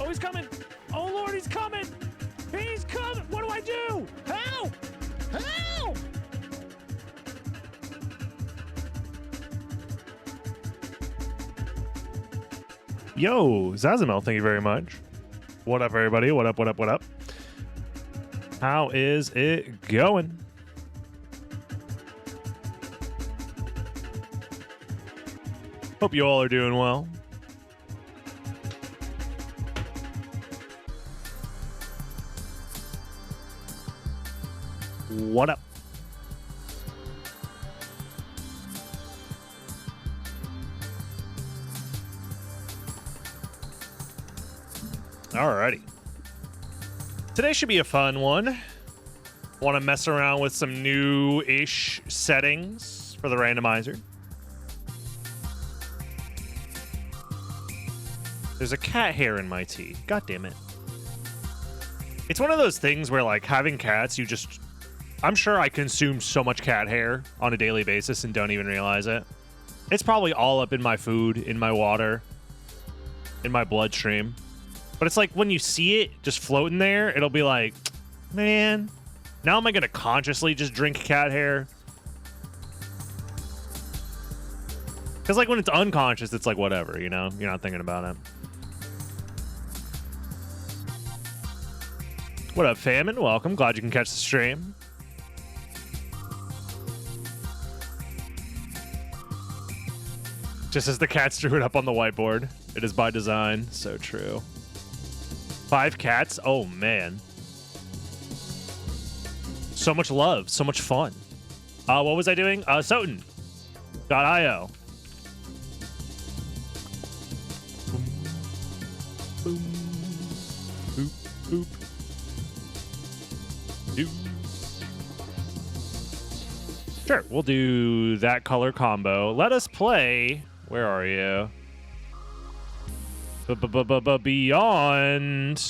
Oh, he's coming. Oh, Lord, he's coming. He's coming. What do I do? Help! Help! Yo, Zazamel, thank you very much. What up, everybody? What up, what up, what up? How is it going? Hope you all are doing well. What up? Alrighty. Today should be a fun one. Want to mess around with some new-ish settings for the randomizer. There's a cat hair in my tea. God damn it. It's one of those things where, like, having cats, you just... I'm sure I consume so much cat hair on a daily basis and don't even realize it. It's probably all up in my food, in my water, in my bloodstream. But it's like when you see it just floating there, it'll be like, man, now am I going to consciously just drink cat hair? Because like when it's unconscious, it's like whatever, you know? You're not thinking about it. What up, Famine? Welcome. Glad you can catch the stream. Just as the cats drew it up on the whiteboard. It is by design. So true. 5 cats? Oh, man. So much love. So much fun. What was I doing? SotN.io. Boom. Boop. Boop. Do. Sure, we'll do that color combo. Let us play. Where are you? Beyond.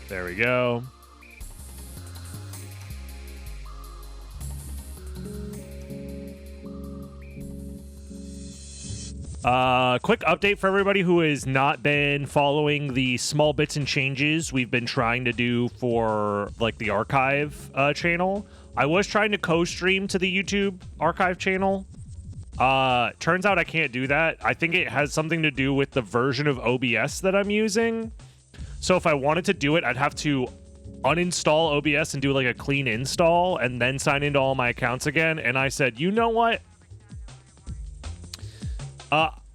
There we go. Quick update for everybody who has not been following the small bits and changes we've been trying to do for like the archive channel. I was trying to co-stream to the YouTube archive channel. Turns out I can't do that. I think it has something to do with the version of OBS that I'm using. So if I wanted to do it, I'd have to uninstall OBS and do like a clean install and then sign into all my accounts again. And I said, you know what?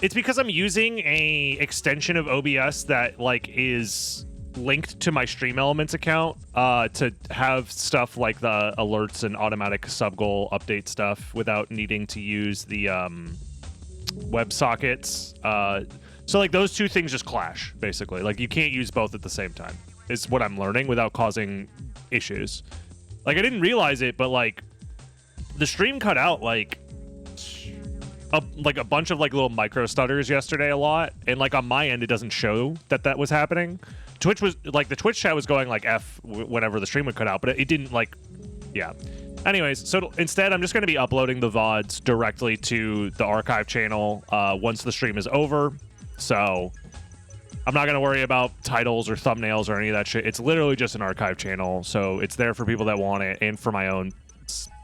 It's because I'm using a extension of OBS that like is linked to my Stream Elements account to have stuff like the alerts and automatic sub goal update stuff without needing to use the WebSockets. So like those two things just clash basically. Like you can't use both at the same time is what I'm learning without causing issues. Like I didn't realize it, but like the stream cut out like a bunch of like little micro stutters yesterday a lot, and like on my end it doesn't show that that was happening. Twitch was like the Twitch chat was going like F whenever the stream would cut out, but it didn't like, yeah. Anyways, so instead I'm just going to be uploading the VODs directly to the archive channel once the stream is over. So I'm not going to worry about titles or thumbnails or any of that shit. It's literally just an archive channel, so it's there for people that want it and for my own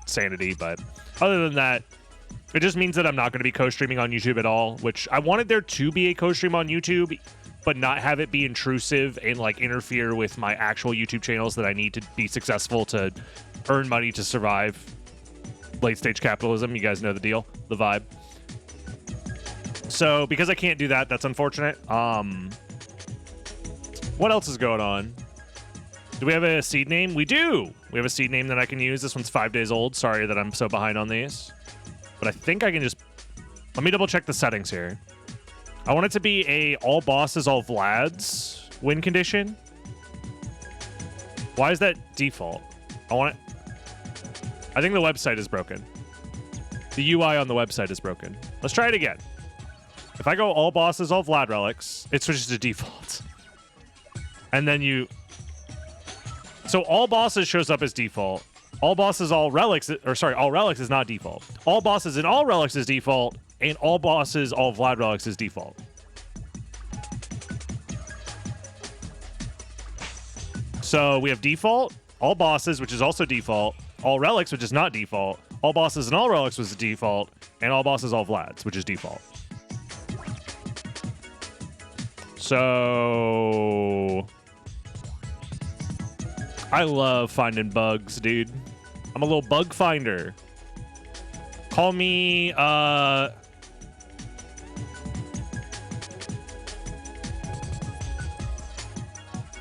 sanity. But other than that, it just means that I'm not going to be co-streaming on YouTube at all, which I wanted there to be a co-stream on YouTube, but not have it be intrusive and like interfere with my actual YouTube channels that I need to be successful to earn money to survive. Late stage capitalism, you guys know the deal, the vibe. So because I can't do that, that's unfortunate. What else is going on? Do we have a seed name? We do. We have a seed name that I can use. This one's 5 days old. Sorry that I'm so behind on these. But I think I can just... Let me double check the settings here. I want it to be a all bosses, all Vlads win condition. Why is that default? I want it... I think the website is broken. The UI on the website is broken. Let's try it again. If I go all bosses, all Vlad relics, it switches to default. And then you... So all bosses shows up as default. All bosses, all relics, or sorry, all relics is not default. All bosses and all relics is default. and all bosses, all Vlad relics is default. So we have default, all bosses, which is also default, all relics, which is not default, all bosses and all relics was default, and all bosses, all Vlads, which is default. So I love finding bugs, dude. I'm a little bug finder. Call me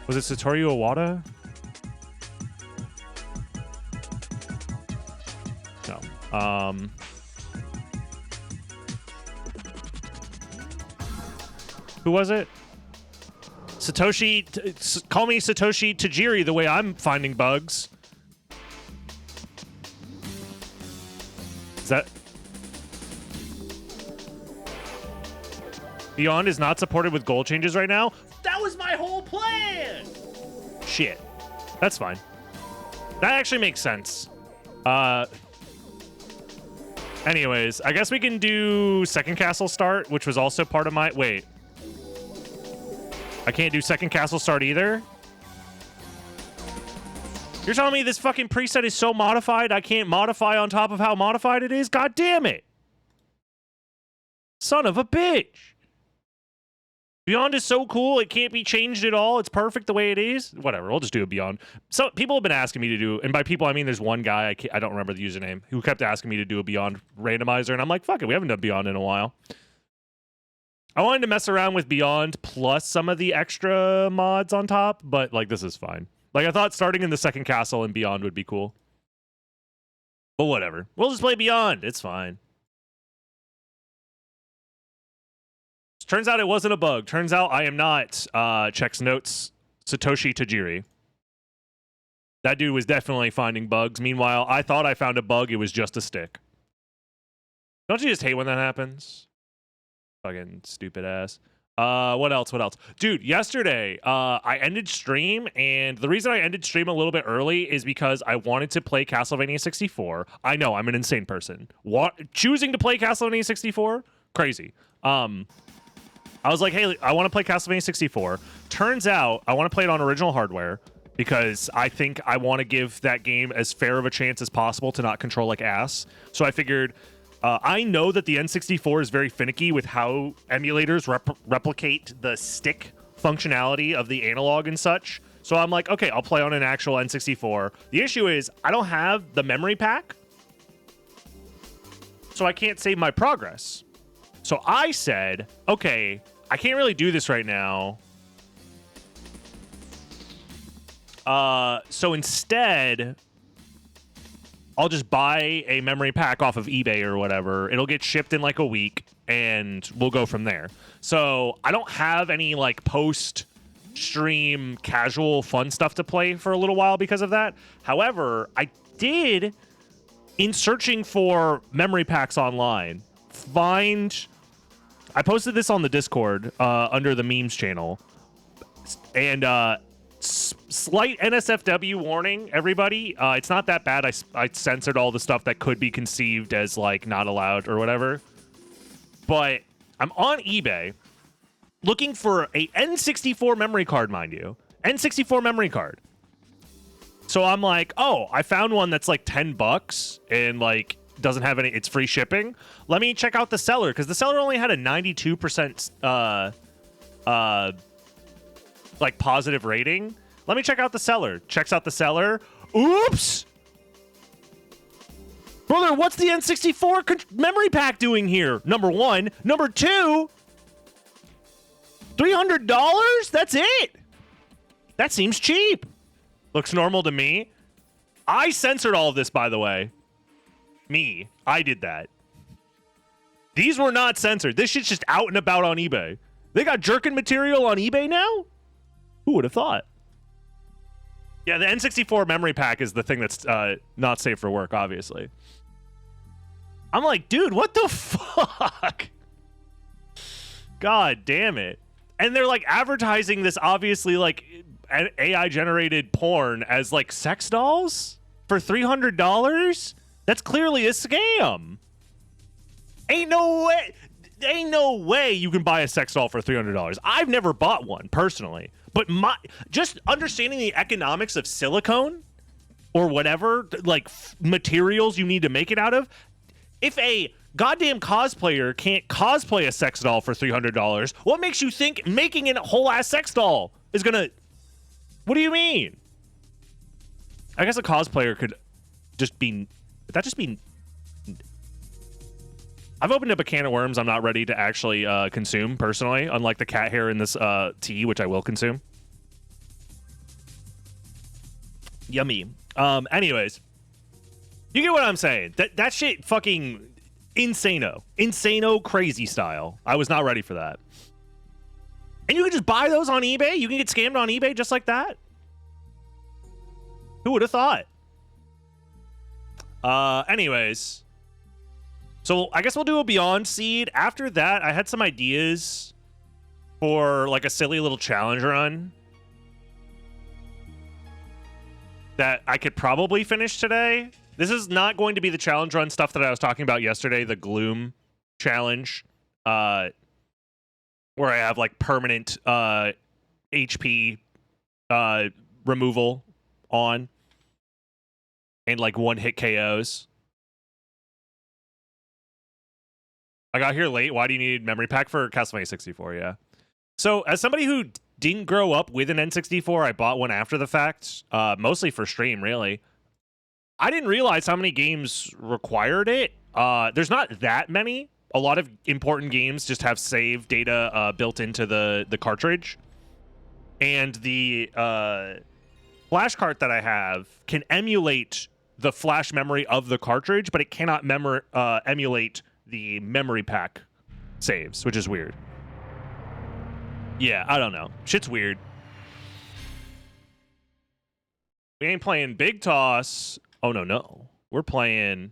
was it Satoru Iwata? No. Who was it? Satoshi. Call me Satoshi Tajiri the way I'm finding bugs. Is that... Beyond is not supported with goal changes right now? That was my whole plan! Shit. That's fine. That actually makes sense. Anyways, I guess we can do second castle start, which was also part of my... Wait. I can't do second castle start either? You're telling me this fucking preset is so modified I can't modify on top of how modified it is? God damn it. Son of a bitch. Beyond is so cool, it can't be changed at all. It's perfect the way it is. Whatever, we'll just do a Beyond. So people have been asking me to do, and by people I mean there's one guy, I don't remember the username, who kept asking me to do a Beyond randomizer, and I'm like, fuck it, we haven't done Beyond in a while. I wanted to mess around with Beyond plus some of the extra mods on top, but like this is fine. Like I thought starting in the second castle and Beyond would be cool. But whatever. We'll just play Beyond. It's fine. Turns out it wasn't a bug. Turns out I am not, checks notes, Satoshi Tajiri. That dude was definitely finding bugs. Meanwhile, I thought I found a bug. It was just a stick. Don't you just hate when that happens? Fucking stupid ass. What else? Dude, yesterday, I ended stream, and the reason I ended stream a little bit early is because I wanted to play Castlevania 64. I know, I'm an insane person. Choosing to play Castlevania 64? Crazy. I was like, hey, I want to play Castlevania 64. Turns out, I want to play it on original hardware, because I think I want to give that game as fair of a chance as possible to not control like ass. So I figured... I know that the N64 is very finicky with how emulators replicate the stick functionality of the analog and such. So I'm like, okay, I'll play on an actual N64. The issue is I don't have the memory pack, so I can't save my progress. So I said, okay, I can't really do this right now. So instead... I'll just buy a memory pack off of eBay or whatever. It'll get shipped in like a week, and we'll go from there. So I don't have any like post-stream casual fun stuff to play for a little while because of that. However, I did, in searching for memory packs online, find... I posted this on the Discord under the memes channel, and... slight NSFW warning, everybody. It's not that bad. I censored all the stuff that could be conceived as like not allowed or whatever. But I'm on eBay looking for a N64 memory card, mind you. N64 memory card. So I'm like, oh, I found one that's like $10 and like doesn't have any, it's free shipping. Let me check out the seller, because the seller only had a 92% like positive rating. Let me check out the seller. Checks out the seller. Oops! Brother, what's the N64 memory pack doing here? Number one. Number two, $300? That's it. That seems cheap. Looks normal to me. I censored all of this, by the way. Me. I did that. These were not censored. This shit's just out and about on eBay. They got jerkin material on eBay now? Who would have thought? Yeah, the N64 memory pack is the thing that's not safe for work, obviously. I'm like, dude, what the fuck? God damn it. And they're like advertising this obviously like AI generated porn as like sex dolls for $300? That's clearly a scam. Ain't no way you can buy a sex doll for $300. I've never bought one personally, but just understanding the economics of silicone or whatever like materials you need to make it out of. If a goddamn cosplayer can't cosplay a sex doll for $300, what makes you think making a whole ass sex doll is gonna? What do you mean? I guess a cosplayer could just be. Would that just be? I've opened up a can of worms I'm not ready to actually consume personally, unlike the cat hair in this tea, which I will consume. Yummy. Anyways, you get what I'm saying. That shit fucking insano crazy style. I was not ready for that. And you can just buy those on eBay? You can get scammed on eBay just like that? Who would have thought? Anyways. So I guess we'll do a Beyond Seed. After that, I had some ideas for like a silly little challenge run that I could probably finish today. This is not going to be the challenge run stuff that I was talking about yesterday, the Gloom challenge, where I have like permanent HP removal on and like one-hit KOs. I got here late. Why do you need memory pack for Castlevania 64? Yeah. So as somebody who didn't grow up with an N64, I bought one after the fact, mostly for stream, really. I didn't realize how many games required it. There's not that many. A lot of important games just have save data built into the cartridge. And the flash cart that I have can emulate the flash memory of the cartridge, but it cannot emulate the memory pack saves, which is weird. Yeah, I don't know. Shit's weird. We ain't playing Big Toss. Oh, no. We're playing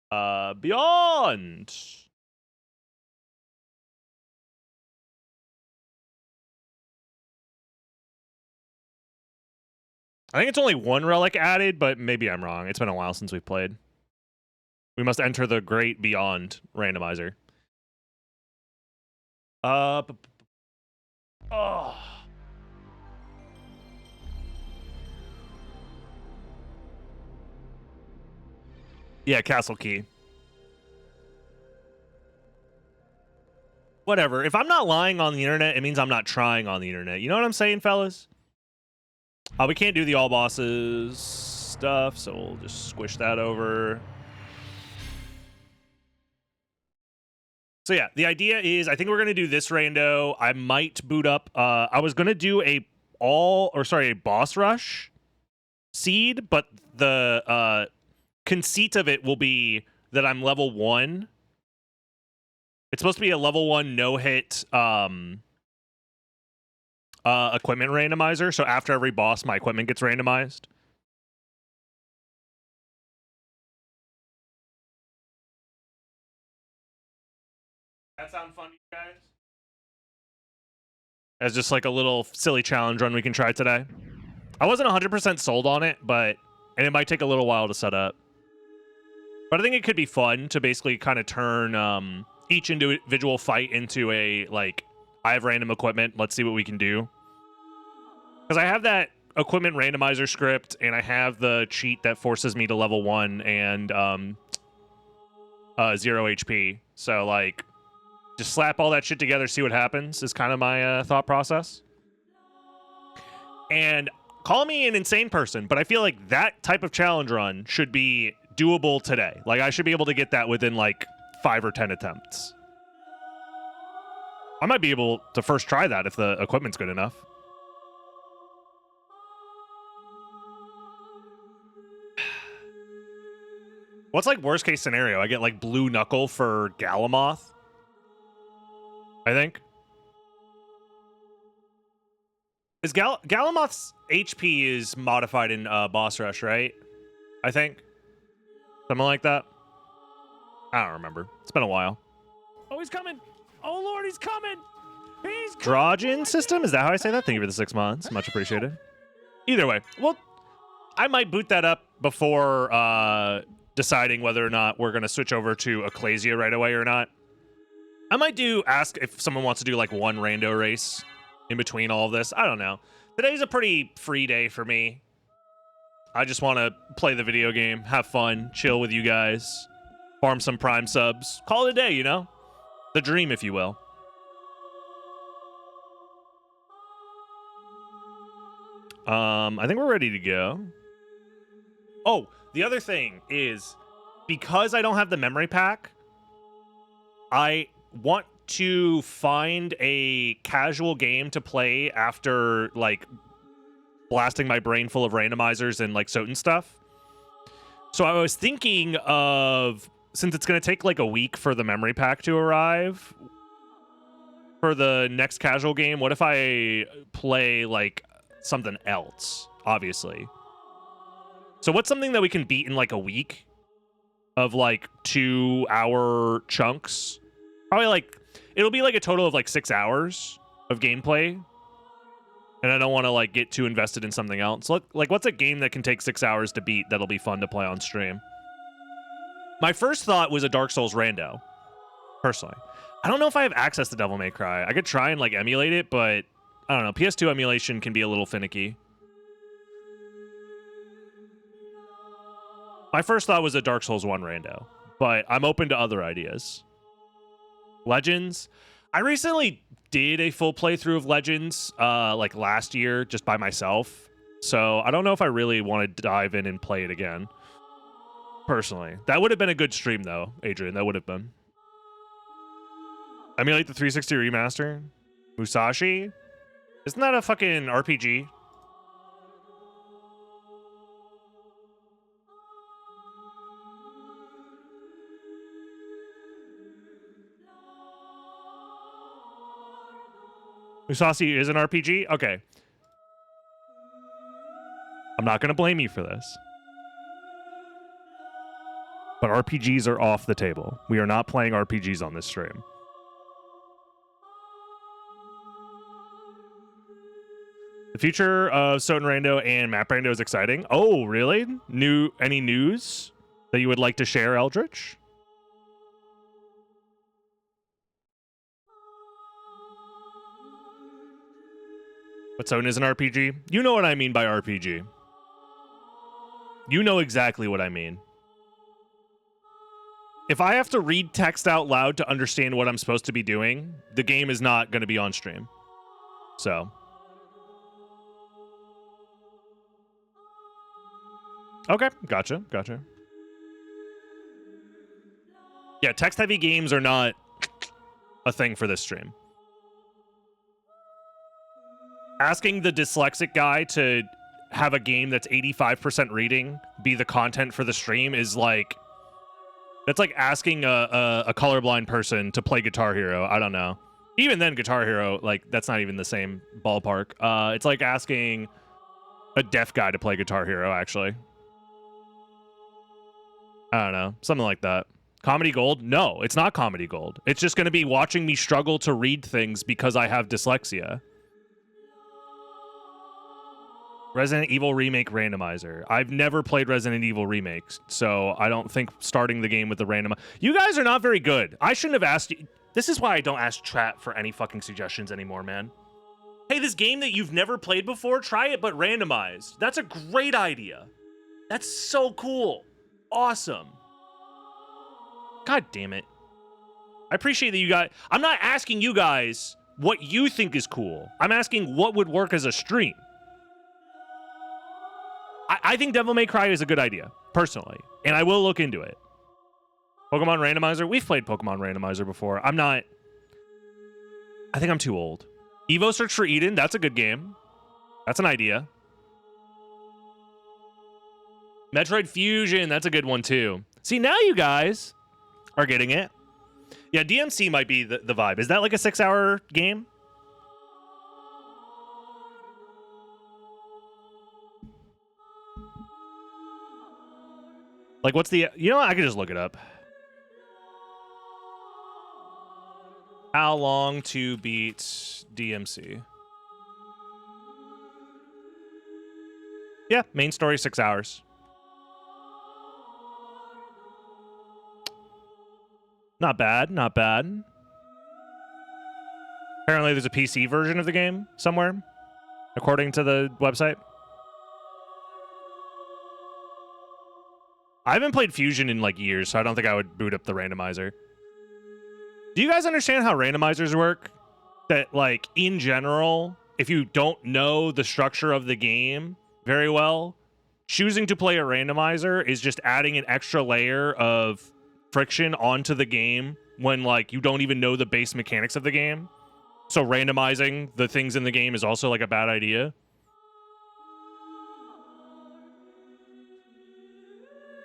Beyond. I think it's only one relic added, but maybe I'm wrong. It's been a while since we've played. We must enter the great Beyond randomizer. Oh. Yeah, Castle Key. Whatever. If I'm not lying on the internet, it means I'm not trying on the internet. You know what I'm saying, fellas? We can't do the all bosses stuff, so we'll just squish that over. So yeah, the idea is I think we're going to do this rando. I might boot up. I was going to do a boss rush seed, but the conceit of it will be that I'm level 1. It's supposed to be a level 1 no-hit equipment randomizer. So after every boss, my equipment gets randomized. That sound fun to you guys? As just like a little silly challenge run we can try today. I wasn't 100% sold on it, and it might take a little while to set up. But I think it could be fun to basically kind of turn each individual fight into a, like, I have random equipment, let's see what we can do. Because I have that equipment randomizer script, and I have the cheat that forces me to level 1 and 0 HP. So, like, just slap all that shit together, see what happens, is kind of my thought process. And call me an insane person, but I feel like that type of challenge run should be doable today. Like, I should be able to get that within, like, 5 or 10 attempts. I might be able to first try that if the equipment's good enough. What's, like, worst case scenario? I get, like, Blue Knuckle for Galamoth, I think. Is Galamoth's HP is modified in Boss Rush, right? I think. Something like that. I don't remember. It's been a while. Oh, he's coming. Oh, Lord, he's coming. He's coming. Drogen system? Is that how I say that? Thank you for the 6 months. Much appreciated. Either way. Well, I might boot that up before deciding whether or not we're going to switch over to Ecclesia right away or not. I might ask if someone wants to do like one rando race in between all of this. I don't know. Today's a pretty free day for me. I just want to play the video game, have fun, chill with you guys, farm some Prime subs, call it a day, you know? The dream, if you will. I think we're ready to go. Oh, the other thing is, because I don't have the memory pack, I want to find a casual game to play after, like, blasting my brain full of randomizers and, like, SotN stuff. So I was thinking of, since it's going to take, like, a week for the memory pack to arrive, for the next casual game, what if I play, like, something else, obviously. So what's something that we can beat in, like, a week of, like, 2-hour chunks? Probably, like, it'll be, like, a total of, like, 6 hours of gameplay. And I don't want to, like, get too invested in something else. Look, like, what's a game that can take 6 hours to beat that'll be fun to play on stream? My first thought was a Dark Souls rando, personally. I don't know if I have access to Devil May Cry. I could try and, like, emulate it, but I don't know. PS2 emulation can be a little finicky. My first thought was a Dark Souls 1 rando, but I'm open to other ideas. Legends. I recently did a full playthrough of Legends, like last year, just by myself. So I don't know if I really want to dive in and play it again. Personally. That would have been a good stream, though, Adrian. That would have been. Emulate the 360 remaster? Musashi? Isn't that a fucking RPG? Musashi is an RPG? Okay. I'm not going to blame you for this. But RPGs are off the table. We are not playing RPGs on this stream. The future of SotN Rando and Map Rando is exciting. Oh, really? Any news that you would like to share, Eldritch? But SotN is an RPG? You know what I mean by RPG. You know exactly what I mean. If I have to read text out loud to understand what I'm supposed to be doing, the game is not going to be on stream. So. Okay, gotcha. Yeah, text-heavy games are not a thing for this stream. Asking the dyslexic guy to have a game that's 85% reading be the content for the stream is like... That's like asking a colorblind person to play Guitar Hero. I don't know. Even then, Guitar Hero, like, that's not even the same ballpark. It's like asking a deaf guy to play Guitar Hero, actually. I don't know. Something like that. Comedy Gold? No, it's not Comedy Gold. It's just going to be watching me struggle to read things because I have dyslexia. Resident Evil Remake Randomizer. I've never played Resident Evil remakes, so I don't think starting the game with the randomizer... You guys are not very good. I shouldn't have asked you... This is why I don't ask chat for any fucking suggestions anymore, man. Hey, this game that you've never played before, try it, but randomized. That's a great idea. That's so cool. Awesome. God damn it. I appreciate that you guys... I'm not asking you guys what you think is cool. I'm asking what would work as a stream. I think Devil May Cry is a good idea, personally, and I will look into it. Pokemon Randomizer? We've played Pokemon Randomizer before. I'm not... I think I'm too old. Evo Search for Eden? That's a good game. That's an idea. Metroid Fusion? That's a good one, too. See, now you guys are getting it. Yeah, DMC might be the vibe. Is that like a 6-hour game? Like, what's the... You know what? I could just look it up. How long to beat DMC? Yeah, main story, 6 hours. Not bad, not bad. Apparently there's a PC version of the game somewhere, according to the website. I haven't played Fusion in like years, so I don't think I would boot up the randomizer. Do you guys understand how randomizers work? That, like, in general, if you don't know the structure of the game very well, choosing to play a randomizer is just adding an extra layer of friction onto the game when, like, you don't even know the base mechanics of the game. So randomizing the things in the game is also, like, a bad idea.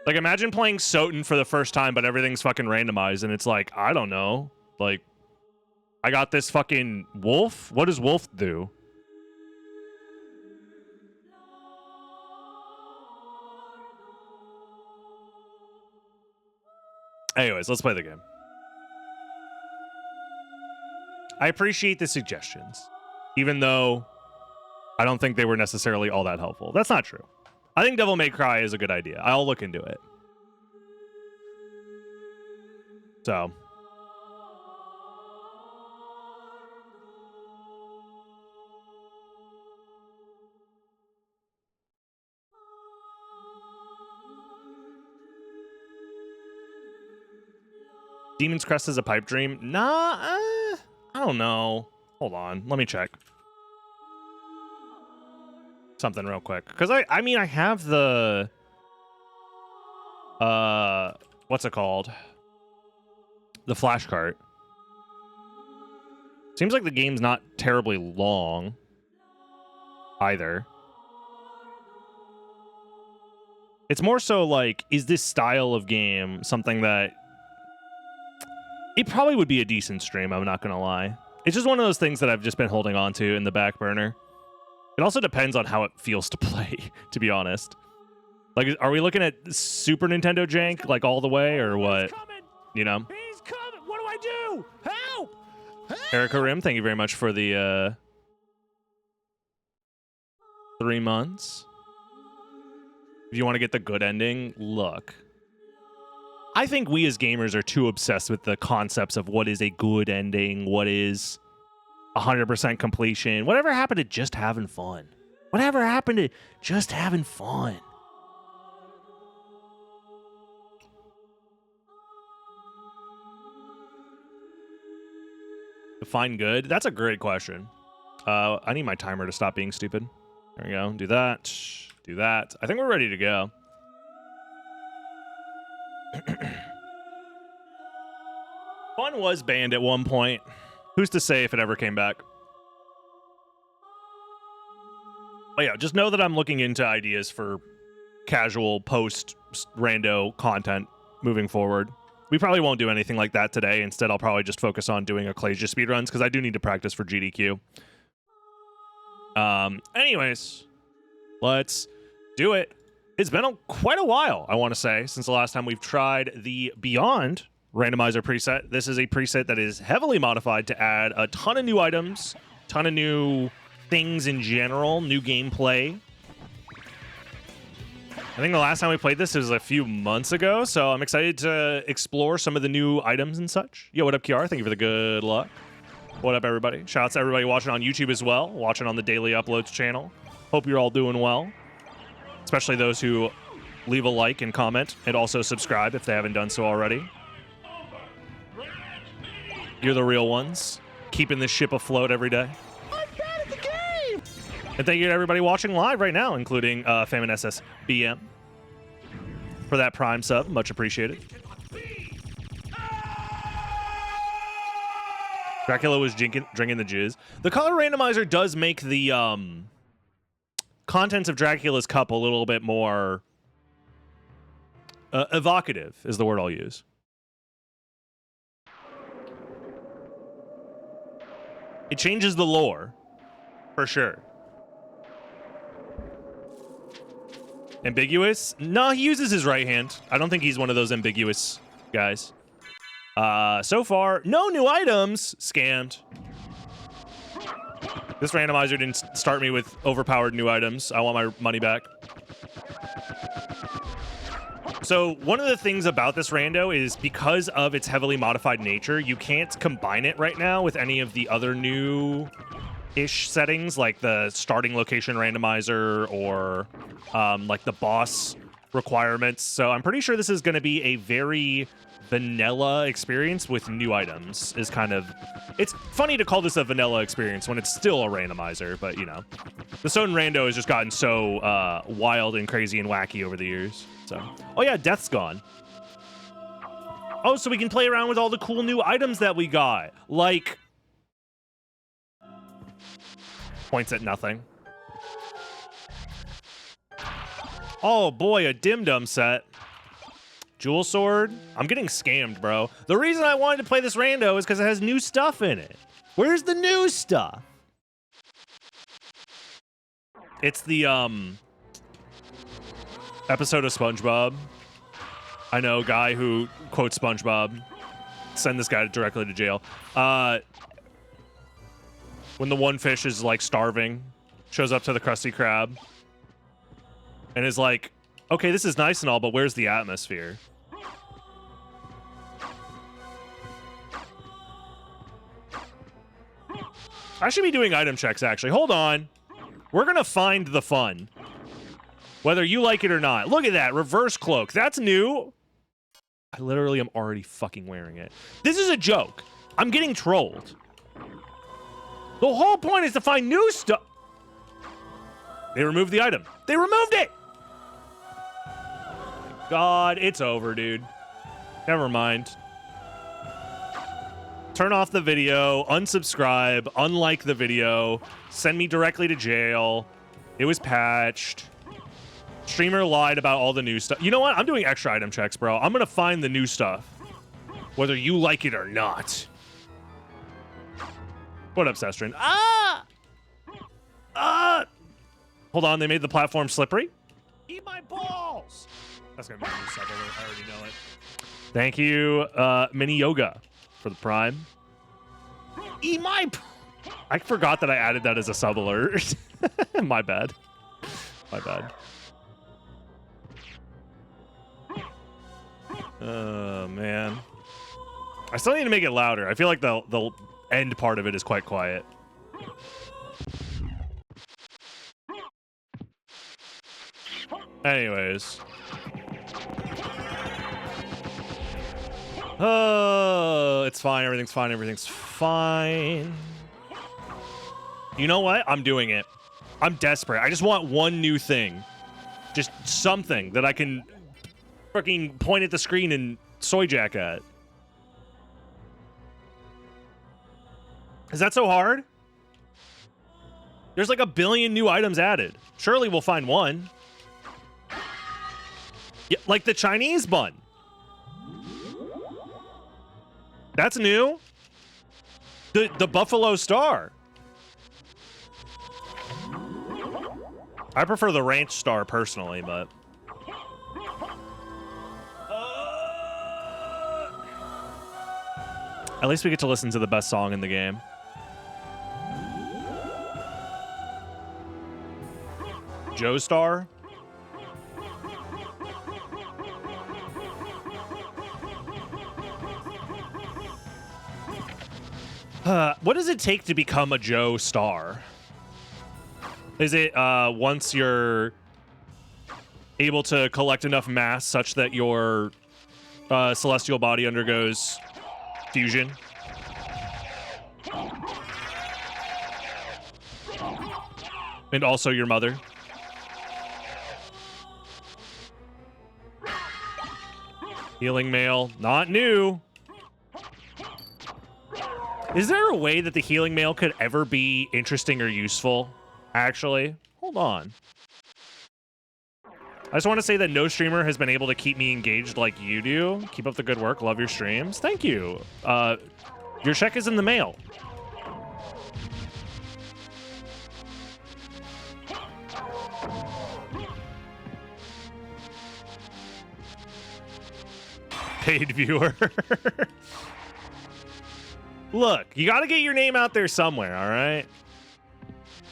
Like, imagine playing SotN for the first time, but everything's fucking randomized, and it's like, I don't know. Like, I got this fucking wolf? What does wolf do? Anyways, let's play the game. I appreciate the suggestions, even though I don't think they were necessarily all that helpful. That's not true. I think Devil May Cry is a good idea. I'll look into it. So. Demon's Crest is a pipe dream? Nah, I don't know. Hold on, let me check something real quick. Because I mean, I have the... what's it called? The flash cart. Seems like the game's not terribly long either. It's more so like, is this style of game something that... It probably would be a decent stream, I'm not going to lie. It's just one of those things that I've just been holding on to in the back burner. It also depends on how it feels to play, to be honest. Like, are we looking at Super Nintendo jank, like, all the way, or what? You know? He's coming! What do I do? Help! Help! Erica Rim, thank you very much for the 3 months. If you want to get the good ending, look. I think we as gamers are too obsessed with the concepts of what is a good ending, what is 100% completion. Whatever happened to just having fun? Whatever happened to just having fun? Define good? That's a great question. I need my timer to stop being stupid. There we go. Do that. Do that. I think we're ready to go. Fun was banned at one point. Who's to say if it ever came back? But yeah, just know that I'm looking into ideas for casual post-rando content moving forward. We probably won't do anything like that today. Instead, I'll probably just focus on doing Ecclesia speedruns because I do need to practice for GDQ. Anyways, let's do it. It's been quite a while, I want to say, since the last time we've tried the Beyond randomizer preset. This is a preset that is heavily modified to add a ton of new items, ton of new things in general, new gameplay. I think the last time we played this was a few months ago, so I'm excited to explore some of the new items and such. Yo, what up, Kiara? Thank you for the good luck. What up, everybody? Shout out to everybody watching on YouTube as well, watching on the Daily Uploads channel. Hope you're all doing well, especially those who leave a like and comment, and also subscribe if they haven't done so already. You're the real ones, keeping this ship afloat every day. I'm bad at the game! And thank you to everybody watching live right now, including Famine SSBM, for that Prime sub. Much appreciated. Dracula was drinking the jizz. The color randomizer does make the contents of Dracula's cup a little bit more evocative, is the word I'll use. It changes the lore, for sure. Ambiguous? No, he uses his right hand. I don't think he's one of those ambiguous guys. So far, no new items. Scammed. This randomizer didn't start me with overpowered new items. I want my money back. So one of the things about this rando is because of its heavily modified nature, you can't combine it right now with any of the other new-ish settings, like the starting location randomizer or like the boss requirements. So I'm pretty sure this is going to be a very vanilla experience with new items. Is kind of, it's funny to call this a vanilla experience when it's still a randomizer, but you know, the SotN rando has just gotten so wild and crazy and wacky over the years. So, oh yeah, Death's gone. Oh, so we can play around with all the cool new items that we got, like points at nothing. Oh boy, a dim dum set. Jewel sword. I'm getting scammed, bro. The reason I wanted to play this rando is because it has new stuff in it. Where's the new stuff? It's the episode of SpongeBob. I know, guy who quotes SpongeBob. Send this guy directly to jail. When the one fish is like starving, shows up to the Krusty Krab, and is like, okay, this is nice and all, but where's the atmosphere? I should be doing item checks, actually. Hold on. We're going to find the fun. Whether you like it or not. Look at that. Reverse cloak. That's new. I literally am already fucking wearing it. This is a joke. I'm getting trolled. The whole point is to find new stuff. They removed the item. They removed it. God, it's over, dude. Never mind. Turn off the video, unsubscribe, unlike the video, send me directly to jail. It was patched. Streamer lied about all the new stuff. You know what? I'm doing extra item checks, bro. I'm gonna find the new stuff, whether you like it or not. What up, Sestrin? Ah! Ah! Hold on, they made the platform slippery. Eat my balls! That's gonna be a new sub alert. I already know it. Thank you, Mini Yoga, for the Prime. Eat my... I forgot that I added that as a sub alert. My bad. My bad. Oh, man. I still need to make it louder. I feel like the end part of it is quite quiet. Anyways. Oh, it's fine. Everything's fine. Everything's fine. You know what? I'm doing it. I'm desperate. I just want one new thing. Just something that I can fucking point at the screen and soy jack at. Is that so hard? There's like a billion new items added. Surely we'll find one. Yeah, like the Chinese bun. That's new. The Buffalo Star. I prefer the Ranch Star personally, but at least we get to listen to the best song in the game. Joe Star. What does it take to become a Joe Star? Is it once you're able to collect enough mass such that your celestial body undergoes fusion? And also your mother? Healing mail, not new. Is there a way that the healing mail could ever be interesting or useful? Actually, hold on. I just want to say that no streamer has been able to keep me engaged like you do. Keep up the good work. Love your streams. Thank you. Your check is in the mail. Paid viewer. Look, you got to get your name out there somewhere, all right?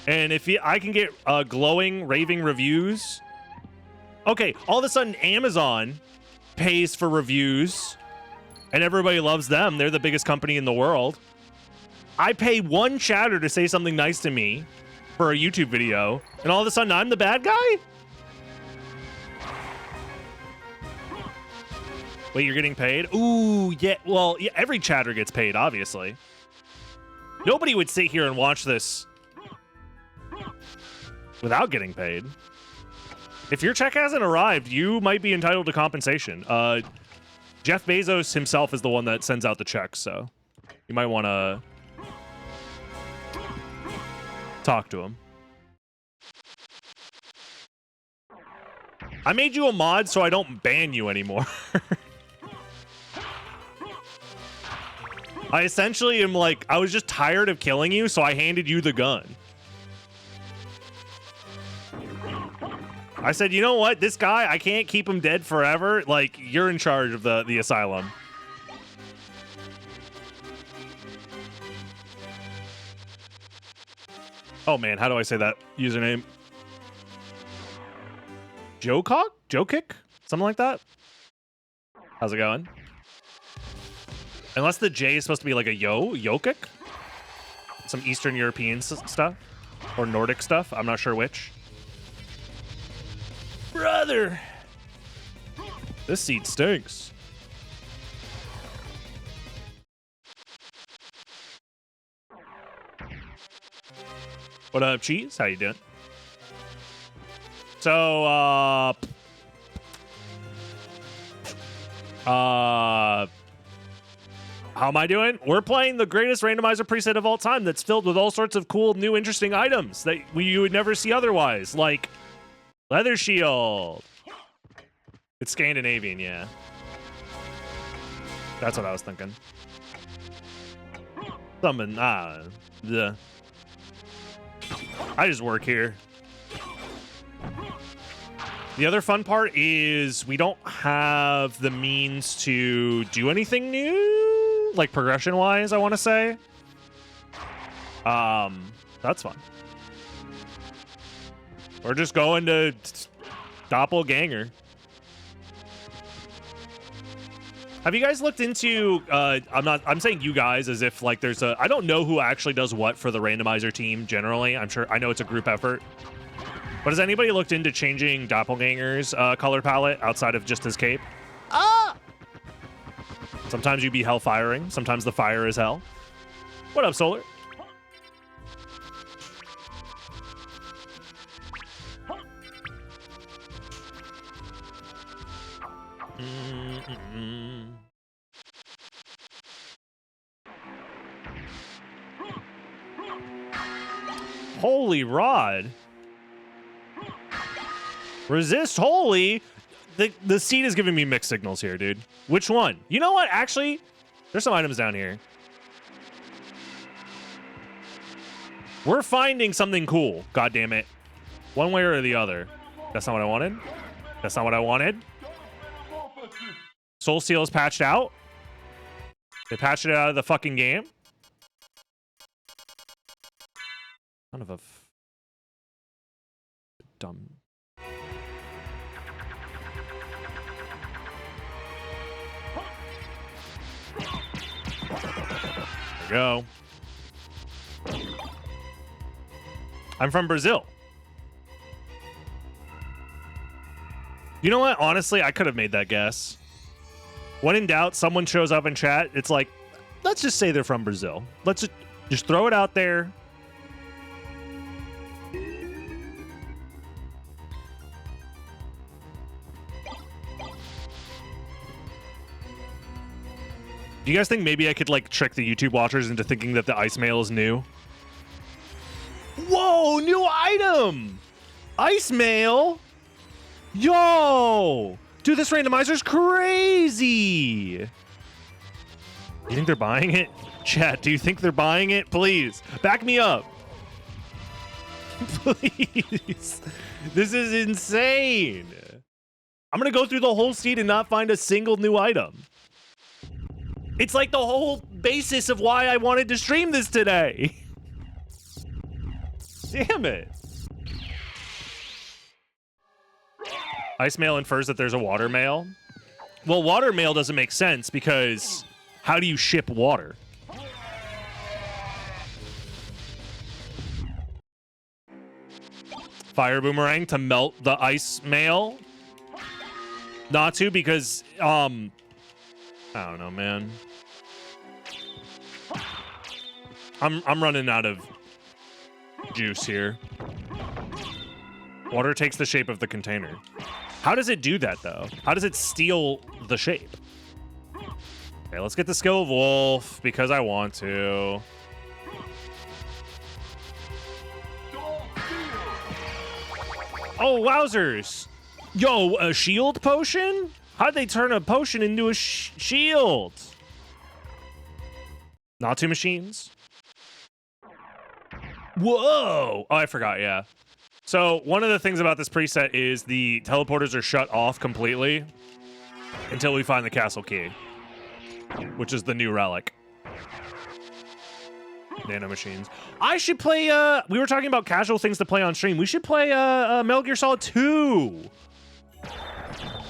And if I can get glowing, raving reviews... Okay, all of a sudden Amazon pays for reviews, and everybody loves them. They're the biggest company in the world. I pay one chatter to say something nice to me for a YouTube video, and all of a sudden I'm the bad guy? Wait, you're getting paid? Ooh, yeah. Well, yeah, every chatter gets paid, obviously. Nobody would sit here and watch this without getting paid. If your check hasn't arrived, you might be entitled to compensation. Jeff Bezos himself is the one that sends out the checks, so you might want to talk to him. I made you a mod so I don't ban you anymore. I essentially am like, I was just tired of killing you, so I handed you the gun. I said, you know what? This guy, I can't keep him dead forever. Like, you're in charge of the asylum. Oh, man, how do I say that username? Joe Kick? Something like that? How's it going? Unless the J is supposed to be like a Jokic? Some Eastern European stuff? Or Nordic stuff? I'm not sure which. Brother! This seat stinks. What up, Cheese? How you doing? So, how am I doing? We're playing the greatest randomizer preset of all time that's filled with all sorts of cool, new, interesting items that you would never see otherwise, like leather shield. It's Scandinavian, yeah. That's what I was thinking. Something, the. I just work here. The other fun part is we don't have the means to do anything new, like progression-wise, I want to say. That's fun. We're just going to Doppelganger. Have you guys looked into, I'm saying you guys as if like there's I don't know who actually does what for the randomizer team generally. I know it's a group effort. But has anybody looked into changing Doppelganger's color palette outside of just his cape? Ah! Sometimes you be hell firing. Sometimes the fire is hell. What up, Solar? Holy Rod. Resist holy. The seat is giving me mixed signals here, dude. Which one? You know what? Actually, there's some items down here. We're finding something cool. God damn it. One way or the other. That's not what I wanted. That's not what I wanted. Soul Seal is patched out. They patched it out of the fucking game. Son of a dumb. There we go. I'm from Brazil. You know what? Honestly, I could have made that guess. When in doubt, someone shows up in chat. It's like, let's just say they're from Brazil. Let's just throw it out there. Do you guys think maybe I could like trick the YouTube watchers into thinking that the ice mail is new? Whoa, new item! Ice mail? Yo! Dude, this randomizer's crazy! You think they're buying it? Chat, do you think they're buying it? Please, back me up. Please. This is insane. I'm gonna go through the whole seed and not find a single new item. It's like the whole basis of why I wanted to stream this today. Damn it. Ice mail infers that there's a water mail. Well, water mail doesn't make sense because how do you ship water? Fire boomerang to melt the ice mail. Not to because I don't know, man. I'm running out of juice here. Water takes the shape of the container. How does it do that though? How does it steal the shape? Okay, let's get the skill of Wolf because I want to. Oh, wowzers. Yo, a shield potion? How'd they turn a potion into a shield? Not two machines. Whoa. Oh, I forgot, yeah. So one of the things about this preset is the teleporters are shut off completely until we find the castle key, which is the new relic. Nano machines. I should play, we were talking about casual things to play on stream. We should play Metal Gear Solid 2.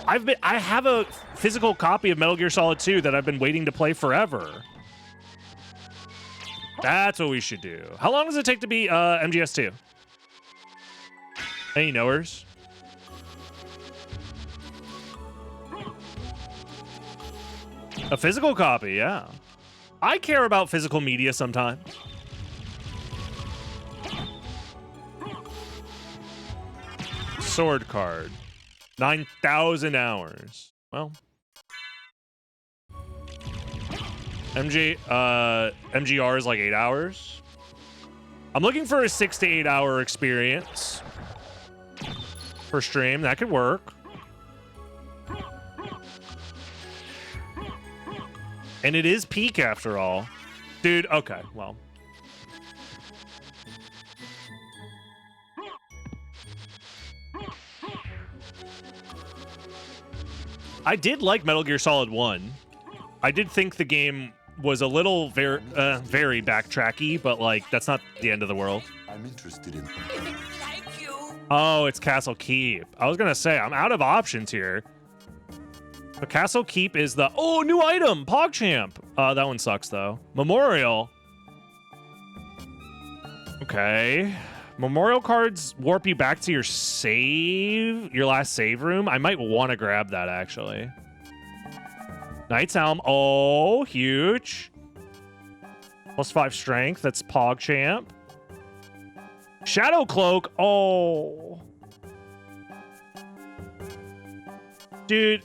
I have a physical copy of Metal Gear Solid 2 that I've been waiting to play forever. That's what we should do. How long does it take to beat MGS2? Any knowers? A physical copy, yeah. I care about physical media sometimes. Sword card. 9,000 hours. Well. MGR is like 8 hours. I'm looking for a 6 to 8 hour experience per stream. That could work. And it is peak after all. Dude, okay, well. I did like Metal Gear Solid 1. I did think the game was a little very backtracky, but like that's not the end of the world. I'm interested in. Thank you. Oh, it's Castle Keep. I was gonna say I'm out of options here. But Castle Keep is the new item, PogChamp. That one sucks though. Memorial. Okay. Memorial cards warp you back to your last save room. I might want to grab that actually. Knight's Helm. Oh, huge. +5 strength. That's PogChamp. Shadow Cloak. Oh. Dude.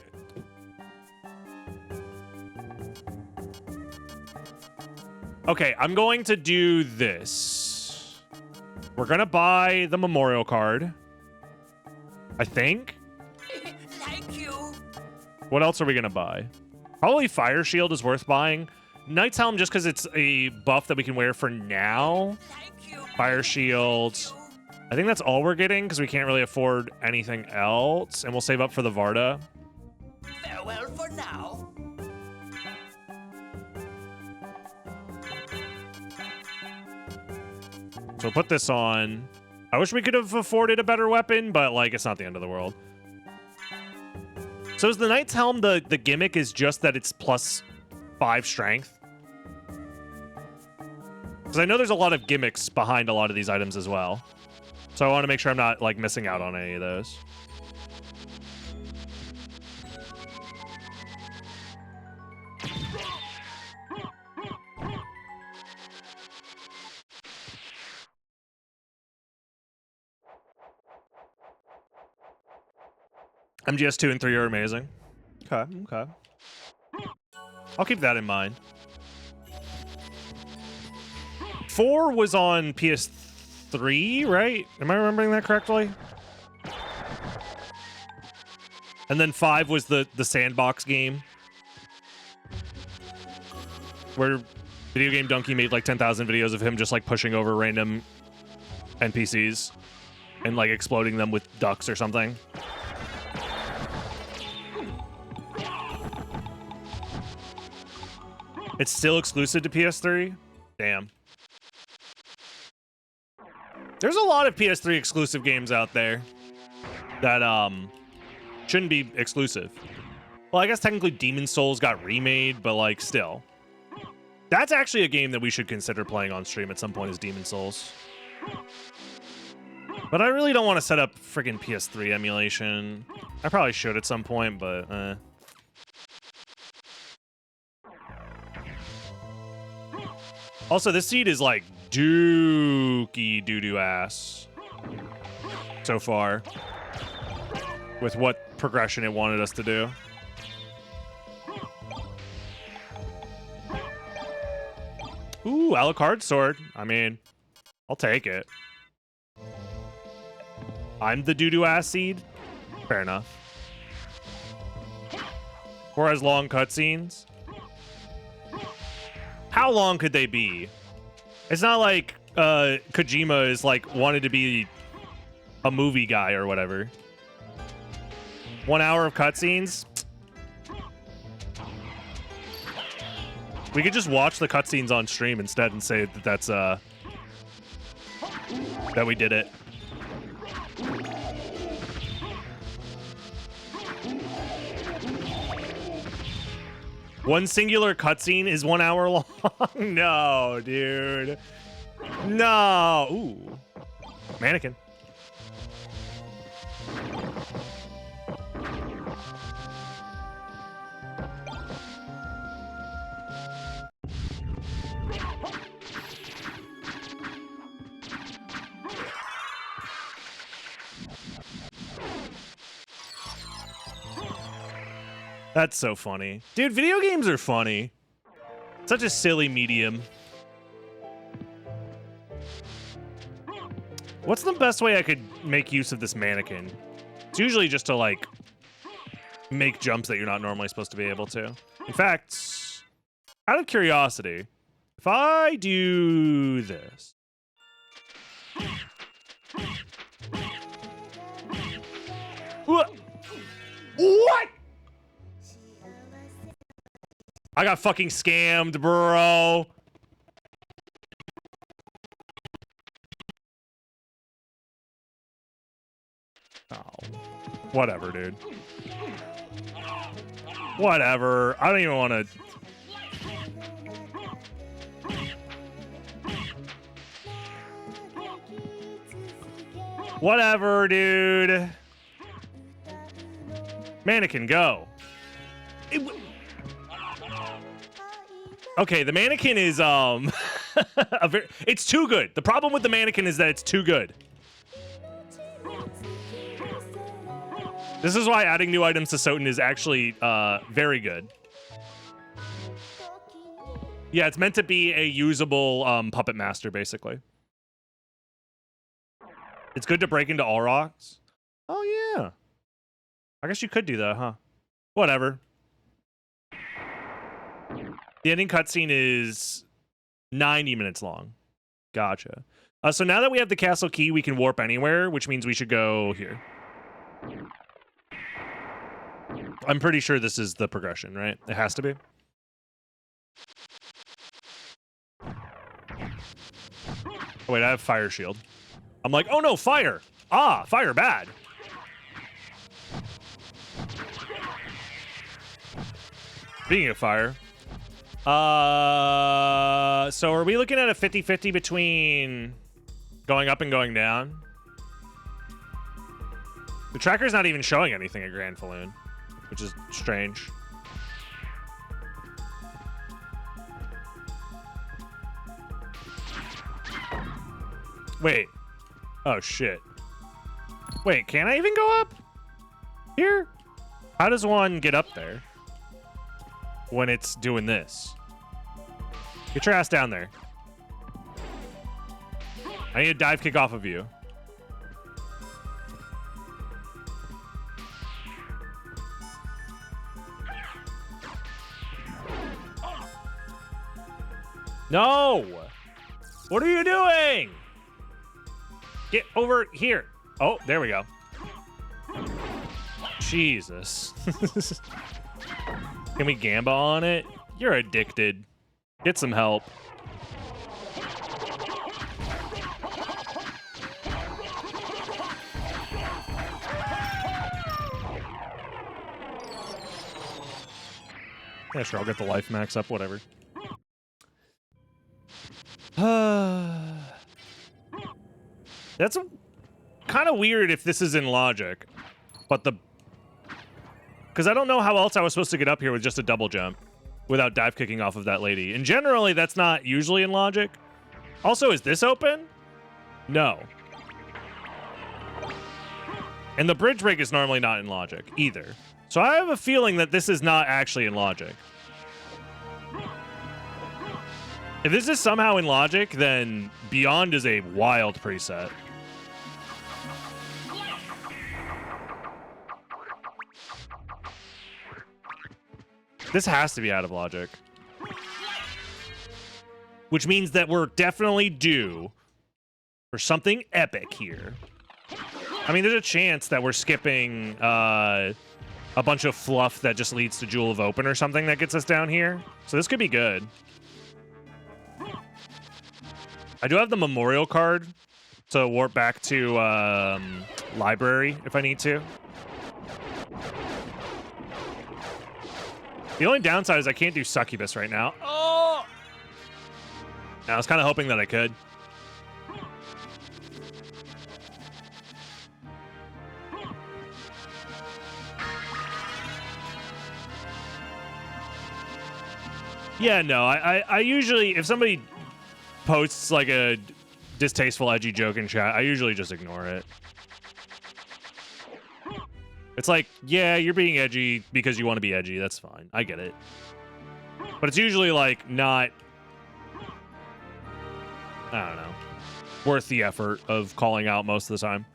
Okay, I'm going to do this. We're going to buy the memorial card. I think. Thank you. What else are we going to buy? Probably Fire Shield is worth buying. Knight's Helm just because it's a buff that we can wear for now. Thank you. Fire Shield. I think that's all we're getting because we can't really afford anything else. And we'll save up for the Varda. Farewell for now. So put this on. I wish we could have afforded a better weapon, but like it's not the end of the world. So is the Knight's Helm, the gimmick is just that it's +5 strength? Because I know there's a lot of gimmicks behind a lot of these items as well. So I want to make sure I'm not like missing out on any of those. MGS 2 and 3 are amazing. Okay. I'll keep that in mind. 4 was on PS3, right? Am I remembering that correctly? And then 5 was the sandbox game. Where Video Game Donkey made like 10,000 videos of him just like pushing over random NPCs and like exploding them with ducks or something. It's still exclusive to PS3? Damn. There's a lot of PS3 exclusive games out there that shouldn't be exclusive. Well, I guess technically Demon Souls got remade, but like still. That's actually a game that we should consider playing on stream at some point, is Demon Souls. But I really don't want to set up friggin' PS3 emulation. I probably should at some point, but Also, this seed is like dookie doo-doo ass so far with what progression it wanted us to do. Ooh, Alucard sword. I mean, I'll take it. I'm the doo-doo ass seed? Fair enough. Or has long cutscenes? How long could they be? It's not like Kojima is like wanted to be a movie guy or whatever. 1 hour of cutscenes? We could just watch the cutscenes on stream instead and say that that's that we did it. One singular cutscene is 1 hour long? No, dude. No. Ooh. Mannequin. That's so funny. Dude, video games are funny. Such a silly medium. What's the best way I could make use of this mannequin? It's usually just to, like, make jumps that you're not normally supposed to be able to. In fact, out of curiosity, if I do this... What? I got fucking scammed, bro. Oh. Whatever, dude. Whatever. I don't even want to... Whatever, dude. Mannequin, go. Okay, the mannequin is it's too good. The problem with the mannequin is that it's too good. This is why adding new items to SotN is actually very good. Yeah, it's meant to be a usable puppet master, basically. It's good to break into all rocks. Oh yeah. I guess you could do that, huh? Whatever. The ending cutscene is 90 minutes long. Gotcha. So now that we have the castle key, we can warp anywhere, which means we should go here. I'm pretty sure this is the progression, right? It has to be. Oh, wait, I have fire shield. I'm like, oh no, fire! Ah, fire bad. Speaking of fire. So are we looking at a 50-50 between going up and going down? The tracker's not even showing anything at Grand Falloon, which is strange. Wait. Oh, shit. Wait, can I even go up? Here? How does one get up there when it's doing this? Get your ass down there. I need a dive kick off of you. No! What are you doing? Get over here. Oh, there we go. Jesus. Can we gamba on it? You're addicted. Get some help. Yeah, sure, I'll get the life max up, whatever. That's kind of weird if this is in logic, but because I don't know how else I was supposed to get up here with just a double jump without dive kicking off of that lady. And generally, that's not usually in logic. Also, is this open? No. And the bridge break is normally not in logic either. So I have a feeling that this is not actually in logic. If this is somehow in logic, then Beyond is a wild preset. This has to be out of logic. Which means that we're definitely due for something epic here. I mean, there's a chance that we're skipping a bunch of fluff that just leads to Jewel of Open or something that gets us down here. So this could be good. I do have the memorial card, so warp back to library if I need to. The only downside is I can't do Succubus right now. Oh! I was kind of hoping that I could. Yeah, no, I usually, if somebody posts like a distasteful, edgy joke in chat, I usually just ignore it. It's like, yeah, you're being edgy because you want to be edgy. That's fine. I get it. But it's usually like not, I don't know, worth the effort of calling out most of the time.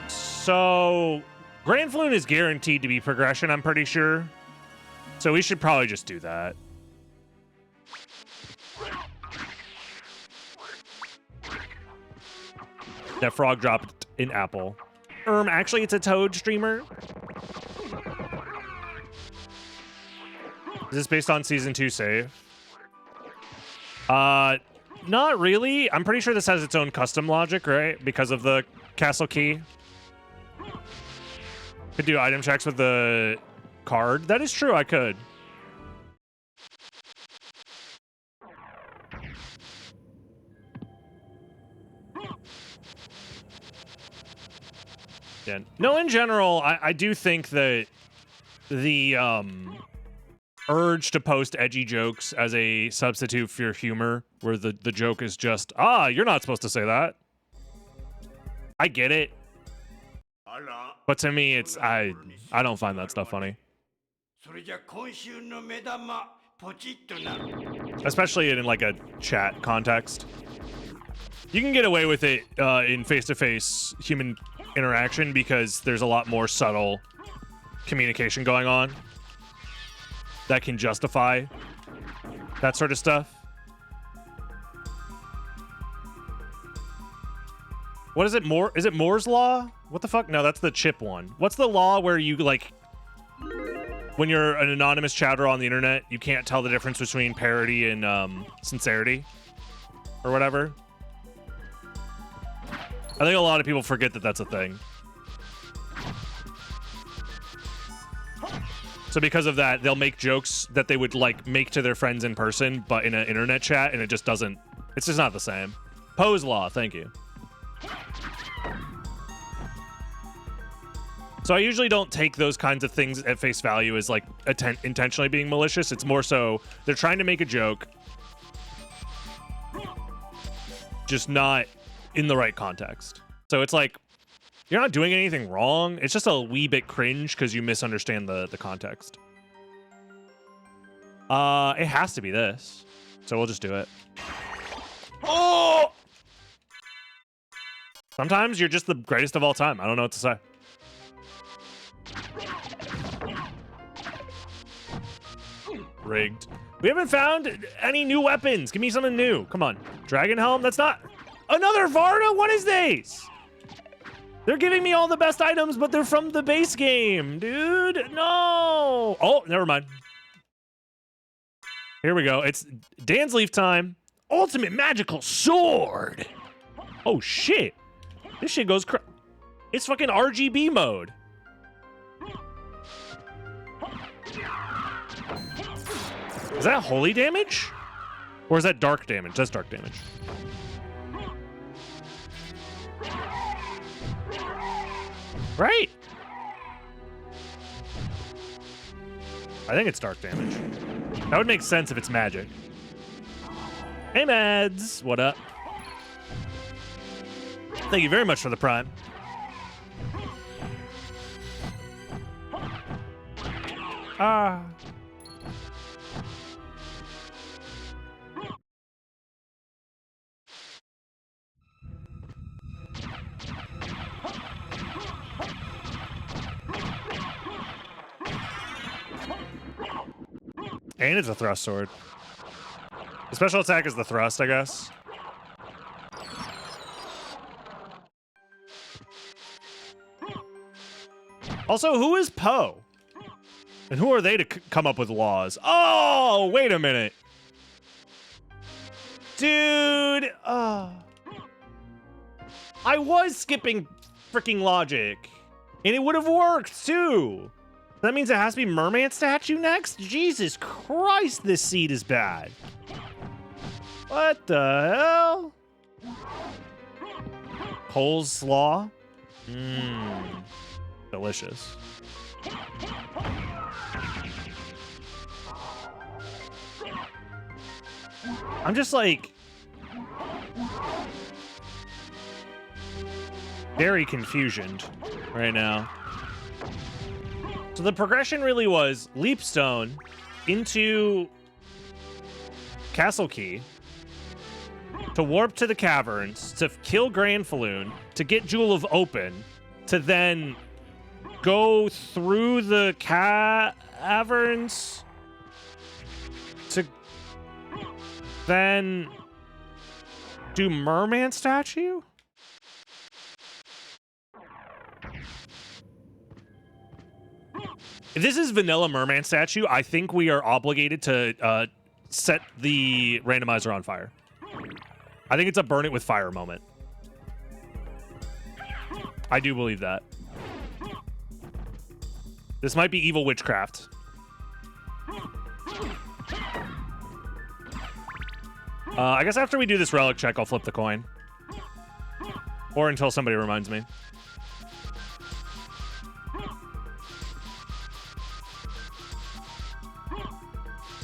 So Grand Floon is guaranteed to be progression, I'm pretty sure. So we should probably just do that. That frog dropped an apple. Actually, it's a Toad streamer. Is this based on Season 2 save? Not really. I'm pretty sure this has its own custom logic, right? Because of the castle key. Could do item checks with the card. That is true, I could. Yeah. No, in general, I do think that the urge to post edgy jokes as a substitute for your humor, where the joke is just, you're not supposed to say that. I get it. But to me, it's I don't find that stuff funny. Especially in like a chat context. You can get away with it in face-to-face human interaction because there's a lot more subtle communication going on that can justify that sort of stuff. What is it? Is it Moore's Law? What the fuck? No, that's the chip one. What's the law where you, like, when you're an anonymous chatter on the internet, you can't tell the difference between parody and sincerity? Or whatever? I think a lot of people forget that that's a thing. So because of that, they'll make jokes that they would, like, make to their friends in person, but in an internet chat, and it just doesn't... It's just not the same. Poe's Law, thank you. So I usually don't take those kinds of things at face value as, like, intentionally being malicious. It's more so they're trying to make a joke, just not in the right context. So it's like, you're not doing anything wrong. It's just a wee bit cringe because you misunderstand the context. It has to be this. So we'll just do it. Oh! Sometimes you're just the greatest of all time. I don't know what to say. Rigged. We haven't found any new weapons. Give me something new. Come on. Dragon Helm? That's not... Another Varda? What is this? They're giving me all the best items, but they're from the base game, dude. No. Oh, never mind. Here we go. It's Dan's Leaf time. Ultimate Magical Sword. Oh, shit. This shit goes it's fucking RGB mode. Is that holy damage? Or is that dark damage? That's dark damage. Right? I think it's dark damage. That would make sense if it's magic. Hey, Mads. What up? Thank you very much for the prime. Ah. And it's a thrust sword. The special attack is the thrust, I guess. Also, who is Poe? And who are they to come up with laws? Oh, wait a minute. Dude. I was skipping freaking logic. And it would have worked, too. That means it has to be merman statue next? Jesus Christ, this seed is bad. What the hell? Cole's Slaw? Mmm. Delicious. I'm just like... very confusioned right now. So the progression really was Leapstone into Castle Key to warp to the caverns, to kill Granfaloon, to get Jewel of Open, to then go through the caverns, to then do Merman statue? If this is vanilla merman statue, I think we are obligated to set the randomizer on fire. I think it's a burn it with fire moment. I do believe that. This might be evil witchcraft. I guess after we do this relic check, I'll flip the coin. Or until somebody reminds me.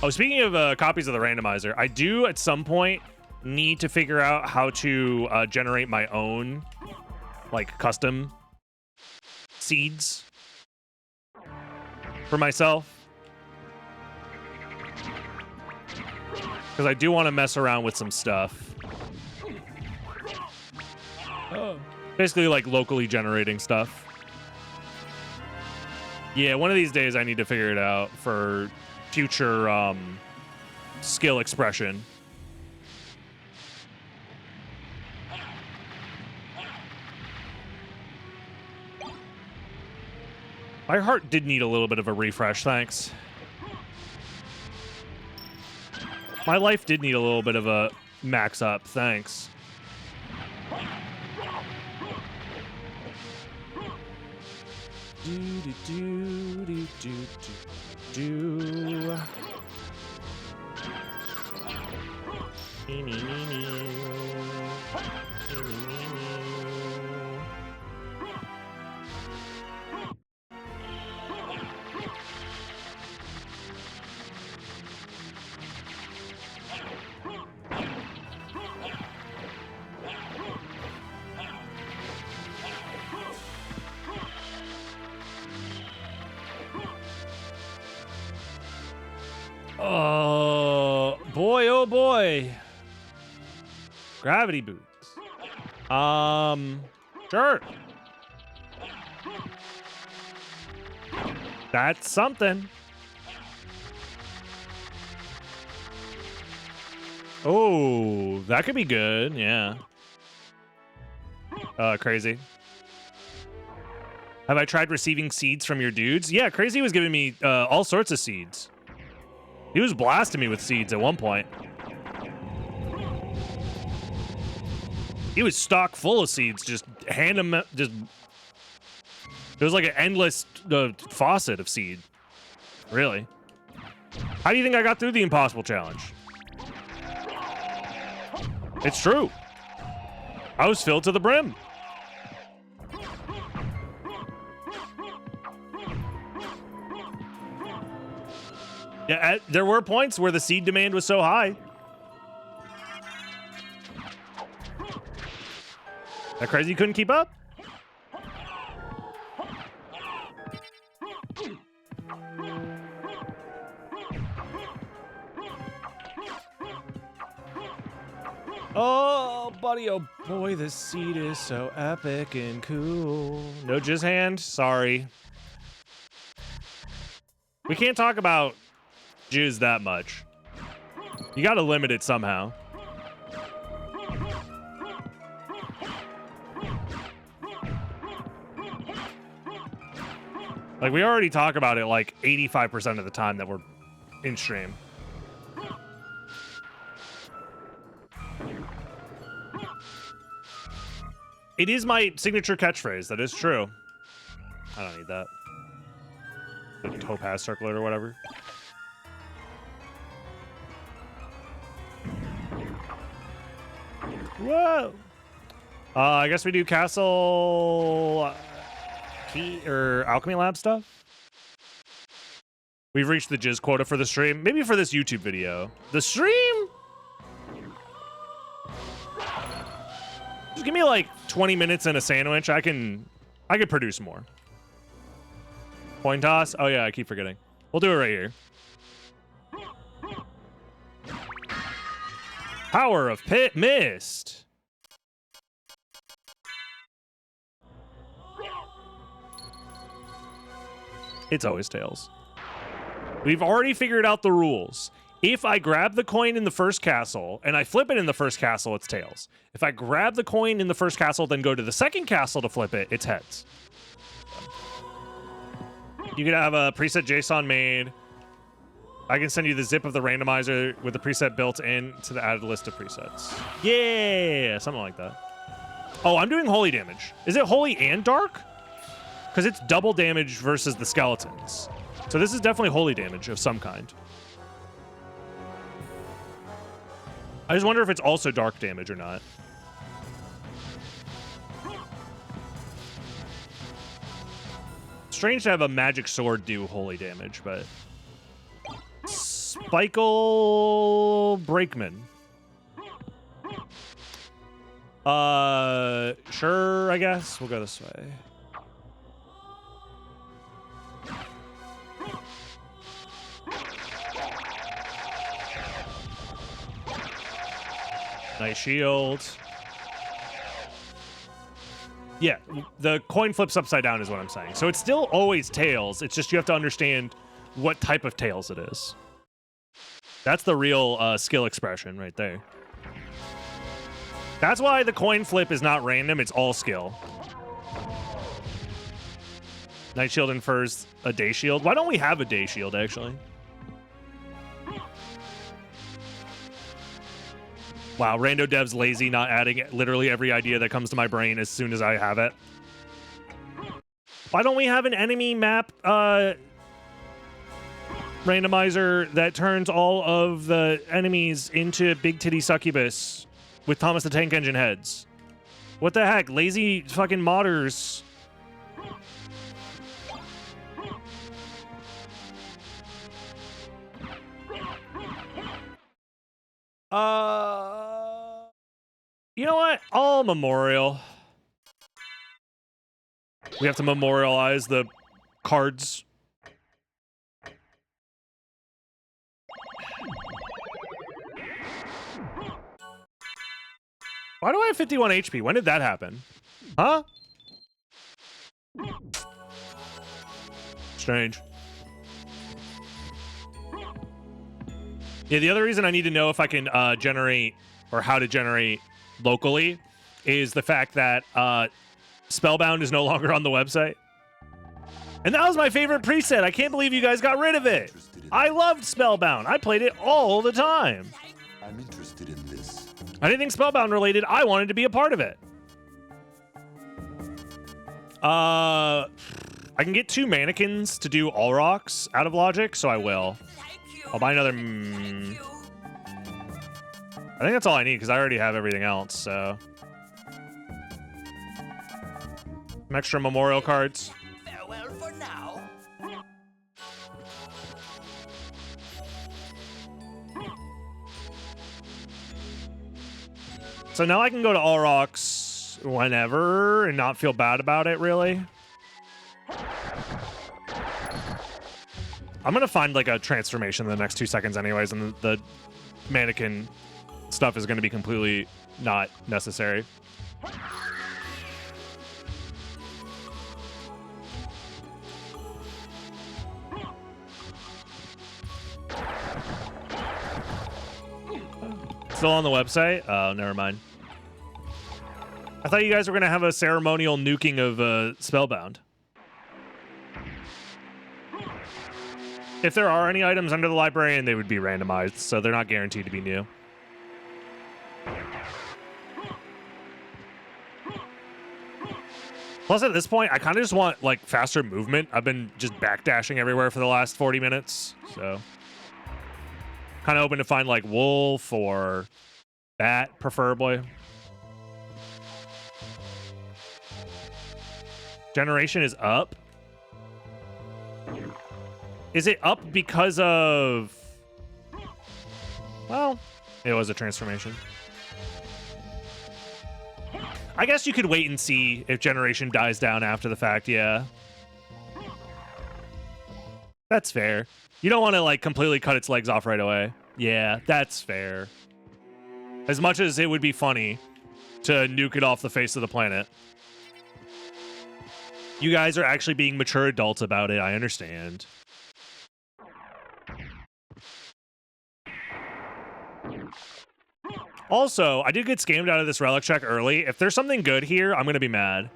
Oh, speaking of copies of the randomizer, I do at some point need to figure out how to generate my own, like, custom seeds for myself. Because I do want to mess around with some stuff. Oh. Basically, like, locally generating stuff. Yeah, one of these days I need to figure it out for future skill expression. My heart did need a little bit of a refresh, thanks. My life did need a little bit of a max up, thanks. Oh boy, oh boy. Gravity boots. Sure. That's something. Oh, that could be good, yeah. Crazy. Have I tried receiving seeds from your dudes? Yeah, Crazy was giving me all sorts of seeds. He was blasting me with seeds at one point. He was stock full of seeds. Just hand them. Just it was like an endless faucet of seed. Really. How do you think I got through the impossible challenge? It's true. I was filled to the brim. Yeah, there were points where the seed demand was so high. That crazy you couldn't keep up? Oh, buddy, oh boy, this seed is so epic and cool. No jizz hand? Sorry. We can't talk about jizz that much. You gotta limit it somehow. Like, we already talk about it like 85% of the time that we're in stream. It is my signature catchphrase. That is true. I don't need that. The topaz circlet or whatever. Whoa. I guess we do castle key or alchemy lab stuff. We've reached the jizz quota for the stream. Maybe for this YouTube video. The stream? Just give me like 20 minutes and a sandwich. I could produce more. Coin toss. Oh yeah, I keep forgetting. We'll do it right here. Power of Pit Mist. It's always tails. We've already figured out the rules. If I grab the coin in the first castle and I flip it in the first castle, it's tails. If I grab the coin in the first castle, then go to the second castle to flip it, it's heads. You can have a preset JSON made. I can send you the zip of the randomizer with the preset built in to the added list of presets. Yeah, something like that. Oh, I'm doing holy damage. Is it holy and dark? Because it's double damage versus the skeletons. So this is definitely holy damage of some kind. I just wonder if it's also dark damage or not. Strange to have a magic sword do holy damage, but... Spikle Brakeman. Sure, I guess. We'll go this way. Nice shield. Yeah, the coin flips upside down is what I'm saying. So it's still always tails. It's just you have to understand what type of tails it is. That's the real skill expression right there. That's why the coin flip is not random. It's all skill. Night shield infers a day shield. Why don't we have a day shield, actually? Wow, Rando Dev's lazy, not adding literally every idea that comes to my brain as soon as I have it. Why don't we have an enemy map randomizer that turns all of the enemies into big titty succubus with Thomas the Tank Engine heads? What the heck? Lazy fucking modders. You know what? All memorial. We have to memorialize the cards. Why do I have 51 HP? When did that happen? Huh? Strange. Yeah, the other reason I need to know if I can generate or how to generate locally is the fact that Spellbound is no longer on the website. And that was my favorite preset. I can't believe you guys got rid of it. I loved Spellbound. I played it all the time. I'm interested in this. Anything Spellbound related, I wanted to be a part of it. I can get 2 mannequins to do all rocks out of logic, so I will. Thank you. I'll buy another. Thank you. I think that's all I need because I already have everything else. So, some extra memorial cards. Farewell for now. So now I can go to All Rocks whenever and not feel bad about it, really. I'm gonna find like a transformation in the next 2 seconds anyways, and the mannequin stuff is gonna be completely not necessary. Still on the website? Oh, never mind. I thought you guys were gonna have a ceremonial nuking of Spellbound. If there are any items under the librarian, they would be randomized, so they're not guaranteed to be new. Plus, at this point, I kind of just want, like, faster movement. I've been just backdashing everywhere for the last 40 minutes, so... kind of hoping to find, like, wolf or bat, preferably. Generation is up. Is it up because of... well, it was a transformation. I guess you could wait and see if generation dies down after the fact, yeah. That's fair. You don't want to, like, completely cut its legs off right away. Yeah, that's fair. As much as it would be funny to nuke it off the face of the planet. You guys are actually being mature adults about it, I understand. Also, I did get scammed out of this relic check early. If there's something good here, I'm going to be mad.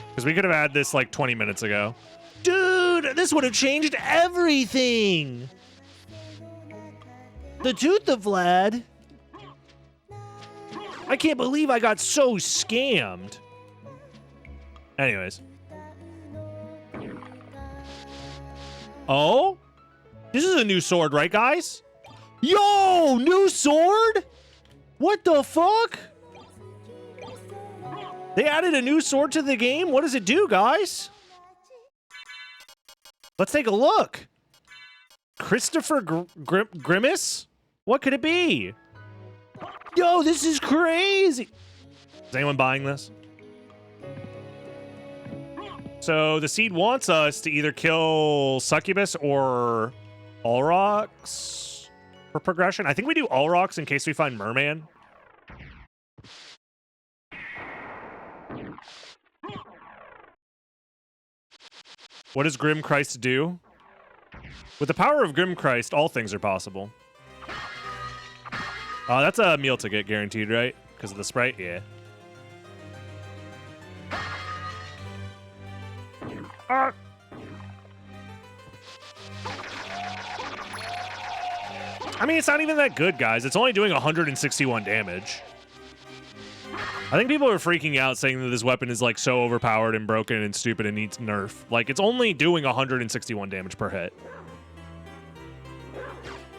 Because we could have had this like 20 minutes ago. Dude, this would have changed everything. The Tooth of Vlad. I can't believe I got so scammed. Anyways. Oh? This is a new sword, right, guys? Yo, new sword? What the fuck? They added a new sword to the game? What does it do, guys? Let's take a look. Christopher Grimace? What could it be? Yo, this is crazy. Is anyone buying this? So the seed wants us to either kill Succubus or Olrox for progression. I think we do Olrox in case we find Merman. What does Grim Christ do? With the power of Grim Christ, all things are possible. That's a meal ticket guaranteed, right? Because of the sprite? Yeah. I mean, it's not even that good, guys. It's only doing 161 damage. I think people are freaking out saying that this weapon is like so overpowered and broken and stupid and needs nerf. Like, it's only doing 161 damage per hit.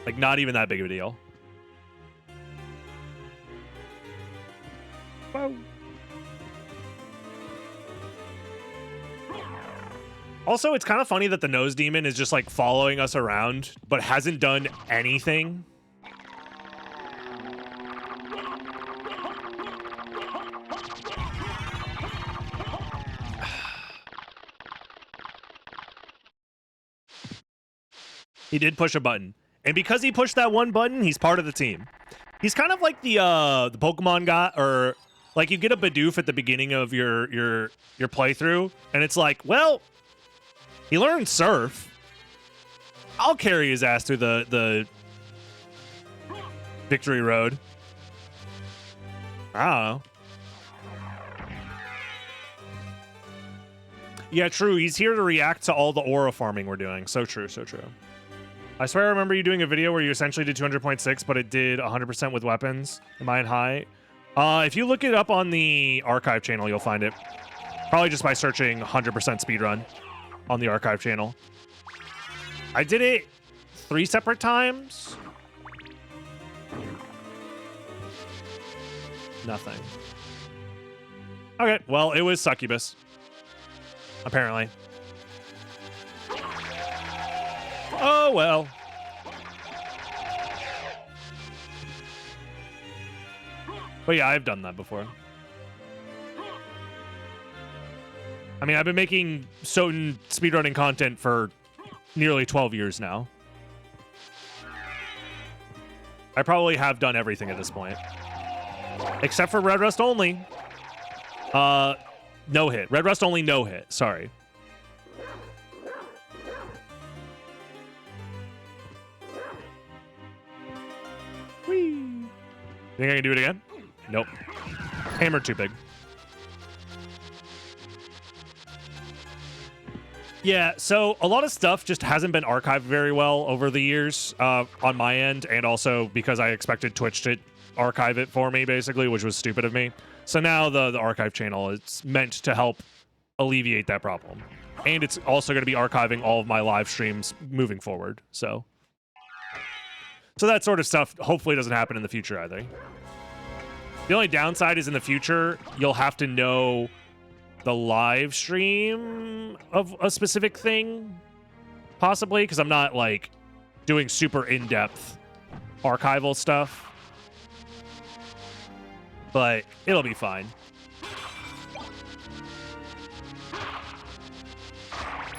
Like, not even that big of a deal. Whoa. Also, it's kind of funny that the nose demon is just like following us around, but hasn't done anything. He did push a button. And because he pushed that one button, he's part of the team. He's kind of like the Pokemon guy, or like you get a Bidoof at the beginning of your playthrough, and it's like, well, he learned Surf. I'll carry his ass through the victory road. I don't know. Yeah, true. He's here to react to all the aura farming we're doing. So true, so true. I swear I remember you doing a video where you essentially did 200.6, but it did 100% with weapons. Am I in high? If you look it up on the archive channel, you'll find it. Probably just by searching 100% speedrun on the archive channel. I did it 3 separate times. Nothing. Okay, well, it was succubus. Apparently. Oh, well. But yeah, I've done that before. I mean, I've been making SotN speedrunning content for nearly 12 years now. I probably have done everything at this point. Except for Red Rust only. No hit. Red Rust only no hit. Sorry. Whee. Think I can do it again? Nope. Hammer too big. Yeah, so a lot of stuff just hasn't been archived very well over the years on my end, and also because I expected Twitch to archive it for me, basically, which was stupid of me. So now the archive channel is meant to help alleviate that problem. And it's also going to be archiving all of my live streams moving forward, so that sort of stuff hopefully doesn't happen in the future either. The only downside is in the future, you'll have to know the live stream of a specific thing, possibly, because I'm not, like, doing super in-depth archival stuff. But it'll be fine.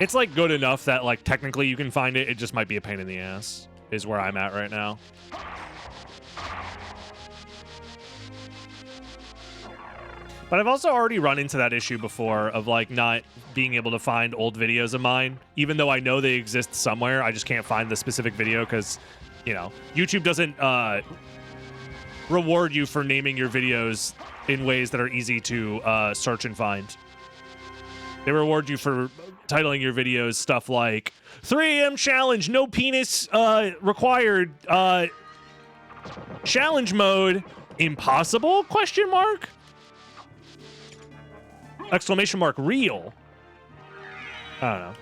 It's, like, good enough that, like, technically you can find it. It just might be a pain in the ass, is where I'm at right now. But I've also already run into that issue before of, like, not being able to find old videos of mine. Even though I know they exist somewhere, I just can't find the specific video because, you know, YouTube doesn't reward you for naming your videos in ways that are easy to search and find. They reward you for titling your videos stuff like 3 AM challenge, no penis required, challenge mode, impossible, question mark? Exclamation mark, real. I don't know.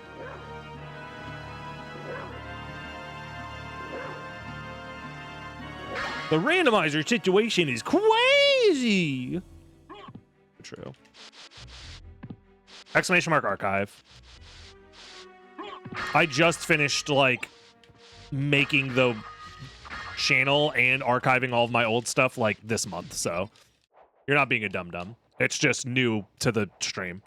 The randomizer situation is crazy. True. Exclamation mark archive. I just finished, like, making the channel and archiving all of my old stuff, like, this month, so you're not being a dum-dum. It's just new to the stream.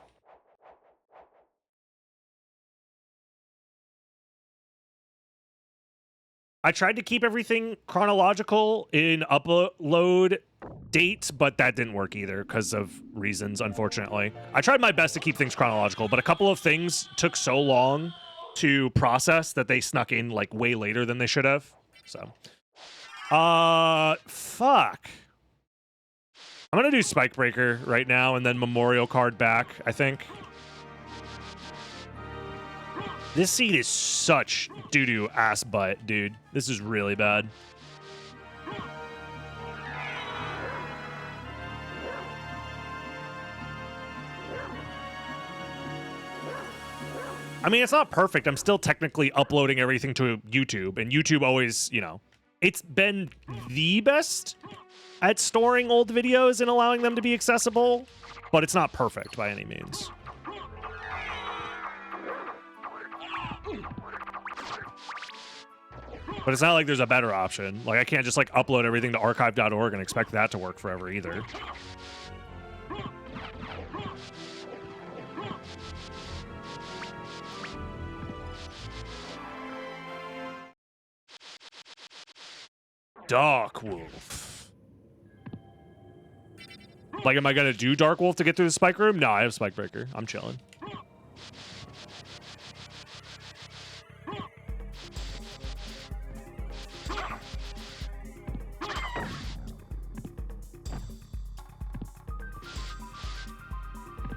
I tried to keep everything chronological in upload dates, but that didn't work either because of reasons, unfortunately. I tried my best to keep things chronological, but a couple of things took so long to process that they snuck in, like, way later than they should have. So, fuck. I'm gonna do Spike Breaker right now and then Memorial Card back, I think. This seed is such doo-doo ass butt, dude. This is really bad. I mean, it's not perfect. I'm still technically uploading everything to YouTube, and YouTube always, you know, it's been the best at storing old videos and allowing them to be accessible, but it's not perfect by any means. But it's not like there's a better option. Like, I can't just, like, upload everything to archive.org and expect that to work forever either. Dark Wolf. Like, am I gonna do Dark Wolf to get through the spike room? No, I have Spike Breaker. I'm chilling.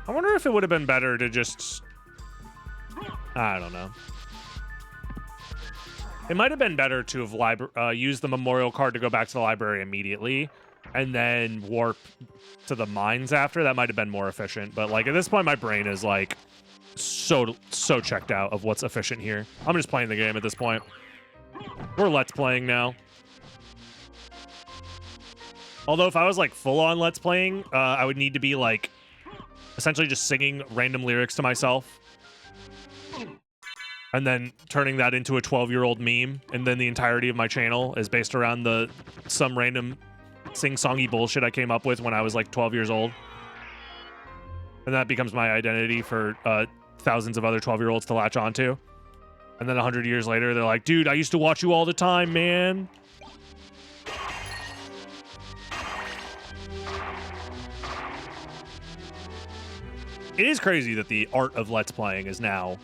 I wonder if it would have been better to just... I don't know. It might have been better to have used the memorial card to go back to the library immediately and then warp to the mines after. That might have been more efficient. But like at this point, my brain is like so checked out of what's efficient here. I'm just playing the game at this point. We're Let's Playing now. Although if I was like full on Let's Playing, I would need to be like essentially just singing random lyrics to myself and then turning that into a 12-year-old meme. And then the entirety of my channel is based around some random sing-songy bullshit I came up with when I was like 12 years old. And that becomes my identity for thousands of other 12-year-olds to latch onto. And then 100 years later, they're like, dude, I used to watch you all the time, man. It is crazy that the art of Let's Playing is now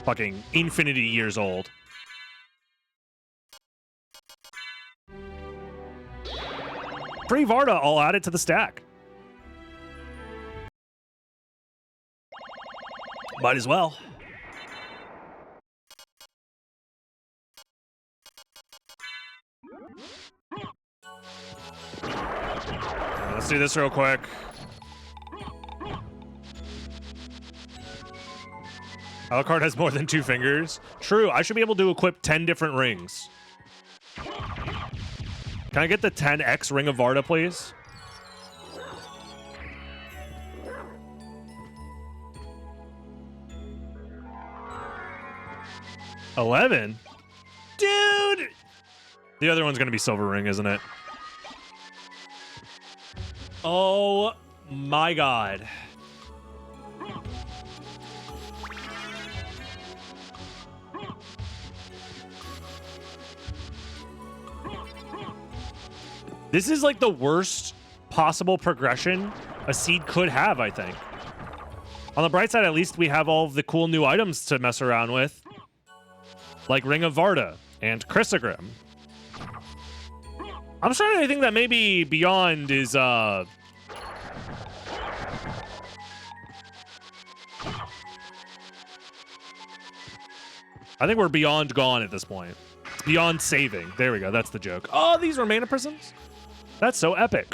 fucking infinity years old. Free Varda, I'll add it to the stack. Might as well. Let's do this real quick. Alucard has more than 2 fingers. True, I should be able to equip 10 different rings. Can I get the 10x Ring of Varda, please? $11? Dude! The other one's gonna be Silver Ring, isn't it? Oh my god. This is like the worst possible progression a seed could have, I think. On the bright side, at least we have all of the cool new items to mess around with. Like Ring of Varda and Chrysogrim. I'm starting to think that maybe Beyond is, I think we're beyond gone at this point. It's beyond saving. There we go. That's the joke. Oh, these are mana prisms? That's so epic.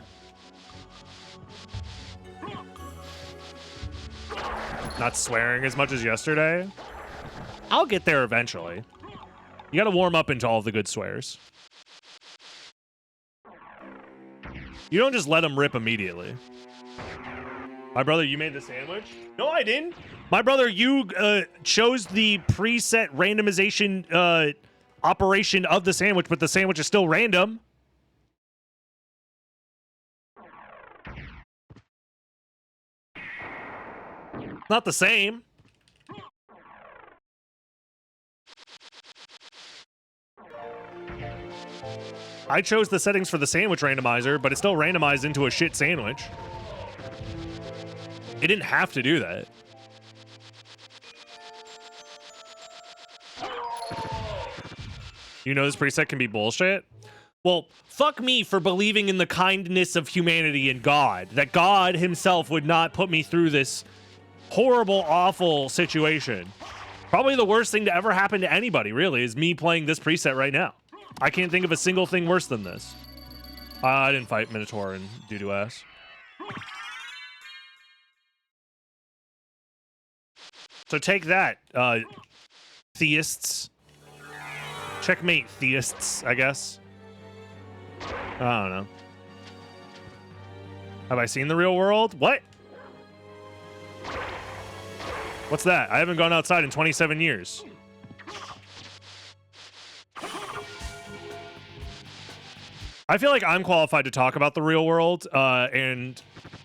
Not swearing as much as yesterday. I'll get there eventually. You gotta warm up into all the good swears. You don't just let them rip immediately. My brother, you made the sandwich? No, I didn't. My brother, you chose the preset randomization operation of the sandwich, but the sandwich is still random. Not the same. I chose the settings for the sandwich randomizer, but it still randomized into a shit sandwich. It didn't have to do that. You know this preset can be bullshit? Well, fuck me for believing in the kindness of humanity and God. That God himself would not put me through this horrible, awful situation. Probably the worst thing to ever happen to anybody, really, is me playing this preset right now. I can't think of a single thing worse than this. I didn't fight Minotaur and doo-doo ass. So take that, theists. Checkmate, theists, I guess. I don't know. Have I seen the real world? What? What's that? I haven't gone outside in 27 years. I feel like I'm qualified to talk about the real world and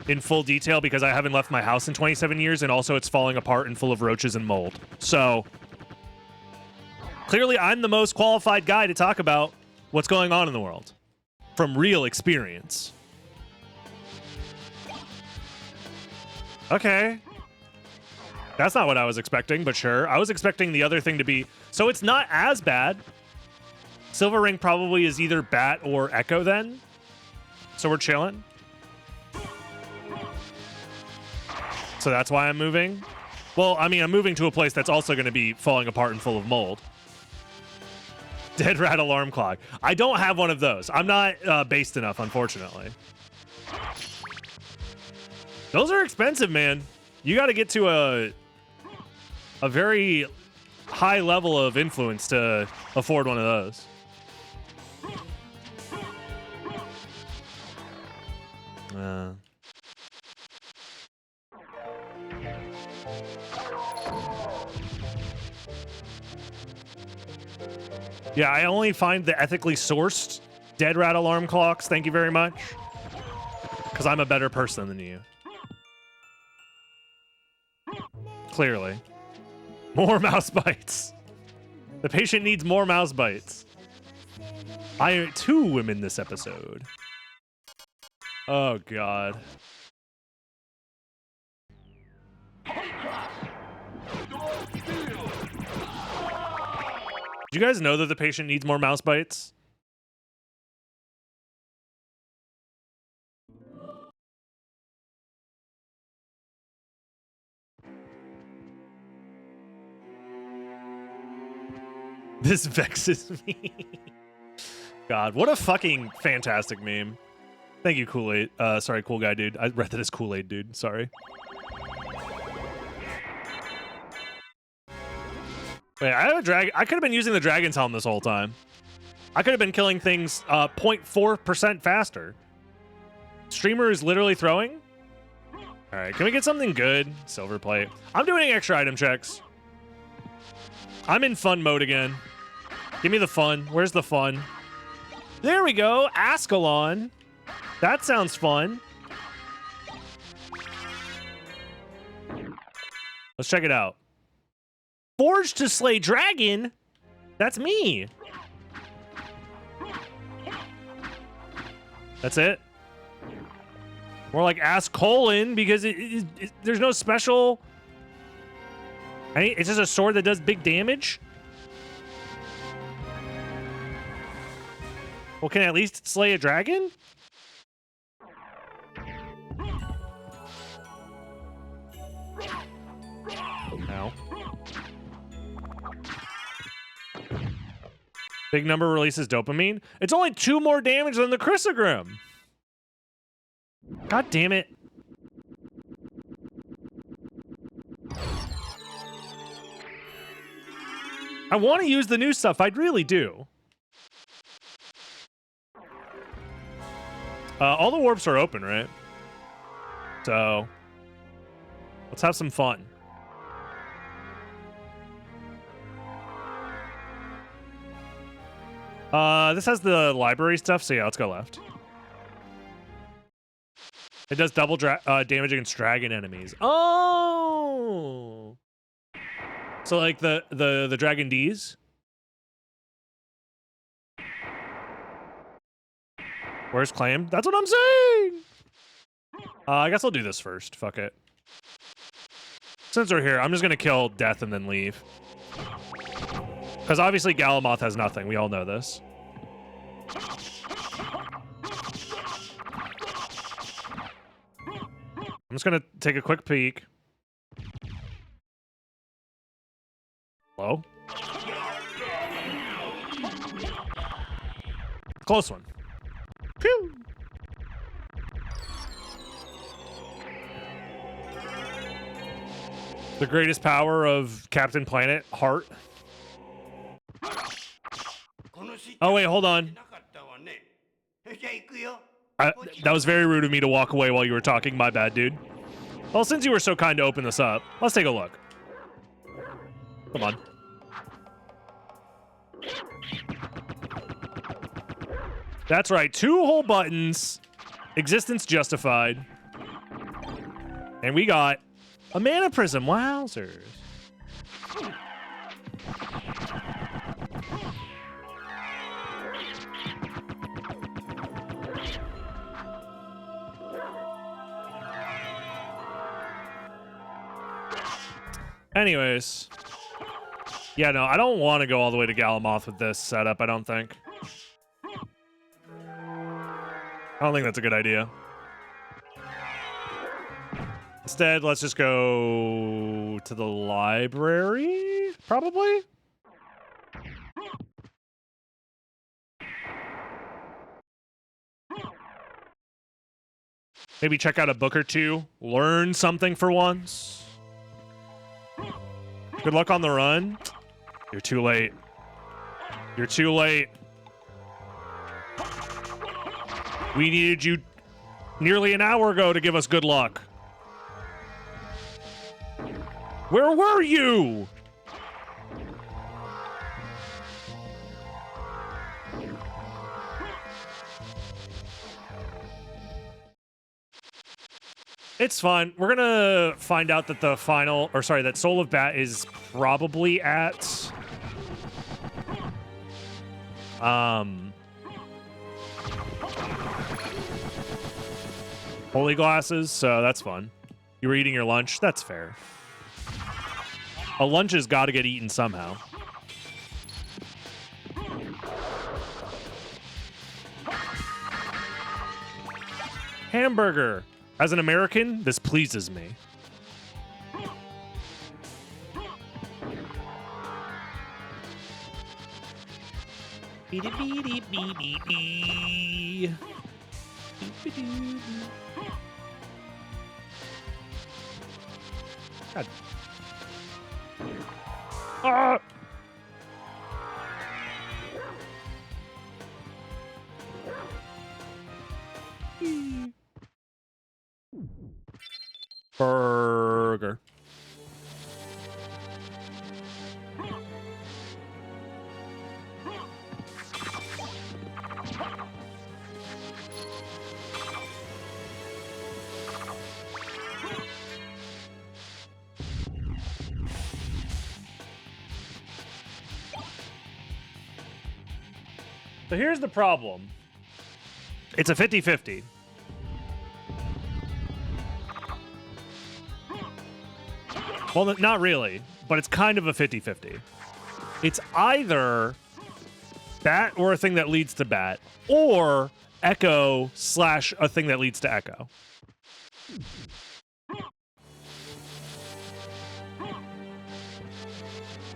in full detail because I haven't left my house in 27 years, and also it's falling apart and full of roaches and mold. So clearly I'm the most qualified guy to talk about what's going on in the world from real experience. Okay. That's not what I was expecting, but sure. I was expecting the other thing to be... So it's not as bad. Silver Ring probably is either Bat or Echo then. So we're chilling. So that's why I'm moving. Well, I mean, I'm moving to a place that's also going to be falling apart and full of mold. Dead rat alarm clock. I don't have one of those. I'm not based enough, unfortunately. Those are expensive, man. You got to get to a very high level of influence to afford one of those. Yeah, I only find the ethically sourced dead rat alarm clocks. Thank you very much. Because I'm a better person than you. Clearly. More mouse bites. The patient needs more mouse bites. I too am in this episode. Oh, God. Do you guys know that the patient needs more mouse bites? This vexes me. God, what a fucking fantastic meme. Thank you, Kool-Aid. Sorry, cool guy, dude. I read that as Kool-Aid, dude. Sorry. Wait, I have a drag. I could have been using the Dragon's Helm this whole time. I could have been killing things 0.4% faster. Streamer is literally throwing. All right, can we get something good? Silver plate. I'm doing extra item checks. I'm in fun mode again. Give me the fun. Where's the fun? There we go. Ascalon. That sounds fun. Let's check it out. Forged to slay dragon? That's me. That's it? More like Ascolon because there's no special... It's just a sword that does big damage? Well, can I at least slay a dragon? Ow. Big number releases dopamine. It's only 2 more damage than the Chrysogrim. God damn it. I want to use the new stuff. I really do. All the warps are open, right? So let's have some fun. This has the library stuff, so yeah, let's go left. It does double damage against dragon enemies. Oh! So like the Dragon D's? Where's claim? That's what I'm saying! I guess I'll do this first. Fuck it. Since we're here, I'm just gonna kill Death and then leave. Because obviously Galamoth has nothing. We all know this. I'm just going to take a quick peek. Hello? Close one. Phew! The greatest power of Captain Planet, Heart. Oh, wait, hold on. That was very rude of me to walk away while you were talking. My bad, dude. Well, since you were so kind to open this up, let's take a look. Come on. That's right. 2 whole buttons. Existence justified. And we got a mana prism. Wowzers. Anyways. Yeah, no, I don't want to go all the way to Galamoth with this setup, I don't think. I don't think that's a good idea. Instead, let's just go to the library, probably? Maybe check out a book or two. Learn something for once. Good luck on the run. You're too late. You're too late. We needed you nearly an hour ago to give us good luck. Where were you? It's fine. We're gonna find out that the final, or sorry, that Soul of Bat is probably at holy glasses, so that's fun. You were eating your lunch? That's fair. A lunch has got to get eaten somehow. Hamburger. As an American, this pleases me. God. Ah! Burger. So here's the problem. It's a 50-50. Well, not really, but it's kind of a 50-50. It's either bat or a thing that leads to bat, or echo / a thing that leads to echo.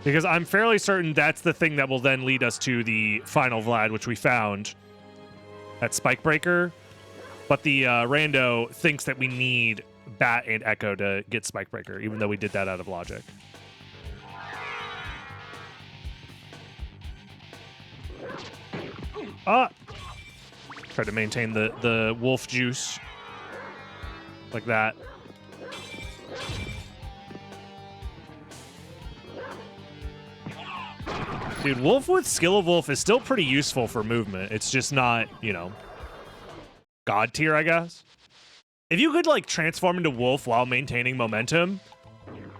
Because I'm fairly certain that's the thing that will then lead us to the final Vlad, which we found at Spike Breaker. But the rando thinks that we need bat and echo to get Spike Breaker, even though we did that out of logic. Ah! Try to maintain the wolf juice. Like that. Dude, Wolf with Skill of Wolf is still pretty useful for movement. It's just not, you know, God tier, I guess. If you could, like, transform into Wolf while maintaining momentum,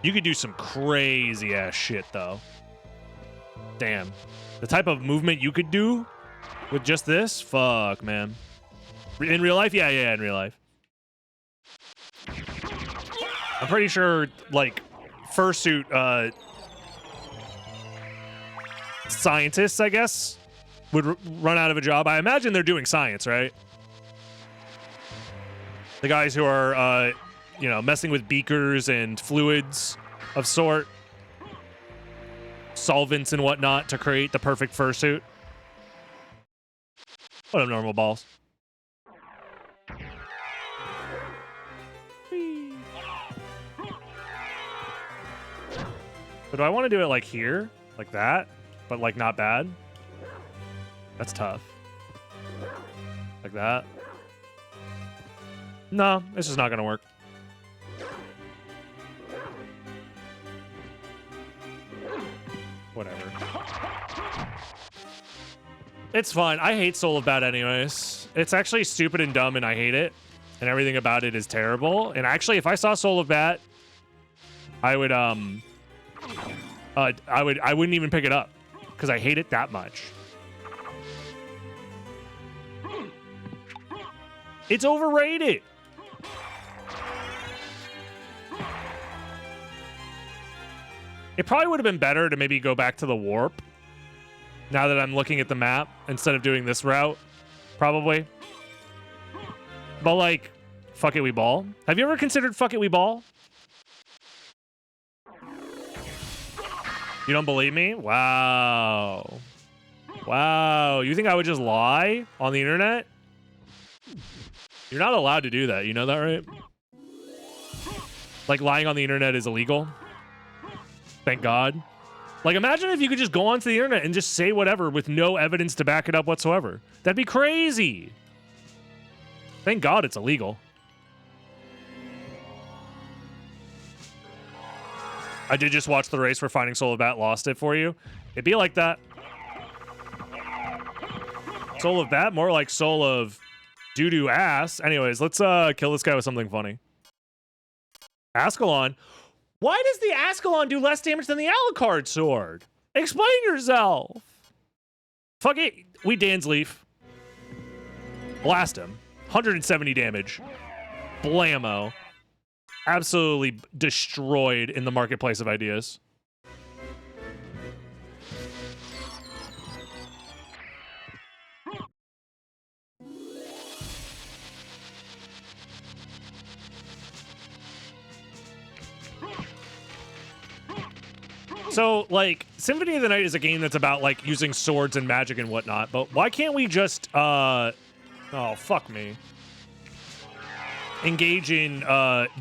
you could do some crazy-ass shit, though. Damn. The type of movement you could do with just this? Fuck, man. In real life? Yeah, in real life. I'm pretty sure, like, fursuit, scientists, I guess, would run out of a job. I imagine they're doing science, right? The guys who are, you know, messing with beakers and fluids of sort, solvents and whatnot to create the perfect fursuit. What up, normal balls? But do I want to do it like here? Like that? But like not bad? That's tough. Like that? No, this is not gonna work. Whatever. It's fine. I hate Soul of Bat anyways. It's actually stupid and dumb and I hate it. And everything about it is terrible. And actually, if I saw Soul of Bat, I would I wouldn't even pick it up. Because I hate it that much. It's overrated. It probably would have been better to maybe go back to the warp. Now that I'm looking at the map instead of doing this route. Probably. But like, fuck it, we ball. Have you ever considered fuck it, we ball? You don't believe me? Wow. Wow. You think I would just lie on the internet? You're not allowed to do that. You know that, right? Like, lying on the internet is illegal. Thank God. Like, imagine if you could just go onto the internet and just say whatever with no evidence to back it up whatsoever. That'd be crazy. Thank God it's illegal. I did just watch the race where Finding Soul of Bat lost it for you. It'd be like that. Soul of Bat? More like Soul of doo-doo ass. Anyways, let's kill this guy with something funny. Ascalon. Why does the Ascalon do less damage than the Alucard sword? Explain yourself. Fuck it. We Dan's Leaf. Blast him. 170 damage. Blammo. Absolutely destroyed in the marketplace of ideas. So, like, Symphony of the Night is a game that's about, like, using swords and magic and whatnot, but why can't we just, oh, fuck me. Engage in,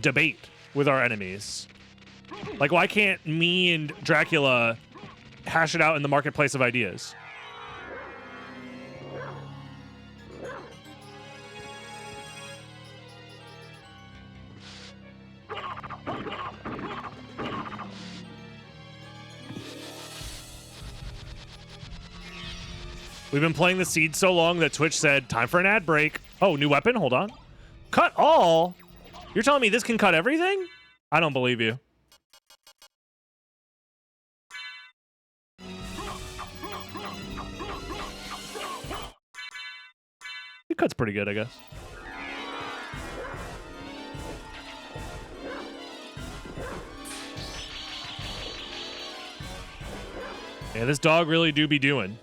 debate with our enemies? Like, why can't me and Dracula hash it out in the marketplace of ideas? We've been playing the Seed so long that Twitch said, time for an ad break. Oh, new weapon? Hold on. Cut all? You're telling me this can cut everything? I don't believe you. It cuts pretty good, I guess. Yeah, this dog really do be doing.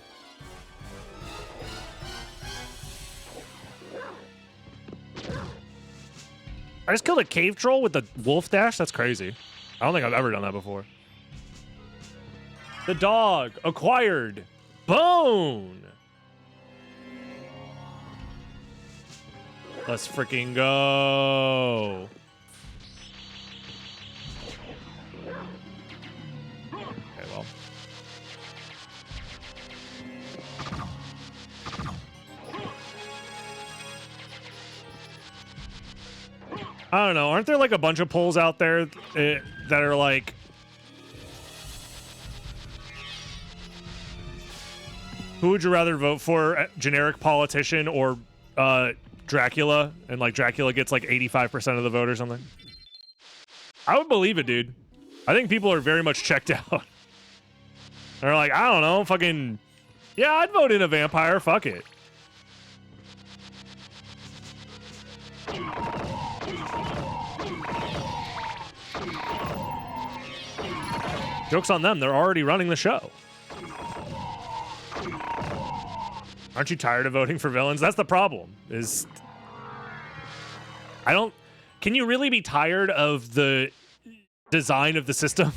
I just killed a cave troll with the wolf dash? That's crazy. I don't think I've ever done that before. The dog acquired. Bone. Let's freaking go. Okay, well. I don't know. Aren't there like a bunch of polls out there that are like, who would you rather vote for, generic politician or Dracula? And like Dracula gets like 85% of the vote or something. I would believe it, dude. I think people are very much checked out. They're like, I don't know, fucking, yeah, I'd vote in a vampire. Fuck it. Joke's on them. They're already running the show. Aren't you tired of voting for villains? That's the problem. Can you really be tired of the design of the system?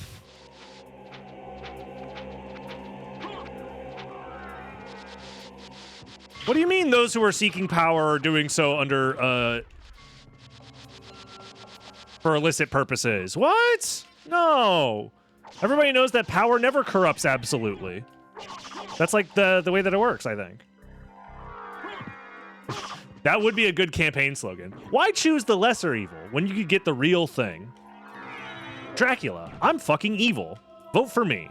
What do you mean those who are seeking power are doing so under, for illicit purposes? What? No. Everybody knows that power never corrupts absolutely. That's like the way that it works, I think. That would be a good campaign slogan. Why choose the lesser evil when you could get the real thing? Dracula, I'm fucking evil. Vote for me.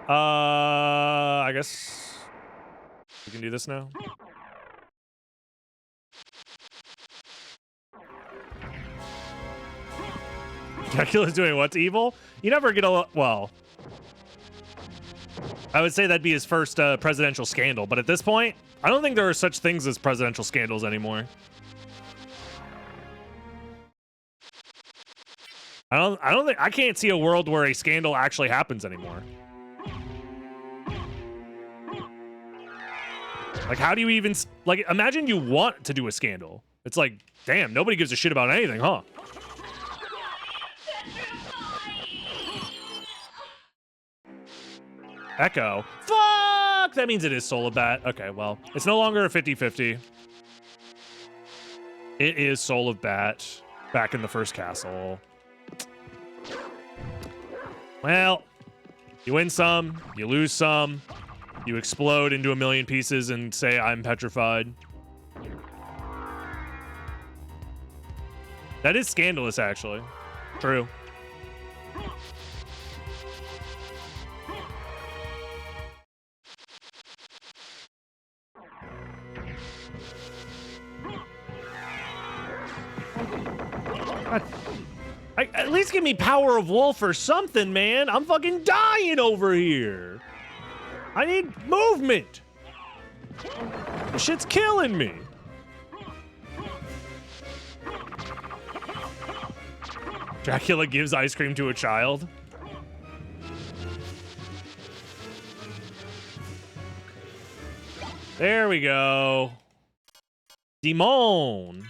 I guess we can do this now. Dracula's doing what's evil? You never get a well. I would say that'd be his first presidential scandal, but at this point, I don't think there are such things as presidential scandals anymore. I can't see a world where a scandal actually happens anymore. Like, how do you even, like, imagine you want to do a scandal. It's like, damn, nobody gives a shit about anything, huh? Echo. Fuck! That means it is Soul of Bat. Okay, well, it's no longer a 50-50. It is Soul of Bat back in the first castle. Well, you win some, you lose some, you explode into a million pieces and say, I'm petrified. That is scandalous, actually. True. At least give me Power of Wolf or something, man. I'm fucking dying over here. I need movement. This shit's killing me. Dracula gives ice cream to a child. There we go. Demon.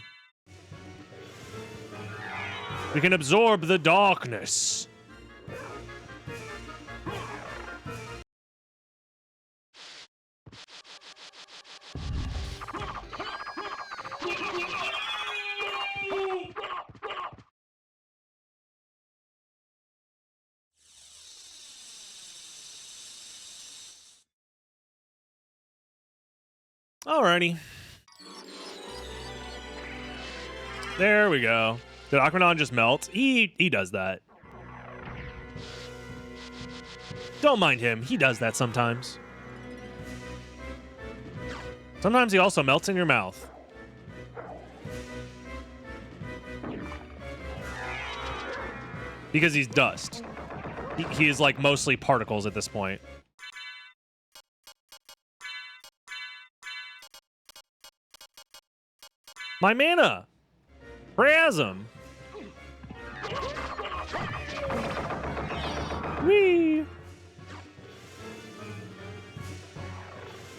We can absorb the darkness. Alrighty. There we go. Did Aquanon just melt? He does that. Don't mind him. He does that sometimes. Sometimes he also melts in your mouth. Because he's dust. He is like mostly particles at this point. My mana! Priasm! Whee!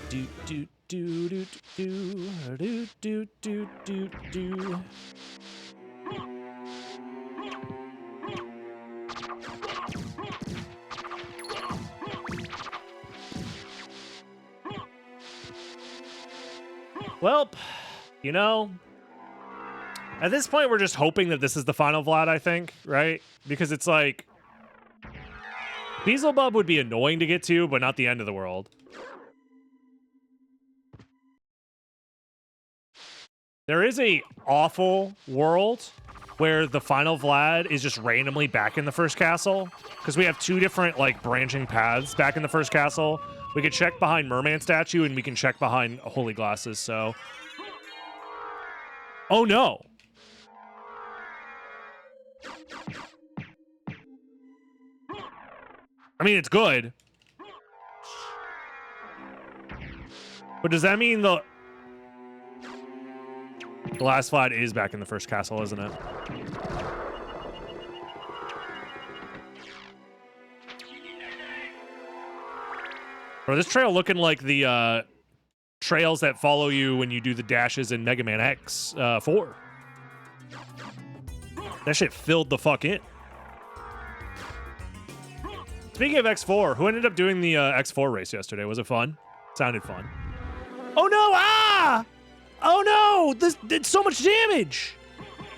Do do do do do do do do do do. Well, you know, at this point we're just hoping that this is the final Vlad, I think, right? Because it's like Beelzebub would be annoying to get to, but not the end of the world. There is a awful world where the final Vlad is just randomly back in the first castle, because we have two different like branching paths back in the first castle. We could check behind Merman statue and we can check behind Holy Glasses. So, oh no. I mean, it's good. But does that mean the last Vlad is back in the first castle, isn't it? Bro, this trail looking like the trails that follow you when you do the dashes in Mega Man X 4. That shit filled the fuck in. Speaking of X4, who ended up doing the X4 race yesterday? Was it fun? Sounded fun. Oh no! Ah! Oh no! This did so much damage!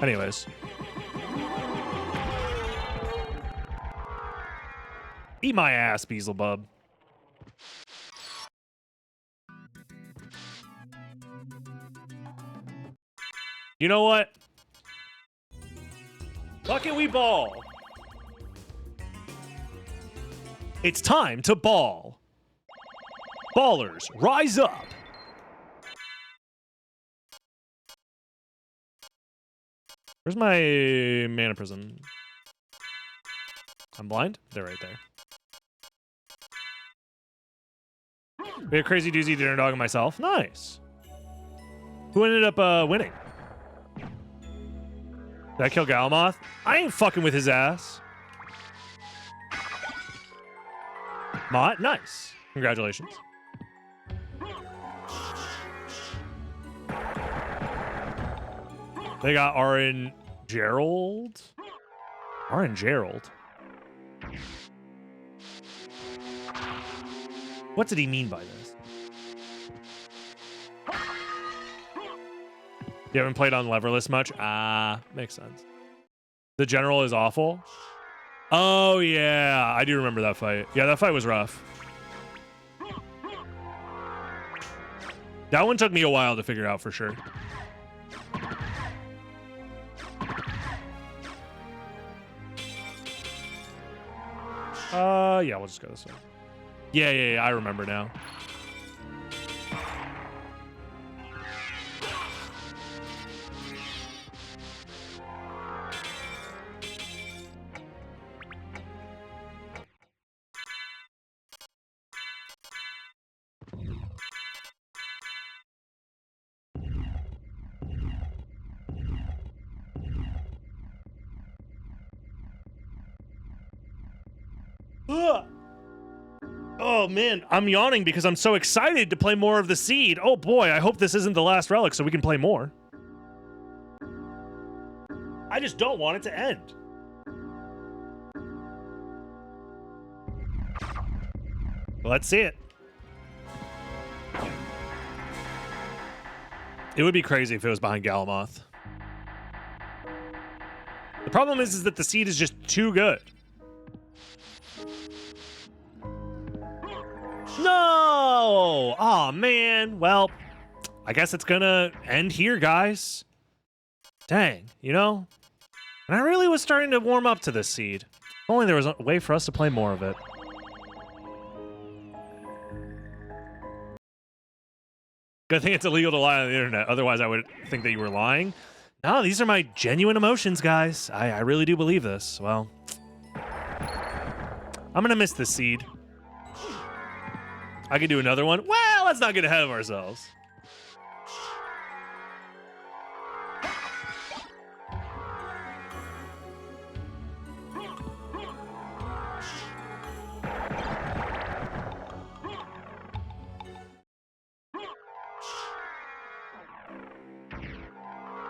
Anyways. Eat my ass, Beelzebub. You know what? Bucket we ball. It's time to ball. Ballers, rise up. Where's my mana prison? I'm blind? They're right there. We had Crazy Doozy, Dinner Dog, and myself. Nice. Who ended up winning? Did I kill Galamoth? I ain't fucking with his ass. Mott, nice. Congratulations. They got Aaron Gerald. Aaron Gerald. What did he mean by this? You haven't played on leverless much? Ah, makes sense. The general is awful. Oh, yeah. I do remember that fight. Yeah, that fight was rough. That one took me a while to figure out for sure. Yeah, we'll just go this way. Yeah, I remember now. Ugh. Oh man, I'm yawning because I'm so excited to play more of the seed. Oh boy, I hope this isn't the last relic so we can play more. I just don't want it to end. Let's see it. It would be crazy if it was behind Galamoth. The problem is that the seed is just too good. No! Oh man. Well, I guess it's gonna end here, guys. Dang, you know? And I really was starting to warm up to this seed. If only there was a way for us to play more of it. Good thing it's illegal to lie on the internet. Otherwise, I would think that you were lying. No, these are my genuine emotions, guys. I really do believe this. Well, I'm gonna miss this seed. I could do another one. Well, let's not get ahead of ourselves.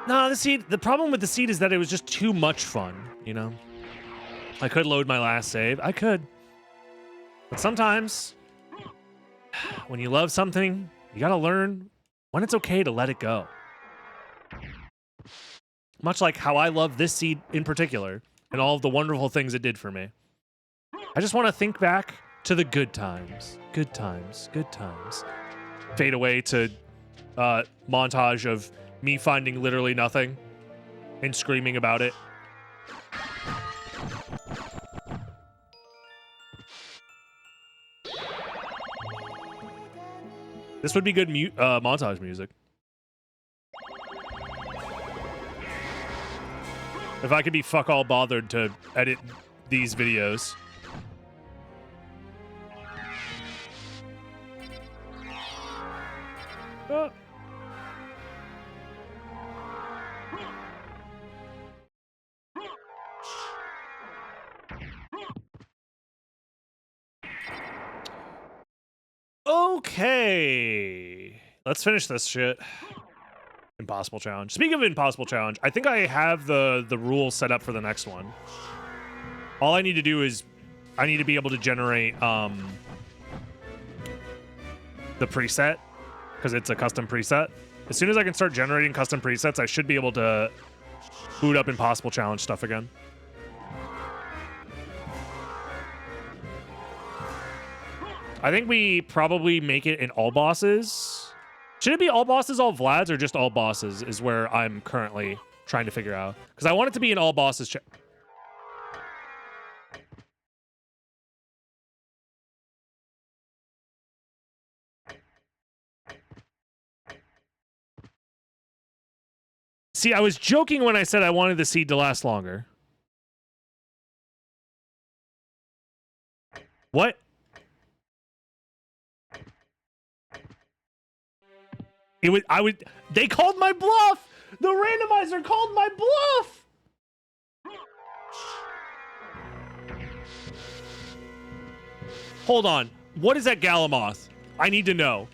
No, the problem with the seed is that it was just too much fun, you know? I could load my last save. I could. But sometimes, when you love something, you gotta learn when it's okay to let it go. Much like how I love this seed in particular, and all of the wonderful things it did for me. I just want to think back to the good times. Good times. Good times. Fade away to montage of me finding literally nothing and screaming about it. This would be good montage music. If I could be fuck all bothered to edit these videos. Oh. Okay, let's finish this shit. Impossible challenge. Speaking of impossible challenge, I think I have the rules set up for the next one. All I need to do is I need to be able to generate the preset because it's a custom preset. As soon as I can start generating custom presets, I should be able to boot up impossible challenge stuff again. I think we probably make it in all bosses. Should it be all bosses, all Vlads, or just all bosses is where I'm currently trying to figure out. Because I want it to be in all bosses. See, I was joking when I said I wanted the seed to last longer. What? They called my bluff! The randomizer called my bluff! Hold on. What is that Galamoth? I need to know.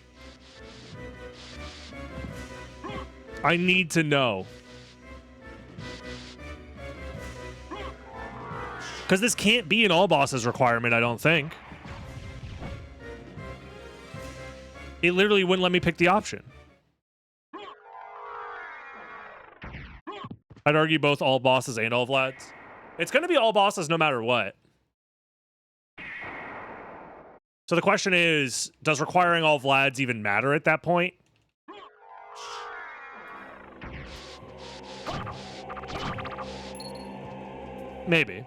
I need to know. Because this can't be an all bosses requirement, I don't think. It literally wouldn't let me pick the option. I'd argue both all bosses and all Vlads. It's going to be all bosses no matter what. So the question is, does requiring all Vlads even matter at that point? Maybe.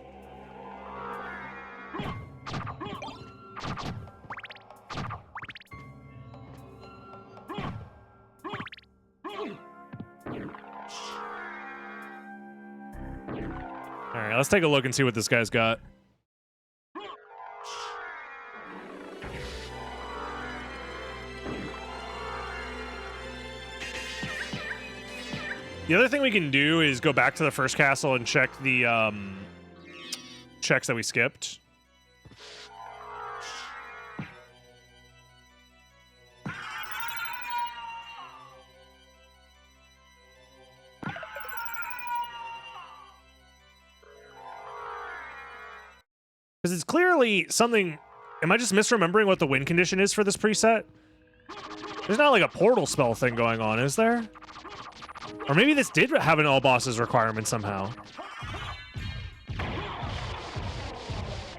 All right, let's take a look and see what this guy's got. The other thing we can do is go back to the first castle and check the checks that we skipped. Because it's clearly something... Am I just misremembering what the win condition is for this preset? There's not like a portal spell thing going on, is there? Or maybe this did have an all bosses requirement somehow.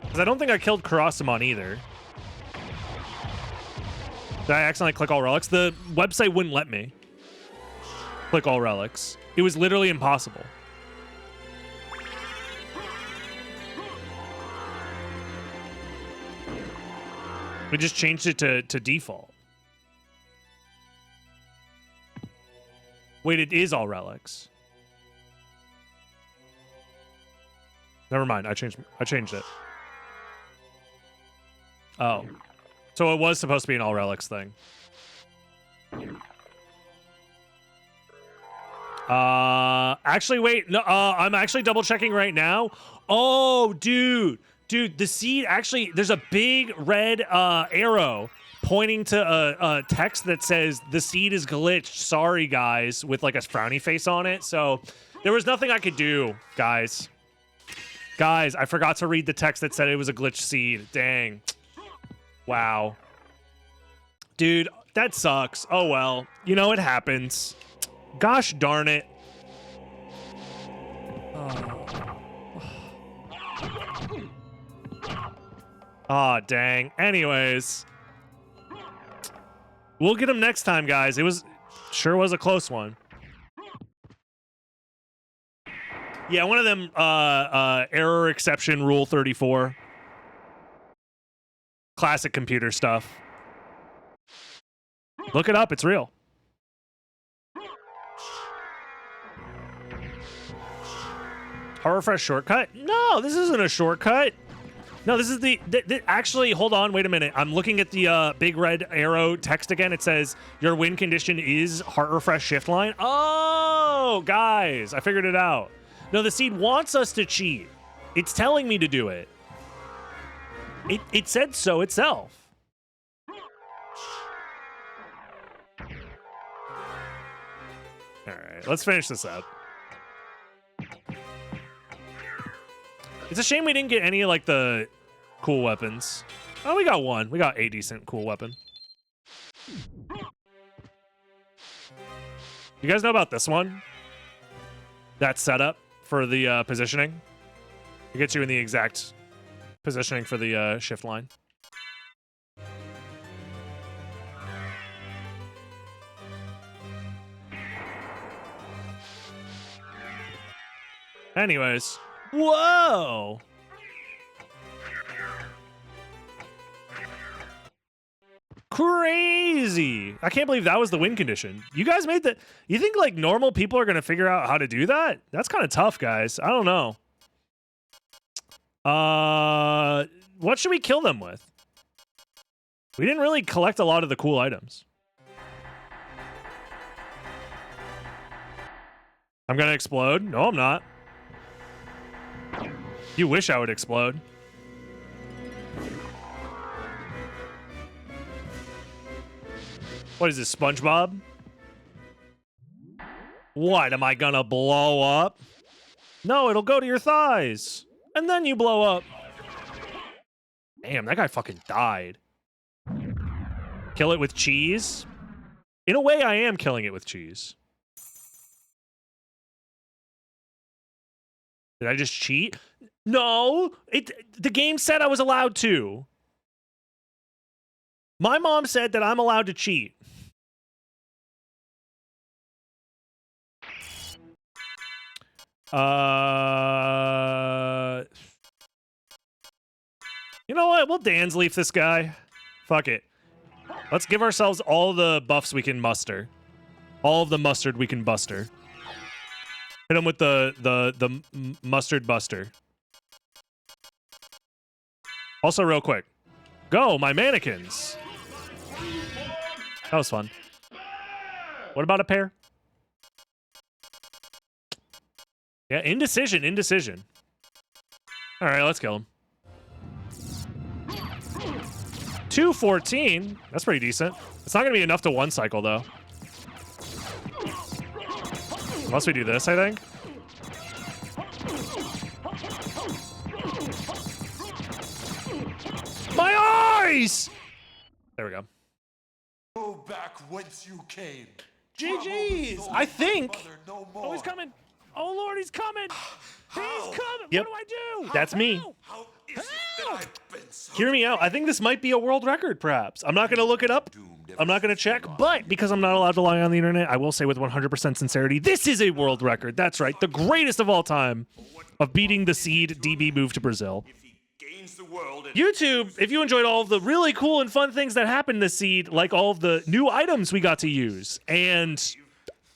Because I don't think I killed Karasamon either. Did I accidentally click all relics? The website wouldn't let me click all relics. It was literally impossible. We just changed it to default. Wait, it is all relics. Never mind. I changed it. Oh. So it was supposed to be an all relics thing. Actually, wait. No, I'm actually double checking right now. Oh, dude, the seed actually. There's a big red arrow pointing to a text that says the seed is glitched. Sorry, guys, with like a frowny face on it. So there was nothing I could do, guys. Guys, I forgot to read the text that said it was a glitched seed. Dang. Wow. Dude, that sucks. Oh well. You know, it happens. Gosh darn it. Oh, dang. Anyways. We'll get him next time, guys. It was sure was a close one. Yeah, one of them error exception rule 34. Classic computer stuff. Look it up, it's real. Heart refresh shortcut? No, this isn't a shortcut. No, this is the actually, hold on, wait a minute. I'm looking at the big red arrow text again. It says your win condition is heart refresh shift line. Oh, guys, I figured it out. No, the seed wants us to cheat. It's telling me to do it. It said so itself. All right, let's finish this up. It's a shame we didn't get any like the cool weapons. Oh, we got one. We got a decent cool weapon. You guys know about this one? That setup for the positioning. It gets you in the exact positioning for the shift line. Anyways. Whoa! Crazy! I can't believe that was the win condition. You guys made the... You think, like, normal people are going to figure out how to do that? That's kind of tough, guys. I don't know. What should we kill them with? We didn't really collect a lot of the cool items. I'm going to explode? No, I'm not. You wish I would explode. What is this, SpongeBob? What, am I gonna blow up? No, it'll go to your thighs. And then you blow up. Damn, that guy fucking died. Kill it with cheese? In a way, I am killing it with cheese. Did I just cheat? No, the game said I was allowed to. My mom said that I'm allowed to cheat. You know what? We'll Dan's Leaf this guy. Fuck it. Let's give ourselves all the buffs we can muster. All of the mustard we can buster. Hit him with the mustard buster. Also, real quick. Go, my mannequins. That was fun. What about a pair? Yeah, indecision, indecision. All right, let's kill him. 214. That's pretty decent. It's not going to be enough to one cycle, though. Unless we do this, I think. My eyes! There we go. Go back whence you came. GG's. I think. No Oh, more. he's coming. Oh, Lord, he's coming. He's coming. Yep. What do I do? That's me. How is it that I've been so Hear me out. I think this might be a world record, perhaps. I'm not going to look it up. I'm not going to check, but because I'm not allowed to lie on the internet, I will say with 100% sincerity, this is a world record. That's right. The greatest of all time of beating the seed DB move to Brazil. if he gains the world and YouTube, if you enjoyed all of the really cool and fun things that happened this seed, like all of the new items we got to use and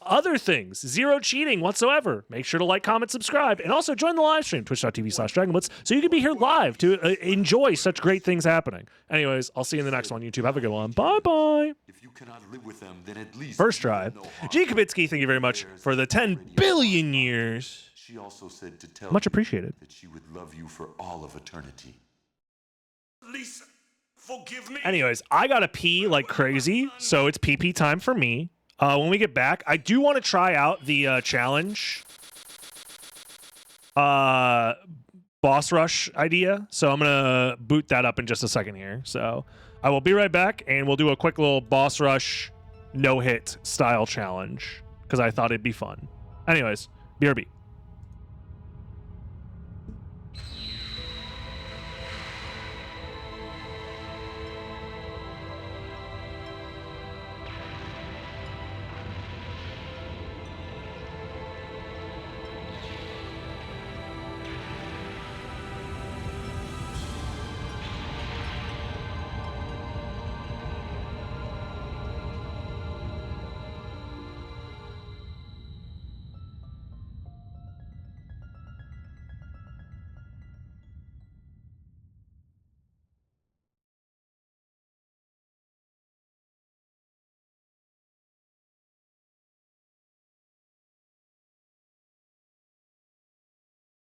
other things, zero cheating whatsoever, make sure to like, comment, subscribe, and also join the live stream, twitch.tv/dragonblitz, so you can be here live to enjoy such great things happening. Anyways, I'll see you in the next one, YouTube. Have a good one. Bye-bye. if you cannot live with them, then at least First you will try. know harm. G. Kabitsky, thank you very much for the 10 billion years. She also said to tell Much you appreciated. that she would love you for all of eternity. Lisa, forgive me. Anyways, I gotta pee like crazy, so it's pee time for me. When we get back, I do want to try out the challenge boss rush idea, so I'm gonna boot that up in just a second here. So I will be right back, and we'll do a quick little boss rush no-hit style challenge because I thought it'd be fun. Anyways, BRB.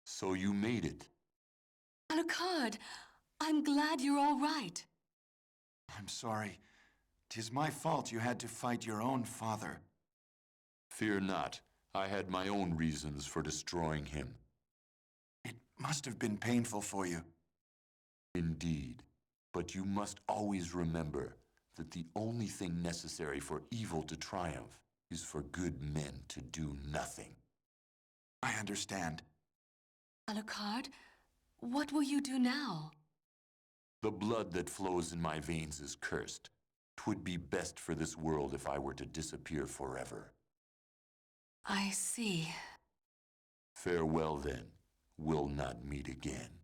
So you made it. Alucard, I'm glad you're all right. I'm sorry. 'Tis my fault you had to fight your own father. Fear not. I had my own reasons for destroying him. It must have been painful for you. Indeed. But you must always remember that the only thing necessary for evil to triumph is for good men to do nothing. I understand. Alucard, what will you do now? The blood that flows in my veins is cursed. 'Twould be best for this world if I were to disappear forever. I see. Farewell then. We'll not meet again.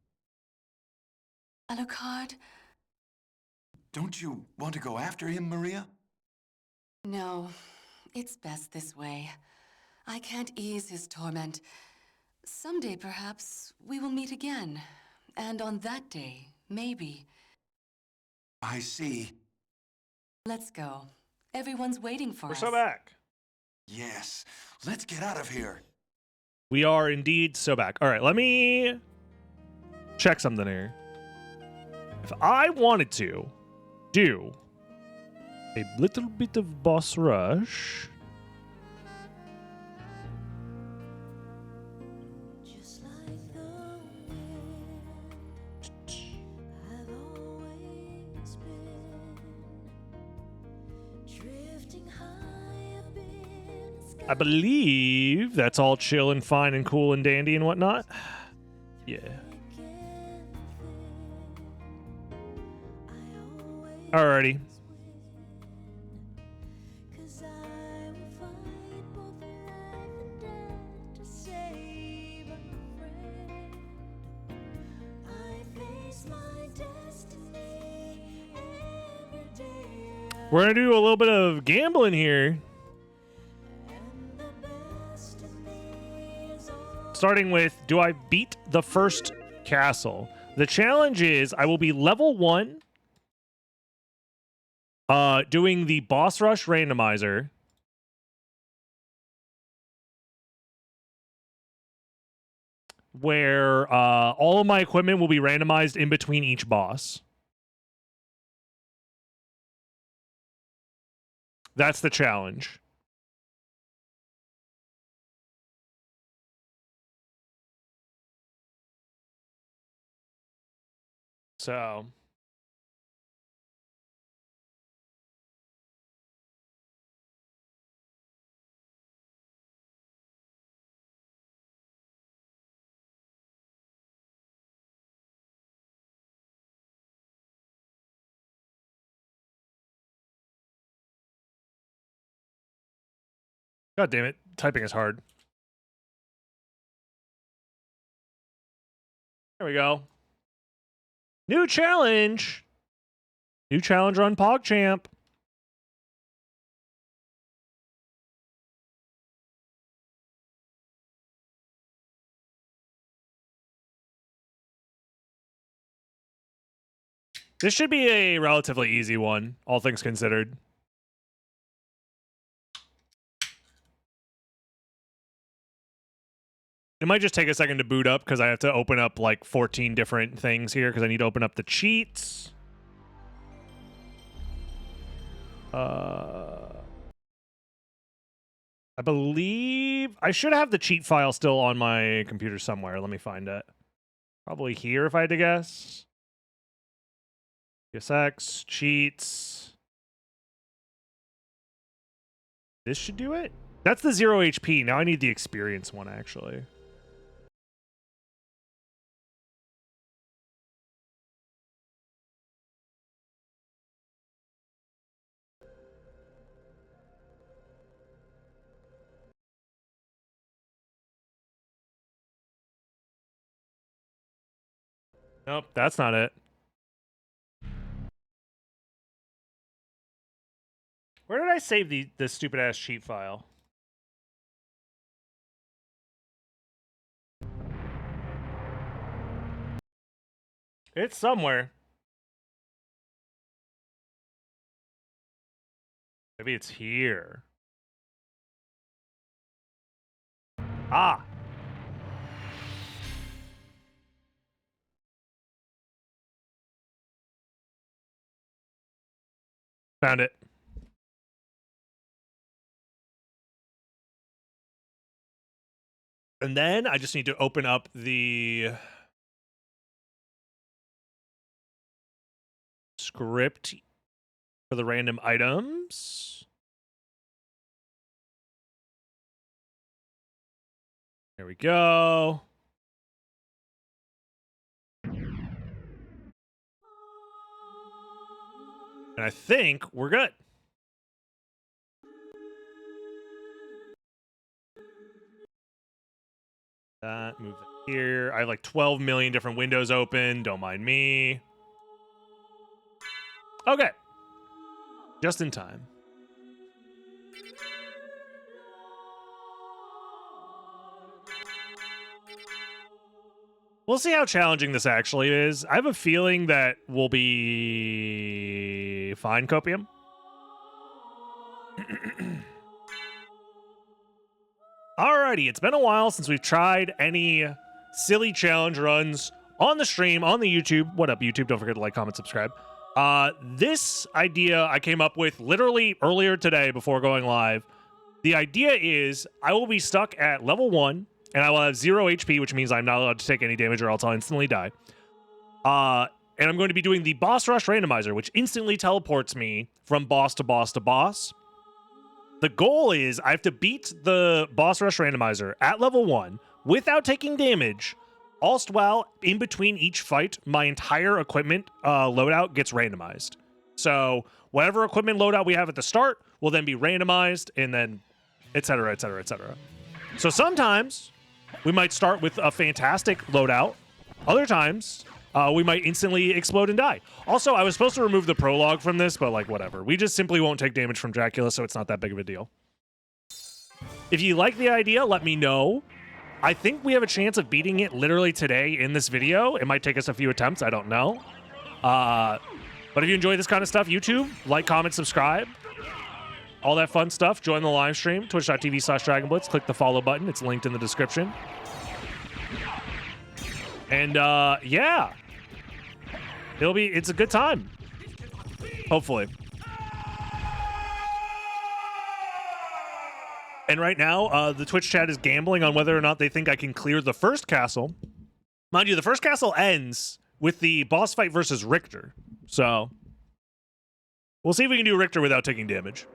Alucard? Don't you want to go after him, Maria? No, it's best this way. I can't ease his torment. Someday, perhaps, we will meet again. And on that day, maybe. I see. Let's go. Everyone's waiting for We're us. so back. Yes. Let's get out of here. We are indeed so back. All right, let me check something here. If I wanted to do a little bit of boss rush. Just like the wind, I've always been I believe that's all chill and fine and cool and dandy and whatnot. Yeah. Alrighty. We're gonna do a little bit of gambling here. Starting with, do I beat the first castle? The challenge is I will be level 1, doing the boss rush randomizer. Where all of my equipment will be randomized in between each boss. That's the challenge. So God damn it, typing is hard. There we go. New challenge. New challenge on PogChamp. This should be a relatively easy one, all things considered. It might just take a second to boot up because I have to open up like 14 different things here because I need to open up the cheats. I believe I should have the cheat file still on my computer somewhere. Let me find it. Probably here if I had to guess. PSX, cheats. This should do it. That's the 0 HP. Now I need the experience one, actually. Nope, that's not it. Where did I save the stupid ass cheat file? It's somewhere. Maybe it's here. Ah. Found it. And then I just need to open up the script for the random items. There we go. And I think we're good. That, move it here. I have like 12 million different windows open. Don't mind me. Okay. Just in time. We'll see how challenging this actually is. I have a feeling that we'll be fine, Copium. Alrighty, it's been a while since we've tried any silly challenge runs on the stream, on the YouTube. What up, YouTube? Don't forget to like, comment, subscribe. This idea I came up with literally earlier today before going live. The idea is I will be stuck at level 1, and I will have 0 HP, which means I'm not allowed to take any damage or else I'll instantly die. And I'm going to be doing the boss rush randomizer, which instantly teleports me from boss to boss to boss. The goal is I have to beat the boss rush randomizer at level 1 without taking damage, whilst while in between each fight, my entire equipment loadout gets randomized. So whatever equipment loadout we have at the start will then be randomized, and then et cetera, et cetera, et cetera. So sometimes we might start with a fantastic loadout. Other times, we might instantly explode and die. Also, I was supposed to remove the prologue from this, but like whatever. We just simply won't take damage from Dracula, so it's not that big of a deal. If you like the idea, let me know. I think we have a chance of beating it literally today in this video. It might take us a few attempts, I don't know. But if you enjoy this kind of stuff, YouTube, like, comment, subscribe. All that fun stuff. Join the live stream, twitch.tv/DragonBlitz. Click the follow button. It's linked in the description. And yeah. It's a good time. Hopefully. And right now, the Twitch chat is gambling on whether or not they think I can clear the first castle. Mind you, the first castle ends with the boss fight versus Richter. So, we'll see if we can do Richter without taking damage.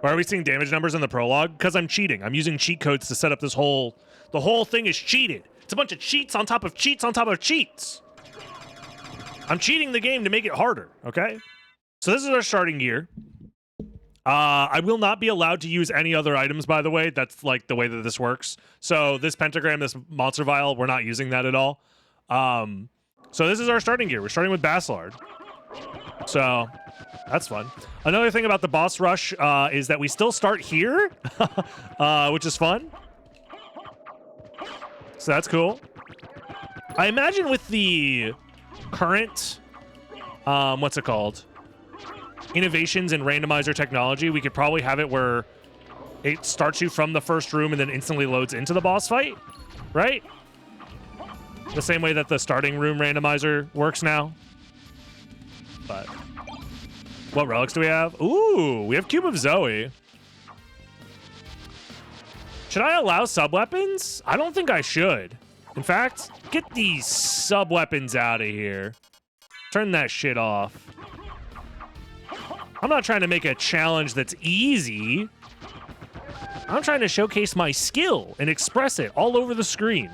Why are we seeing damage numbers in the prologue? Because I'm cheating. I'm using cheat codes to set up this whole... The whole thing is cheated. It's a bunch of cheats on top of cheats on top of cheats. I'm cheating the game to make it harder, okay? So this is our starting gear. I will not be allowed to use any other items, by the way. That's like the way that this works. So this pentagram, this monster vial, we're not using that at all. So this is our starting gear. We're starting with Bastillard. So that's fun. Another thing about the boss rush is that we still start here, which is fun. So that's cool. I imagine with the current, what's it called? Innovations in randomizer technology, we could probably have it where it starts you from the first room and then instantly loads into the boss fight, right? The same way that the starting room randomizer works now. But what relics do we have? Ooh, we have Cube of Zoe. Should I allow sub-weapons? I don't think I should. In fact, get these sub-weapons out of here. Turn that shit off. I'm not trying to make a challenge that's easy. I'm trying to showcase my skill and express it all over the screen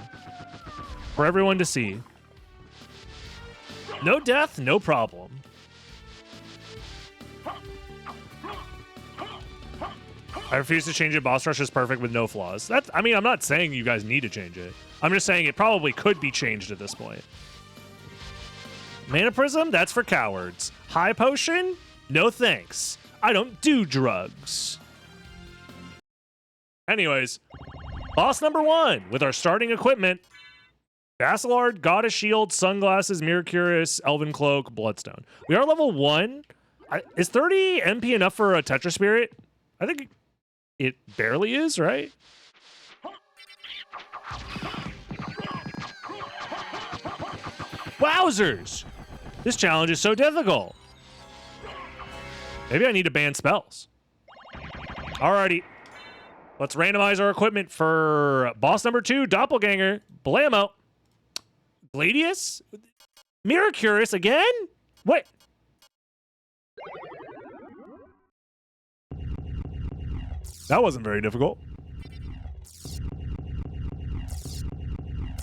for everyone to see. No death, no problem. I refuse to change it. Boss rush is perfect with no flaws. I mean, I'm not saying you guys need to change it. I'm just saying it probably could be changed at this point. Mana Prism, that's for cowards. High Potion, no thanks. I don't do drugs. Anyways, boss number 1 with our starting equipment. Bastillard, Goddess Shield, Sunglasses, Mirror Curious, Elven Cloak, Bloodstone. We are level 1. Is 30 MP enough for a Tetra Spirit? I think it barely is, right? Wowzers! This challenge is so difficult. Maybe I need to ban spells. Alrighty. Let's randomize our equipment for boss number 2, Doppelganger, Blammo. Gladius? Mirror Curious again? What? That wasn't very difficult.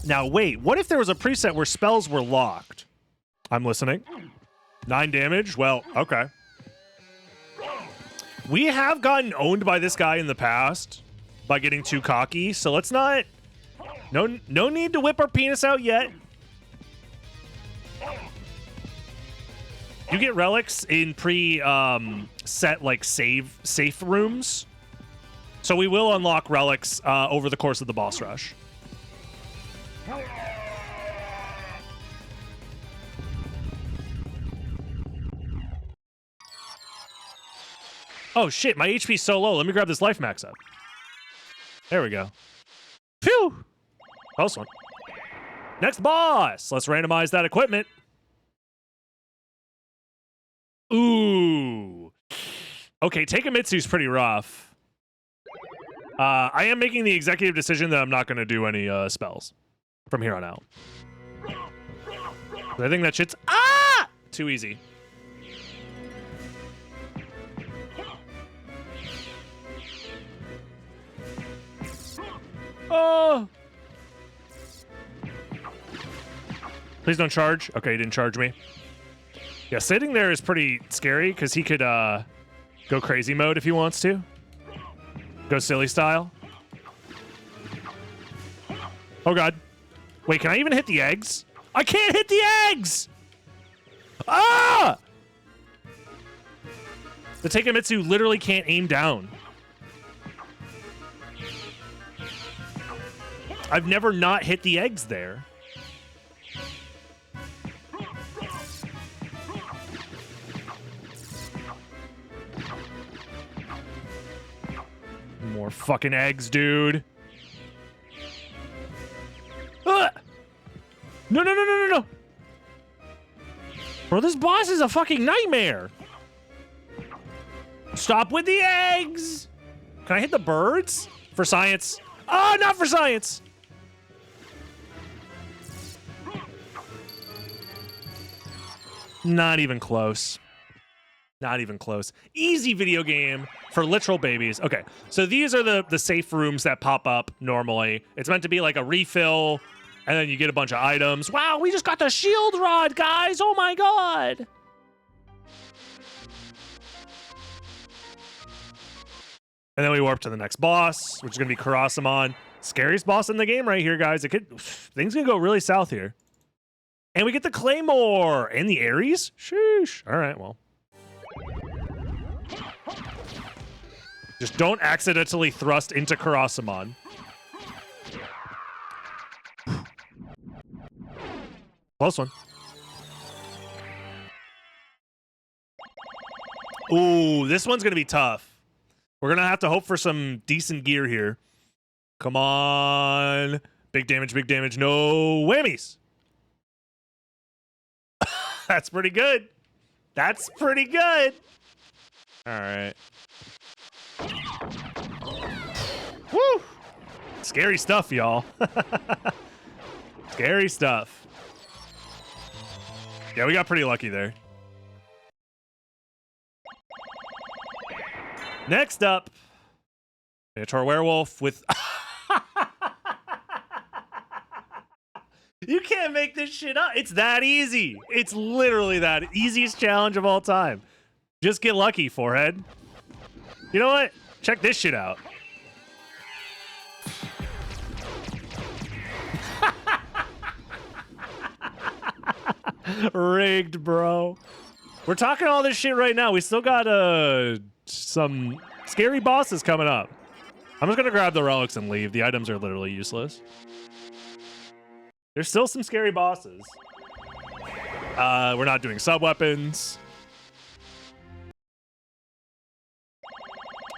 Now, wait. What if there was a preset where spells were locked? I'm listening. 9 damage? Well, okay. We have gotten owned by this guy in the past by getting too cocky, so let's not... No need to whip our penis out yet. You get relics in set like safe rooms. So we will unlock relics over the course of the boss rush. Oh shit, my HP's so low. Let me grab this life max up. There we go. Phew! Close one. Next boss! Let's randomize that equipment. Ooh. Okay, Takemitsu's pretty rough. I am making the executive decision that I'm not going to do any spells from here on out. I think that shit's too easy. Oh! Please don't charge. Okay, he didn't charge me. Yeah, sitting there is pretty scary because he could go crazy mode if he wants to. Go silly style. Oh, God. Wait, can I even hit the eggs? I can't hit the eggs! Ah! The Takemitsu literally can't aim down. I've never not hit the eggs there. More fucking eggs, dude. Ah! No, no, no, no, no, no. Bro, this boss is a fucking nightmare. Stop with the eggs. Can I hit the birds? For science. Oh, not for science. Not even close. Not even close. Easy video game for literal babies. Okay, so these are the safe rooms that pop up normally. It's meant to be like a refill, and then you get a bunch of items. Wow, we just got the shield rod, guys. Oh my god. And then we warp to the next boss, which is going to be Karasamon. Scariest boss in the game right here, guys. Things can go really south here. And we get the Claymore and the Ares. Sheesh. All right, well. Just don't accidentally thrust into Karasamon. Close one. Ooh, this one's going to be tough. We're going to have to hope for some decent gear here. Come on. Big damage, big damage. No whammies. That's pretty good. That's pretty good. All right. Woo! Scary stuff, y'all. Scary stuff. Yeah, we got pretty lucky there. Next up, Minotaur Werewolf with... You can't make this shit up. It's that easy. It's literally that easiest challenge of all time. Just get lucky, forehead. You know what? Check this shit out. Rigged, bro. We're talking all this shit right now. We still got some scary bosses coming up. I'm just gonna grab the relics and leave. The items are literally useless. There's still some scary bosses. We're not doing sub-weapons.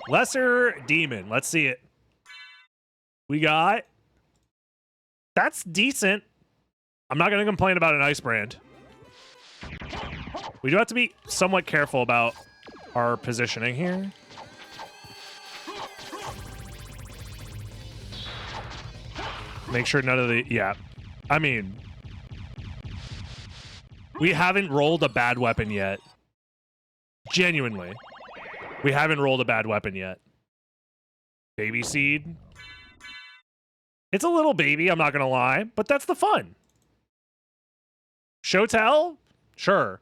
Lesser Demon. Let's see it. We got... That's decent. I'm not going to complain about an ice brand. We do have to be somewhat careful about our positioning here. Make sure none of the... Yeah. I mean... We haven't rolled a bad weapon yet. Genuinely. We haven't rolled a bad weapon yet. Baby seed. It's a little baby, I'm not gonna lie, but that's the fun. Show tell? Sure.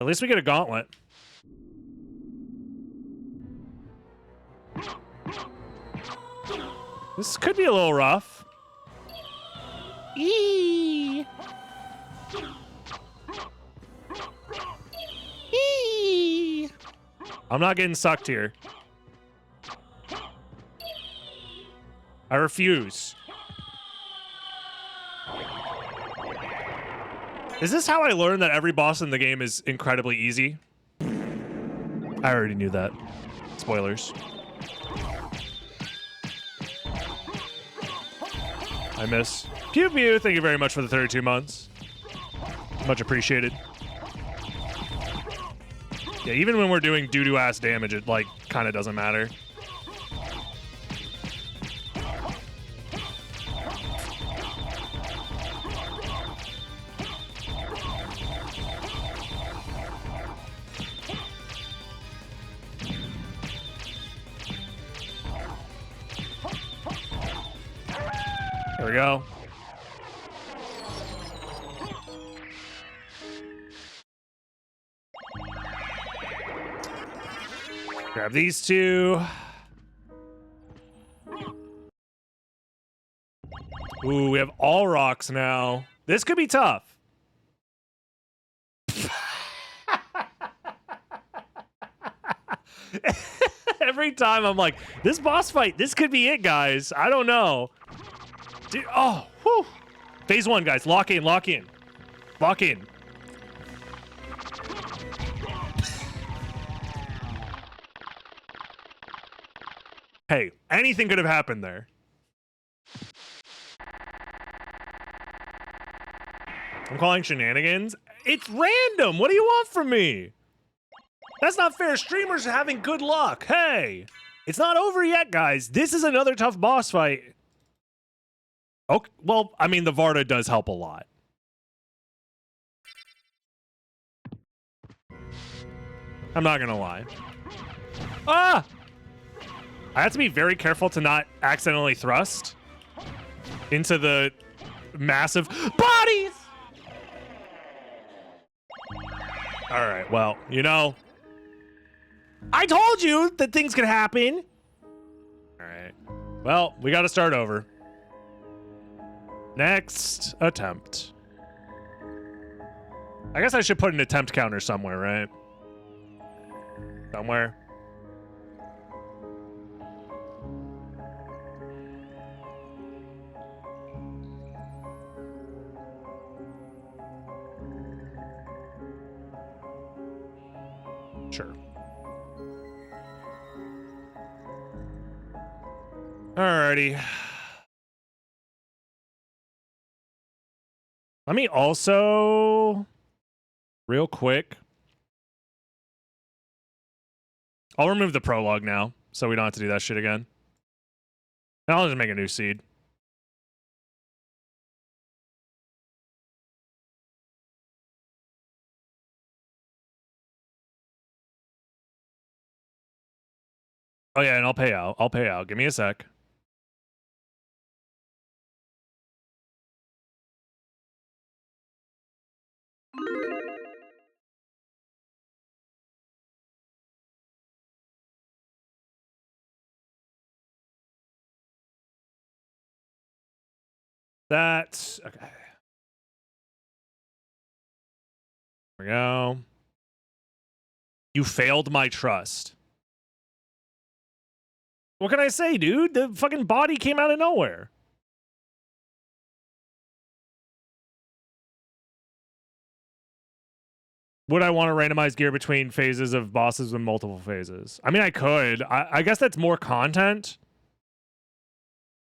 At least we get a gauntlet. This could be a little rough. Eee. Eee. I'm not getting sucked here. I refuse. Is this how I learned that every boss in the game is incredibly easy? I already knew that. Spoilers. I miss. Pew Pew, thank you very much for the 32 months. Much appreciated. Yeah, even when we're doing doo-doo ass damage, it like kind of doesn't matter. we go. Grab these two. Ooh, we have all rocks now. This could be tough. Every time I'm like, this boss fight, this could be it, guys. I don't know. Dude, oh, whew. Phase 1, guys. Lock in, lock in. Lock in. Hey, anything could have happened there. I'm calling shenanigans. It's random. What do you want from me? That's not fair. Streamers are having good luck. Hey, it's not over yet, guys. This is another tough boss fight. Okay, well, I mean, the Varda does help a lot. I'm not gonna lie. Ah! I have to be very careful to not accidentally thrust into the massive bodies! All right, well, you know, I told you that things could happen. All right, well, we got to start over. Next attempt. I guess I should put an attempt counter somewhere, right? Somewhere. Sure. Alrighty. Let me also, real quick, I'll remove the prologue now, so we don't have to do that shit again. And I'll just make a new seed. Oh yeah, and I'll pay out. I'll pay out. Give me a sec. That's okay. There we go. You failed my trust. What can I say, dude? The fucking body came out of nowhere. Would I want to randomize gear between phases of bosses with multiple phases? I mean, I could. I guess that's more content.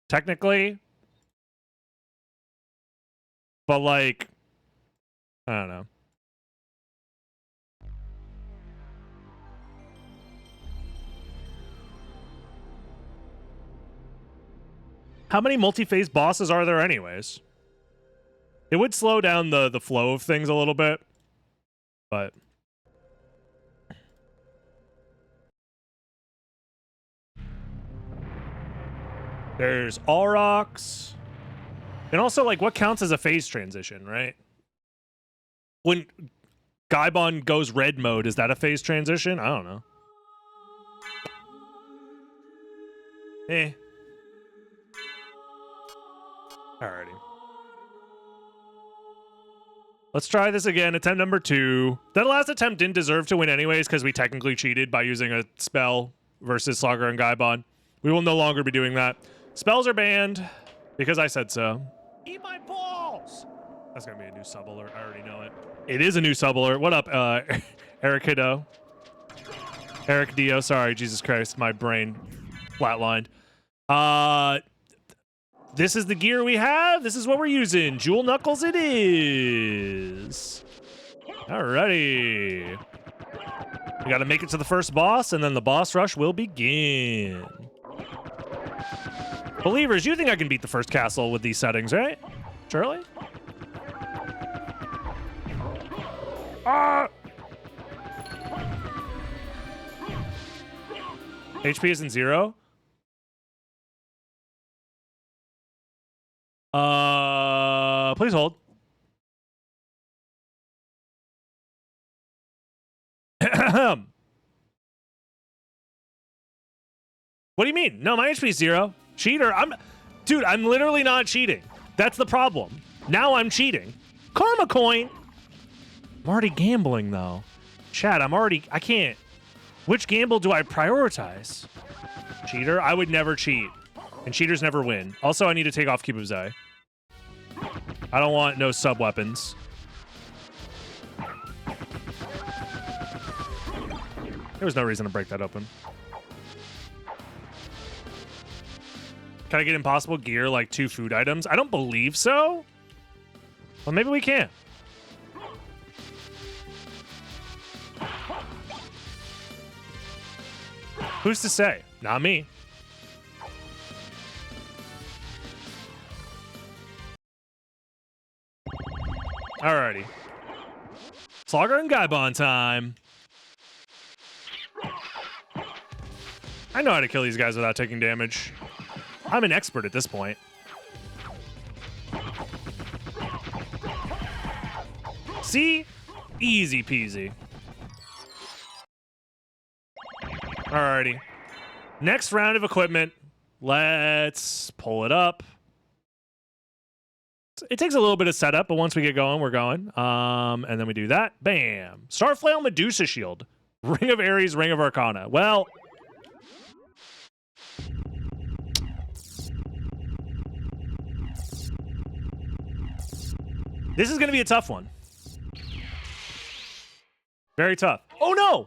Technically. But, like, I don't know. How many multi-phase bosses are there anyways? It would slow down the flow of things a little bit. But there's Aurochs. And also, like, what counts as a phase transition, right? When Gaibon goes red mode, is that a phase transition? I don't know. Eh. Alrighty. Let's try this again. Attempt number 2. That last attempt didn't deserve to win anyways because we technically cheated by using a spell versus Slogger and Gaibon. We will no longer be doing that. Spells are banned because I said so. Eat my balls! That's going to be a new sub alert. I already know it. It is a new sub alert. What up, Eric Hiddo? Eric Dio. Sorry, Jesus Christ. My brain flatlined. This is the gear we have. This is what we're using. Jewel Knuckles it is. Alrighty. We got to make it to the first boss, and then the boss rush will begin. Believers, you think I can beat the first castle with these settings, right? Surely? HP isn't 0? Please hold. What do you mean? No, my HP is 0. Cheater. Dude, I'm literally not cheating. That's the problem. Now I'm cheating. Karma coin. I'm already gambling though. Chat, I can't. Which gamble do I prioritize? Cheater? I would never cheat. And cheaters never win. Also, I need to take off Cube of Zai. I don't want no sub weapons. There was no reason to break that open. Can I get impossible gear like 2 food items? I don't believe so. Well, maybe we can. Who's to say? Not me. Alrighty. Slogger and Gaibon time. I know how to kill these guys without taking damage. I'm an expert at this point. See? Easy peasy. Alrighty. Next round of equipment. Let's pull it up. It takes a little bit of setup, but once we get going, we're going. And then we do that. Bam. Starflail Medusa Shield. Ring of Ares, Ring of Arcana. Well... this is going to be a tough one. Very tough. Oh, no!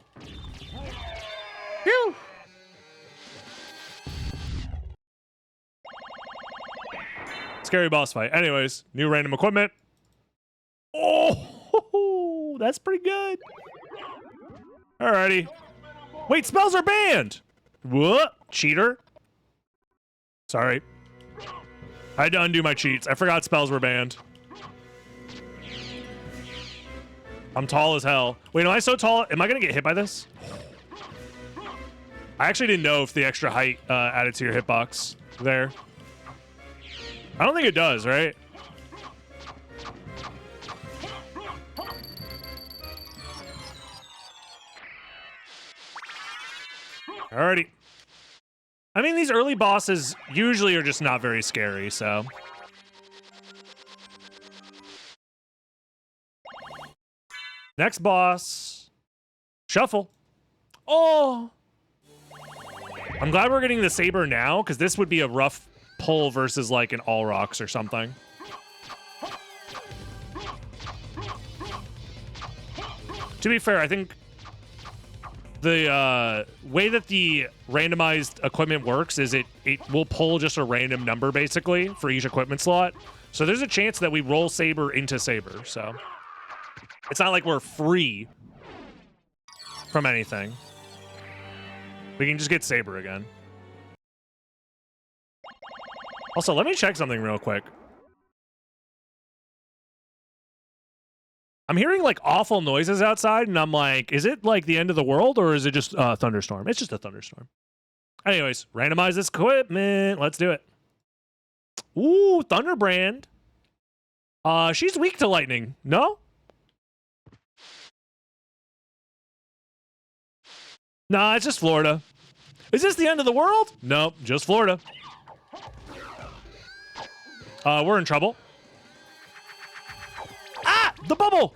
Phew! Scary boss fight. Anyways, new random equipment. Oh, that's pretty good. Alrighty. Wait, spells are banned! What? Cheater? Sorry. I had to undo my cheats. I forgot spells were banned. I'm tall as hell. Wait, am I so tall? Am I gonna get hit by this? I actually didn't know if the extra height added to your hitbox there. I don't think it does, right? Alrighty. I mean, these early bosses usually are just not very scary, so... next boss. Shuffle. Oh! I'm glad we're getting the saber now, because this would be a rough pull versus like an all rocks or something. To be fair, I think the way that the randomized equipment works is it will pull just a random number basically for each equipment slot. So there's a chance that we roll saber into saber, so... it's not like we're free from anything. We can just get saber again. Also, let me check something real quick. I'm hearing like awful noises outside, and I'm like, is it like the end of the world, or is it just a thunderstorm? It's just a thunderstorm. Anyways, randomize this equipment. Let's do it. Ooh, Thunderbrand. She's weak to lightning. No? Nah, it's just Florida. Is this the end of the world? Nope, just Florida. We're in trouble. Ah! The bubble!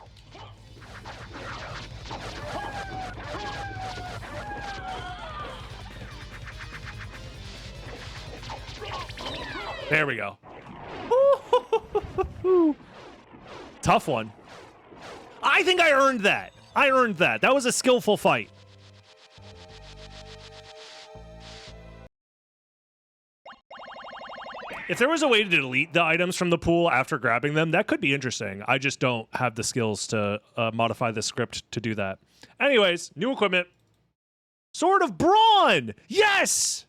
There we go. Tough one. I think I earned that. I earned that. That was a skillful fight. If there was a way to delete the items from the pool after grabbing them, that could be interesting. I just don't have the skills to modify the script to do that. Anyways, new equipment. Sword of Brawn! Yes!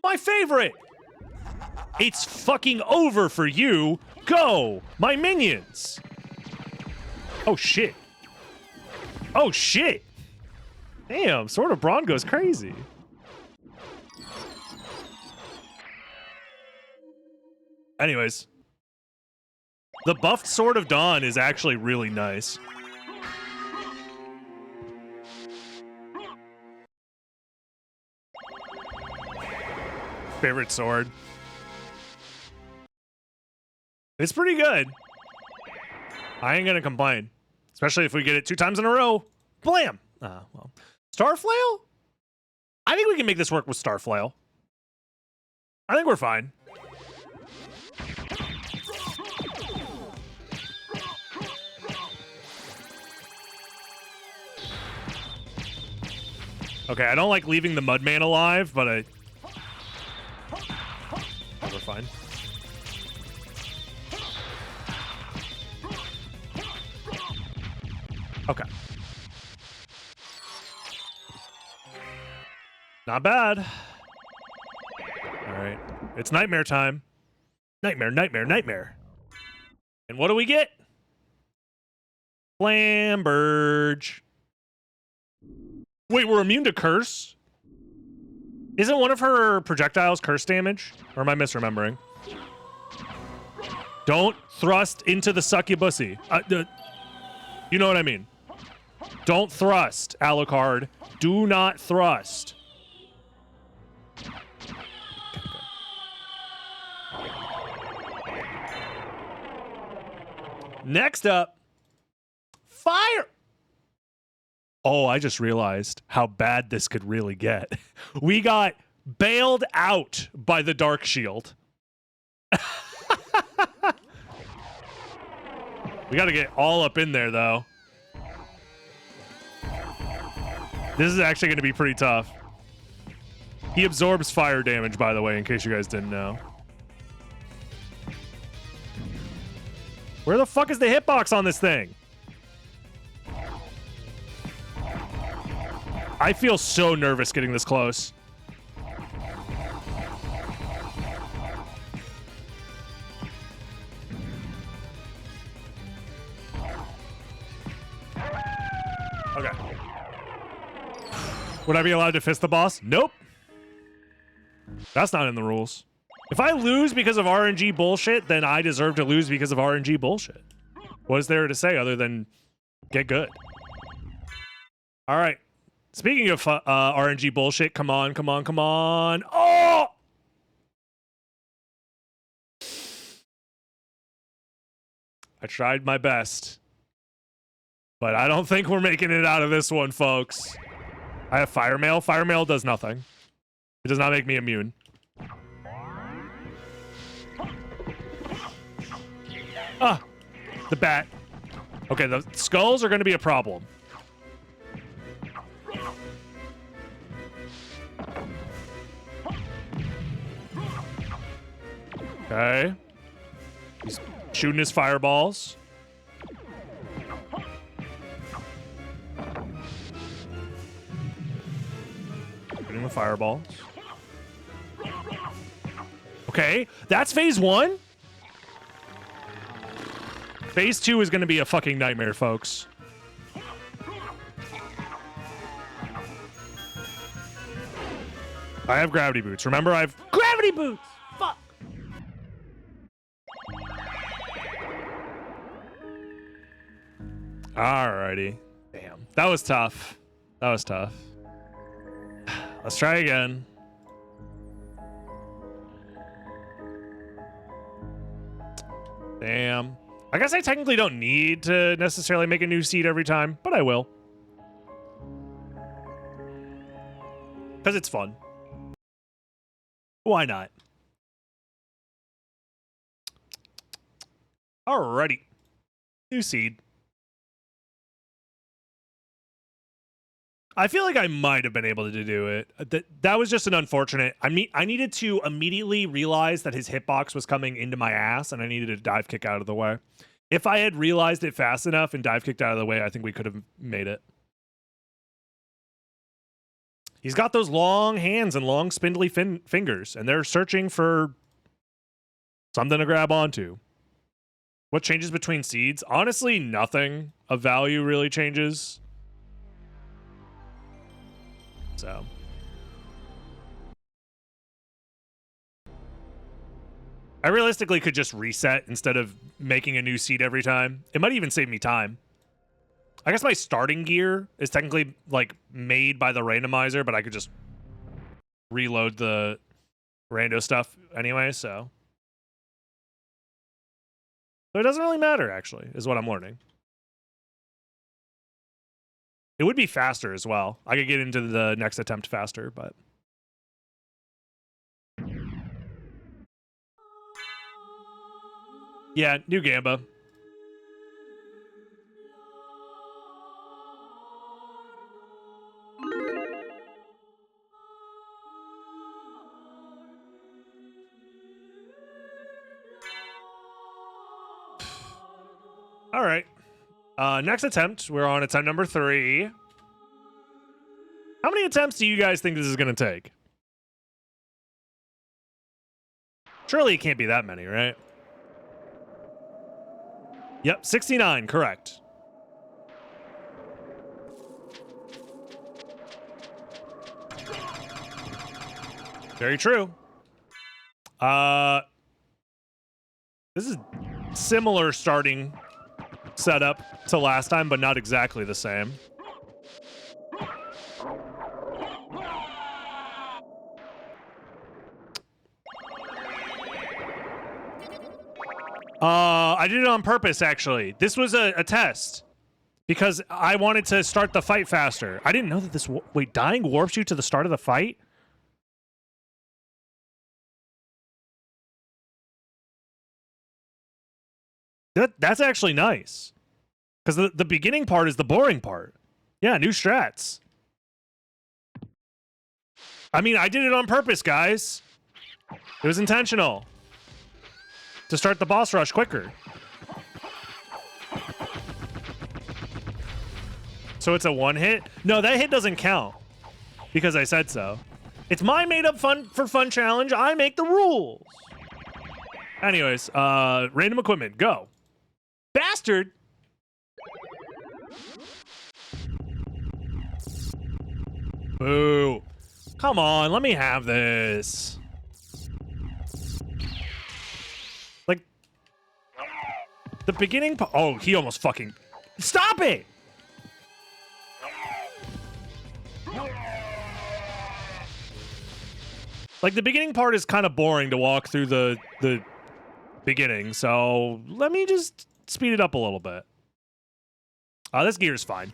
My favorite! It's fucking over for you. Go! My minions! Oh, shit. Oh, shit! Damn, Sword of Brawn goes crazy. Anyways. The buffed Sword of Dawn is actually really nice. Favorite sword. It's pretty good. I ain't gonna complain. Especially if we get it 2 times in a row. Blam! Well. Starflail? I think we can make this work with Starflail. I think we're fine. Okay, I don't like leaving the Mudman alive, but we're fine. Okay. Not bad. All right. It's nightmare time. Nightmare, nightmare, nightmare. And what do we get? Flamberge. Wait, we're immune to curse? Isn't one of her projectiles curse damage? Or am I misremembering? Don't thrust into the succubussy. You know what I mean. Don't thrust, Alucard. Do not thrust. Next up, fire. Oh, I just realized how bad this could really get. We got bailed out by the Dark Shield. We got to get all up in there, though. This is actually going to be pretty tough. He absorbs fire damage, by the way, in case you guys didn't know. Where the fuck is the hitbox on this thing? I feel so nervous getting this close. Okay. Would I be allowed to fist the boss? Nope. That's not in the rules. If I lose because of RNG bullshit, then I deserve to lose because of RNG bullshit. What is there to say other than get good? All right. Speaking of RNG bullshit, come on, come on, come on. Oh! I tried my best. But I don't think we're making it out of this one, folks. I have Fire Mail. Fire Mail does nothing. It does not make me immune. Ah! The bat. Okay, the skulls are going to be a problem. Okay. He's shooting his fireballs. Shooting the fireballs. Okay, that's phase 1. Phase 2 is going to be a fucking nightmare, folks. I have gravity boots. Remember, I have gravity boots! Fuck! Alrighty. Damn. That was tough. That was tough. Let's try again. Damn. I guess I technically don't need to necessarily make a new seed every time, but I will. Because it's fun. Why not? Alrighty. New seed. I feel like I might have been able to do it. That was just an unfortunate. I needed to immediately realize that his hitbox was coming into my ass, and I needed to dive kick out of the way. If I had realized it fast enough and dive kicked out of the way, I think we could have made it. He's got those long hands and long spindly fingers, and they're searching for something to grab onto. What changes between seeds? Honestly, nothing of value really changes. So. I realistically could just reset instead of making a new seed every time. It might even save me time. I guess my starting gear is technically like made by the randomizer, but I could just reload the rando stuff anyway, so it doesn't really matter, actually, is what I'm learning. It would be faster as well. I could get into the next attempt faster, but yeah, new Gamba. All right. Next attempt. We're on attempt number 3. How many attempts do you guys think this is going to take? Surely it can't be that many, right? Yep, 69, correct. Very true. This is similar starting setup to last time, but not exactly the same. I did it on purpose, actually. This was a test because I wanted to start the fight faster. I didn't know that this... Wait, dying warps you to the start of the fight? That's actually nice. Because the beginning part is the boring part. Yeah, new strats. I mean, I did it on purpose, guys. It was intentional. To start the boss rush quicker. So it's a 1-hit? No, that hit doesn't count. Because I said so. It's my made-up fun challenge. I make the rules. Anyways, random equipment, go. Bastard! Boo. Come on, let me have this. Like, the beginning part. Oh, he almost fucking. Stop it! Like, the beginning part is kind of boring to walk through the beginning, so let me just speed it up a little bit. This gear is fine.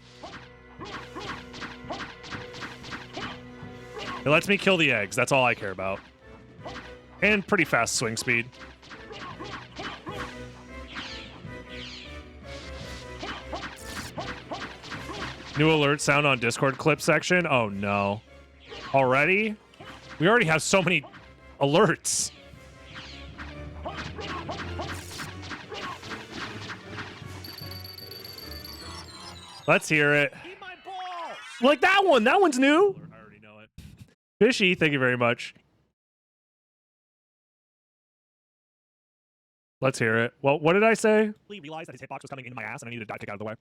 It lets me kill the eggs. That's all I care about. And pretty fast swing speed. New alert sound on Discord clip section. Oh no. Already? We already have so many alerts. Let's hear it. Eat my balls! Like that one. That one's new. I already know it. Fishy, thank you very much. Let's hear it. Well, what did I say? He realized that his hitbox was coming into my ass and I needed to dive kick out of the way.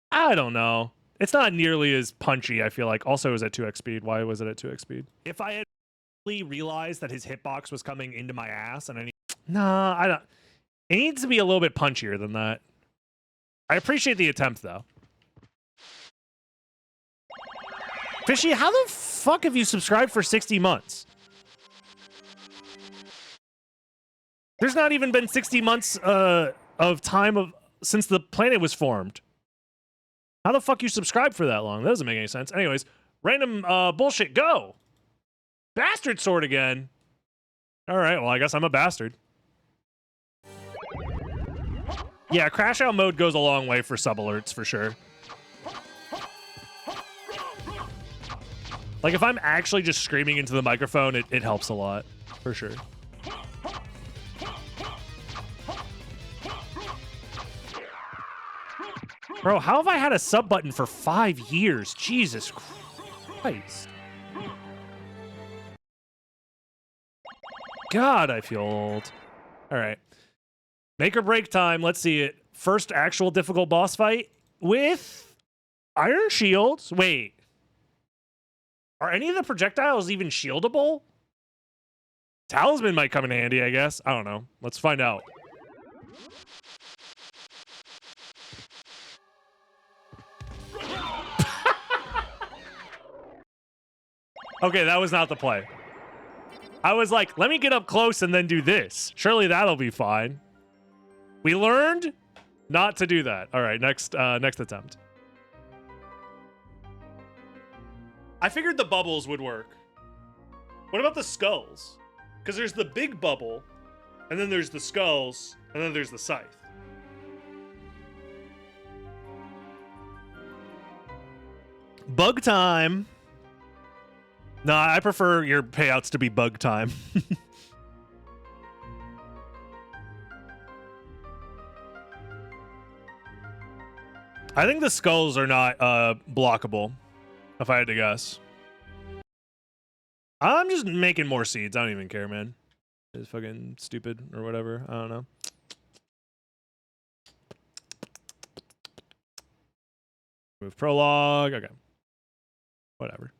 I don't know. It's not nearly as punchy, I feel like. Also, it was at 2x speed. Why was it at 2x speed? If I had realized that his hitbox was coming into my ass and I need... Nah, I don't. It needs to be a little bit punchier than that. I appreciate the attempt, though. Fishy, how the fuck have you subscribed for 60 months? There's not even been 60 months of time since the planet was formed. How the fuck you subscribed for that long? That doesn't make any sense. Anyways, random bullshit, go! Bastard sword again. All right, well, I guess I'm a bastard. Yeah, crash out mode goes a long way for sub alerts, for sure. Like, if I'm actually just screaming into the microphone, it helps a lot, for sure. Bro, how have I had a sub button for 5 years? Jesus Christ. God, I feel old. All right. Make or break time. Let's see it. First actual difficult boss fight with Iron Shields. Wait. Are any of the projectiles even shieldable? Talisman might come in handy, I guess. I don't know. Let's find out. Okay, that was not the play. I was like, let me get up close and then do this. Surely that'll be fine. We learned not to do that. All right, next attempt. I figured the bubbles would work. What about the skulls? Because there's the big bubble, and then there's the skulls, and then there's the scythe. Bug time. No, I prefer your payouts to be bug time. I think the skulls are not blockable, if I had to guess. I'm just making more seeds. I don't even care, man. It's fucking stupid or whatever. I don't know. Move prologue. Okay. Whatever.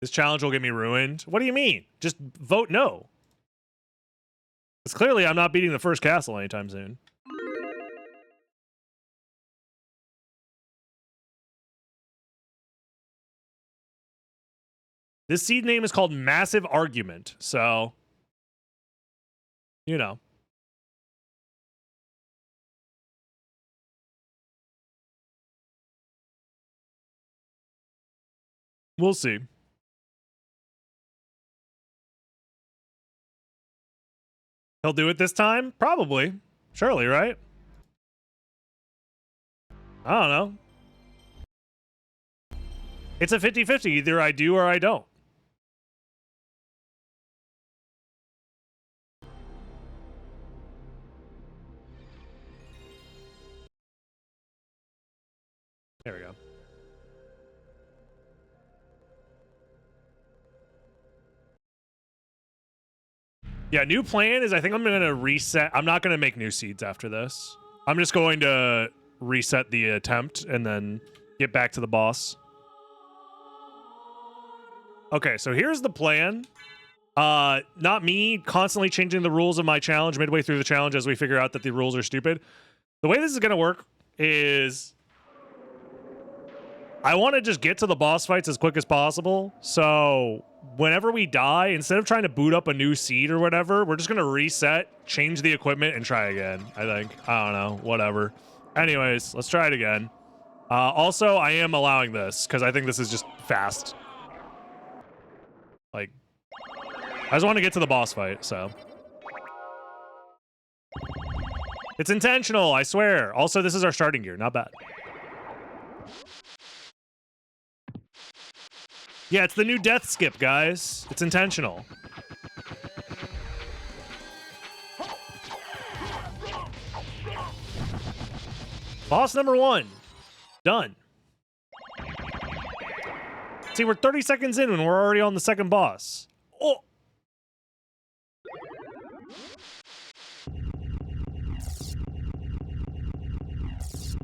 This challenge will get me ruined. What do you mean? Just vote no. Because clearly I'm not beating the first castle anytime soon. This seed name is called Massive Argument, so, you know. We'll see. He'll do it this time? Probably. Surely, right? I don't know. It's a 50-50. Either I do or I don't. There we go. Yeah, new plan is I think I'm going to reset. I'm not going to make new seeds after this. I'm just going to reset the attempt and then get back to the boss. Okay, so here's the plan. Not me constantly changing the rules of my challenge midway through the challenge as we figure out that the rules are stupid. The way this is going to work is I want to just get to the boss fights as quick as possible. So whenever we die, instead of trying to boot up a new seed or whatever, we're just going to reset, change the equipment, and try again, I think. I don't know. Whatever. Anyways, let's try it again. Also, I am allowing this because I think this is just fast. Like, I just want to get to the boss fight, so. It's intentional, I swear. Also, this is our starting gear. Not bad. Yeah, it's the new death skip, guys. It's intentional. Boss number 1. Done. See, we're 30 seconds in when we're already on the second boss. Oh!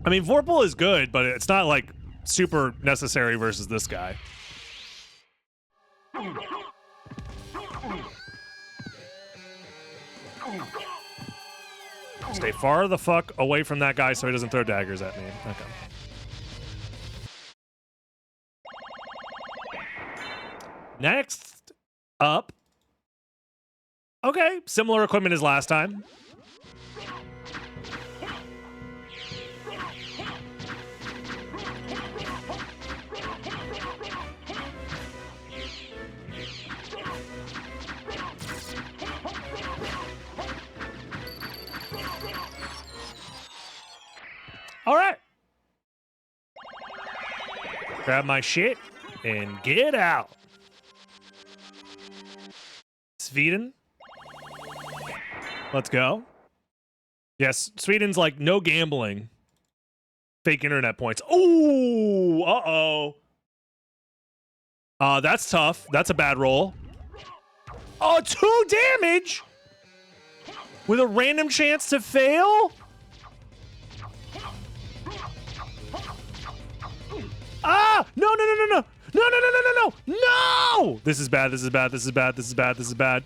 I mean, Vorpal is good, but it's not, like, super necessary versus this guy. Stay far the fuck away from that guy so he doesn't throw daggers at me. Okay. Next up. Okay, similar equipment as last time. All right. Grab my shit and get out. Sweden. Let's go. Yes, Sweden's like no gambling. Fake internet points. Ooh, uh-oh. That's tough. That's a bad roll. Oh, 2 damage? With a random chance to fail? Ah! No, no, no, no, no. No, no, no, no, no, no! No! This is bad, this is bad, this is bad, this is bad, this is bad.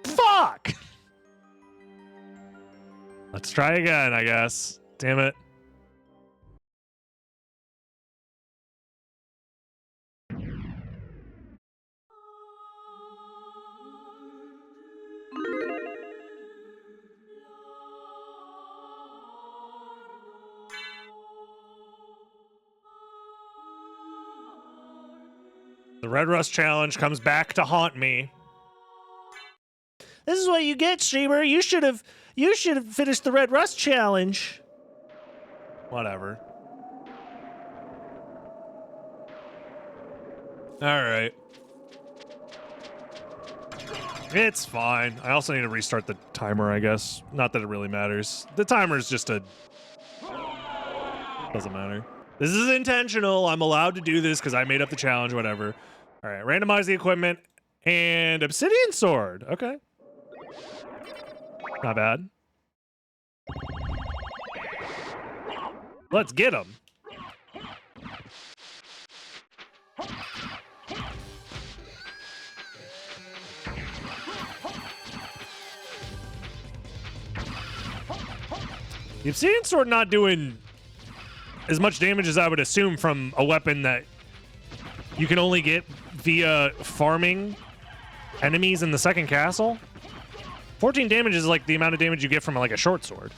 Fuck! Let's try again, I guess. Damn it. The Red Rust Challenge comes back to haunt me. This is what you get, streamer. You should have finished the Red Rust Challenge. Whatever. All right. It's fine. I also need to restart the timer, I guess. Not that it really matters. The timer is just a... Doesn't matter. This is intentional. I'm allowed to do this because I made up the challenge, whatever. All right, randomize the equipment and obsidian sword. Okay. Not bad. Let's get him. The obsidian sword not doing as much damage as I would assume from a weapon that you can only get via farming enemies in the second castle. 14 damage is like the amount of damage you get from like a short sword.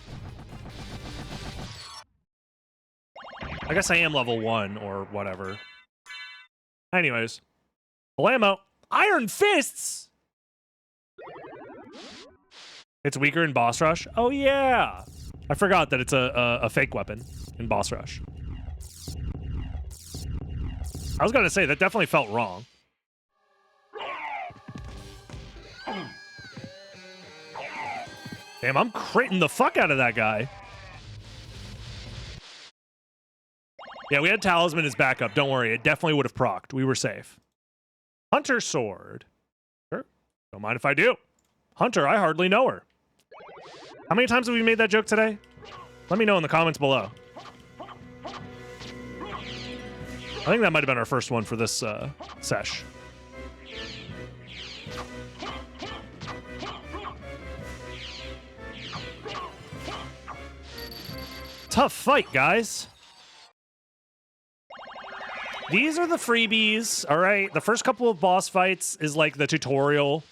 I guess I am level 1 or whatever. Anyways. Blammo. Iron Fists! It's weaker in Boss Rush? Oh yeah! I forgot that it's a fake weapon in Boss Rush. I was gonna say, that definitely felt wrong. Damn, I'm critting the fuck out of that guy. Yeah, we had Talisman as backup. Don't worry, it definitely would have procced. We were safe. Hunter Sword. Sure. Don't mind if I do. Hunter, I hardly know her. How many times have we made that joke today? Let me know in the comments below. I think that might have been our first one for this sesh. Tough fight, guys. These are the freebies, all right? The first couple of boss fights is like the tutorial.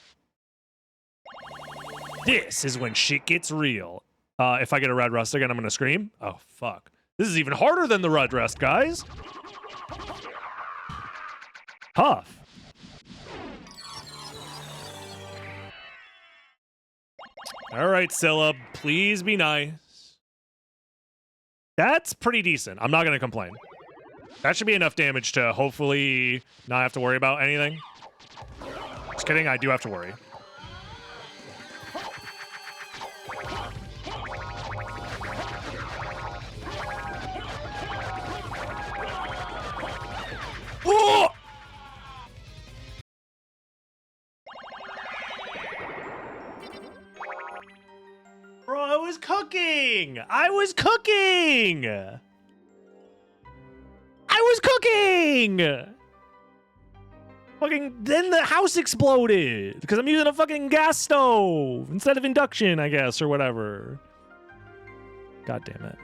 This is when shit gets real. If I get a Red Rust again, I'm gonna scream. Oh, fuck. This is even harder than the Red Rust, guys. Tough. All right, Scylla, please be nice. That's pretty decent. I'm not gonna complain. That should be enough damage to hopefully not have to worry about anything. Just kidding, I do have to worry. Oh! Bro, I was cooking! I was cooking! I was cooking! Fucking, then the house exploded! Because I'm using a fucking gas stove instead of induction, I guess, or whatever. God damn it.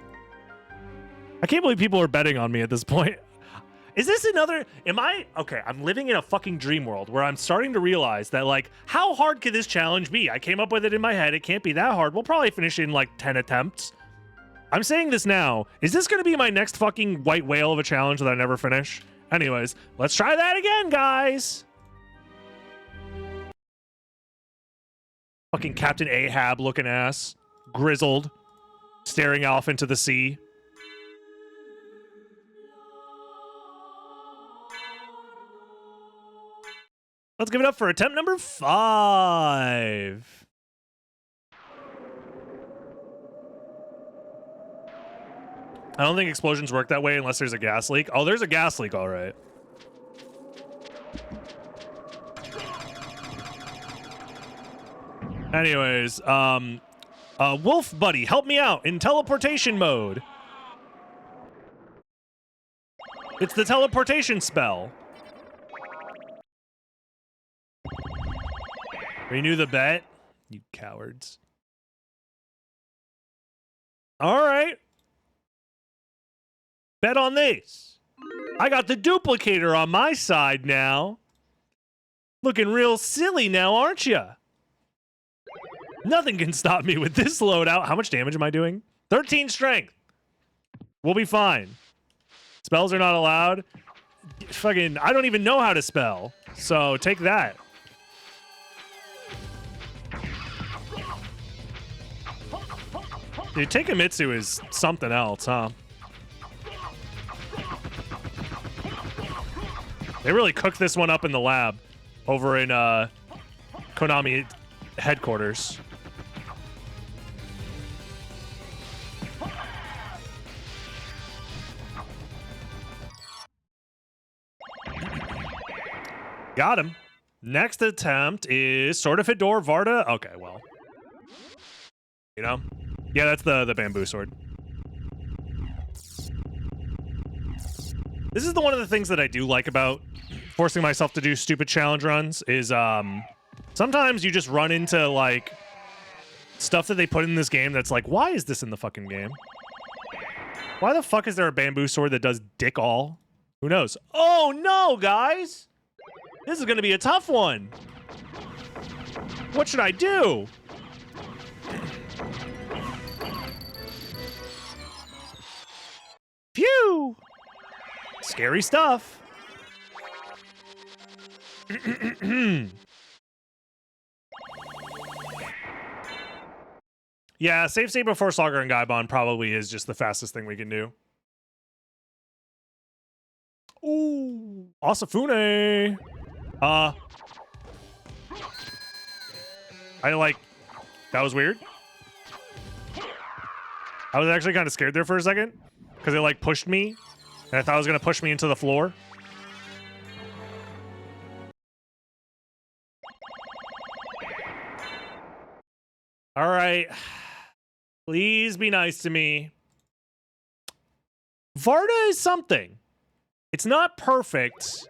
I can't believe people are betting on me at this point. Is this another... Okay, I'm living in a fucking dream world where I'm starting to realize that, like, how hard could this challenge be? I came up with it in my head. It can't be that hard. We'll probably finish it in, like, 10 attempts. I'm saying this now. Is this going to be my next fucking white whale of a challenge that I never finish? Anyways, let's try that again, guys. Fucking Captain Ahab looking ass. Grizzled. Staring off into the sea. Let's give it up for attempt number 5. I don't think explosions work that way unless there's a gas leak. Oh, there's a gas leak, all right. Anyways, Wolf Buddy, help me out in teleportation mode. It's the teleportation spell. Renew the bet? You cowards. All right. Bet on this. I got the duplicator on my side now. Looking real silly now, aren't you? Nothing can stop me with this loadout. How much damage am I doing? 13 strength. We'll be fine. Spells are not allowed. Fucking, I don't even know how to spell. So take that. Dude, Takemitsu is something else, huh? They really cooked this one up in the lab over in Konami headquarters. Got him. Next attempt is Sword of Fedor Varda. Okay, well. You know? Yeah, that's the bamboo sword. This is one of the things that I do like about forcing myself to do stupid challenge runs is sometimes you just run into like stuff that they put in this game that's like, why is this in the fucking game? Why the fuck is there a bamboo sword that does dick all? Who knows? Oh no, guys! This is gonna be a tough one. What should I do? Phew! Scary stuff. Yeah, save state before Sagar and Gaibon probably is just the fastest thing we can do. Ooh, Asafune. I like, that was weird. I was actually kind of scared there for a second because it like pushed me and I thought it was going to push me into the floor. All right. Please be nice to me. Varda is something. It's not perfect,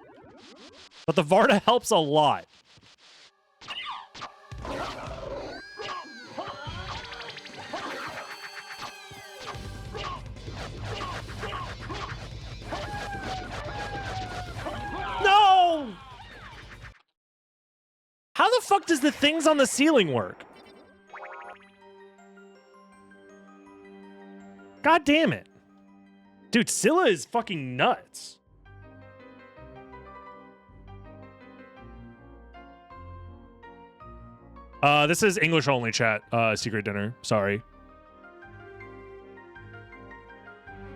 but the Varda helps a lot. No! How the fuck does the things on the ceiling work? God damn it. Dude, Scylla is fucking nuts. This is English only chat, Secret Dinner. Sorry.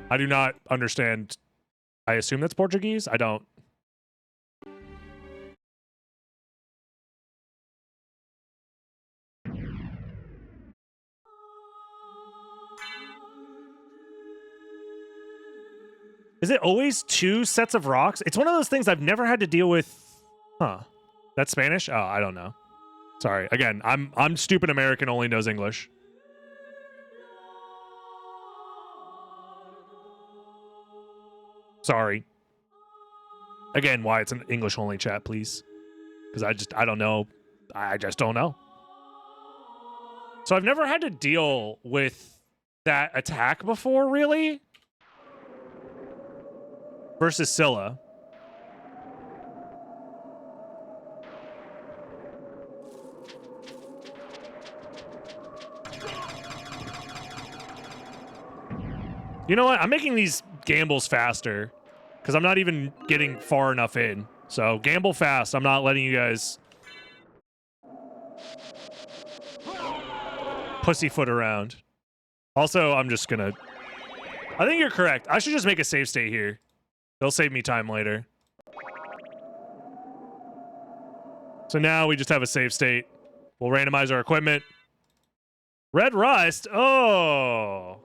I do not understand. I assume that's Portuguese? I don't. Is it always 2 sets of rocks? It's one of those things I've never had to deal with. Huh. That's Spanish? Oh, I don't know. Sorry. Again, I'm stupid American, only knows English. Sorry. Again, why it's an English only chat, please. Because I don't know. I just don't know. So I've never had to deal with that attack before, really. Versus Scylla. You know what? I'm making these gambles faster because I'm not even getting far enough in. So gamble fast. I'm not letting you guys pussyfoot around. Also, I'm just gonna... I think you're correct. I should just make a save state here. They'll save me time later. So now we just have a save state. We'll randomize our equipment. Red Rust. Oh.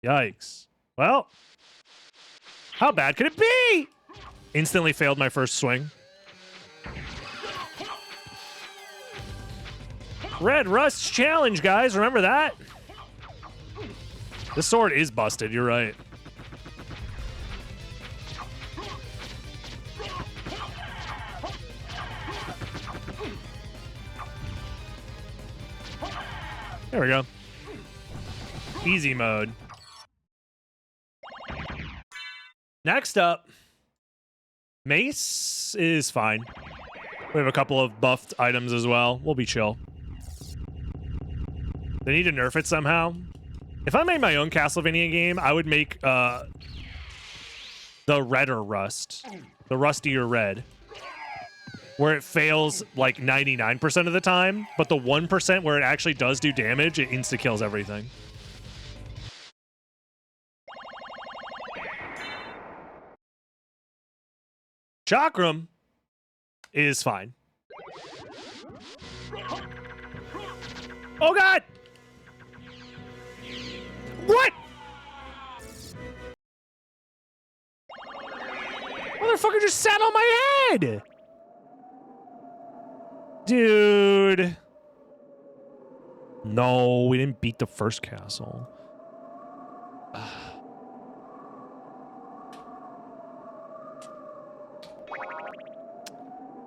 Yikes. Well, how bad could it be? Instantly failed my first swing. Red Rust Challenge, guys. Remember that? This sword is busted. You're right. There we go. Easy mode. Next up, Mace is fine. We have a couple of buffed items as well. We'll be chill. They need to nerf it somehow. If I made my own Castlevania game, I would make the redder rust. The rustier red. Where it fails like 99% of the time, but the 1% where it actually does do damage, it insta-kills everything. Chakram is fine. Oh god! What? Motherfucker just sat on my head! Dude. No, we didn't beat the first castle.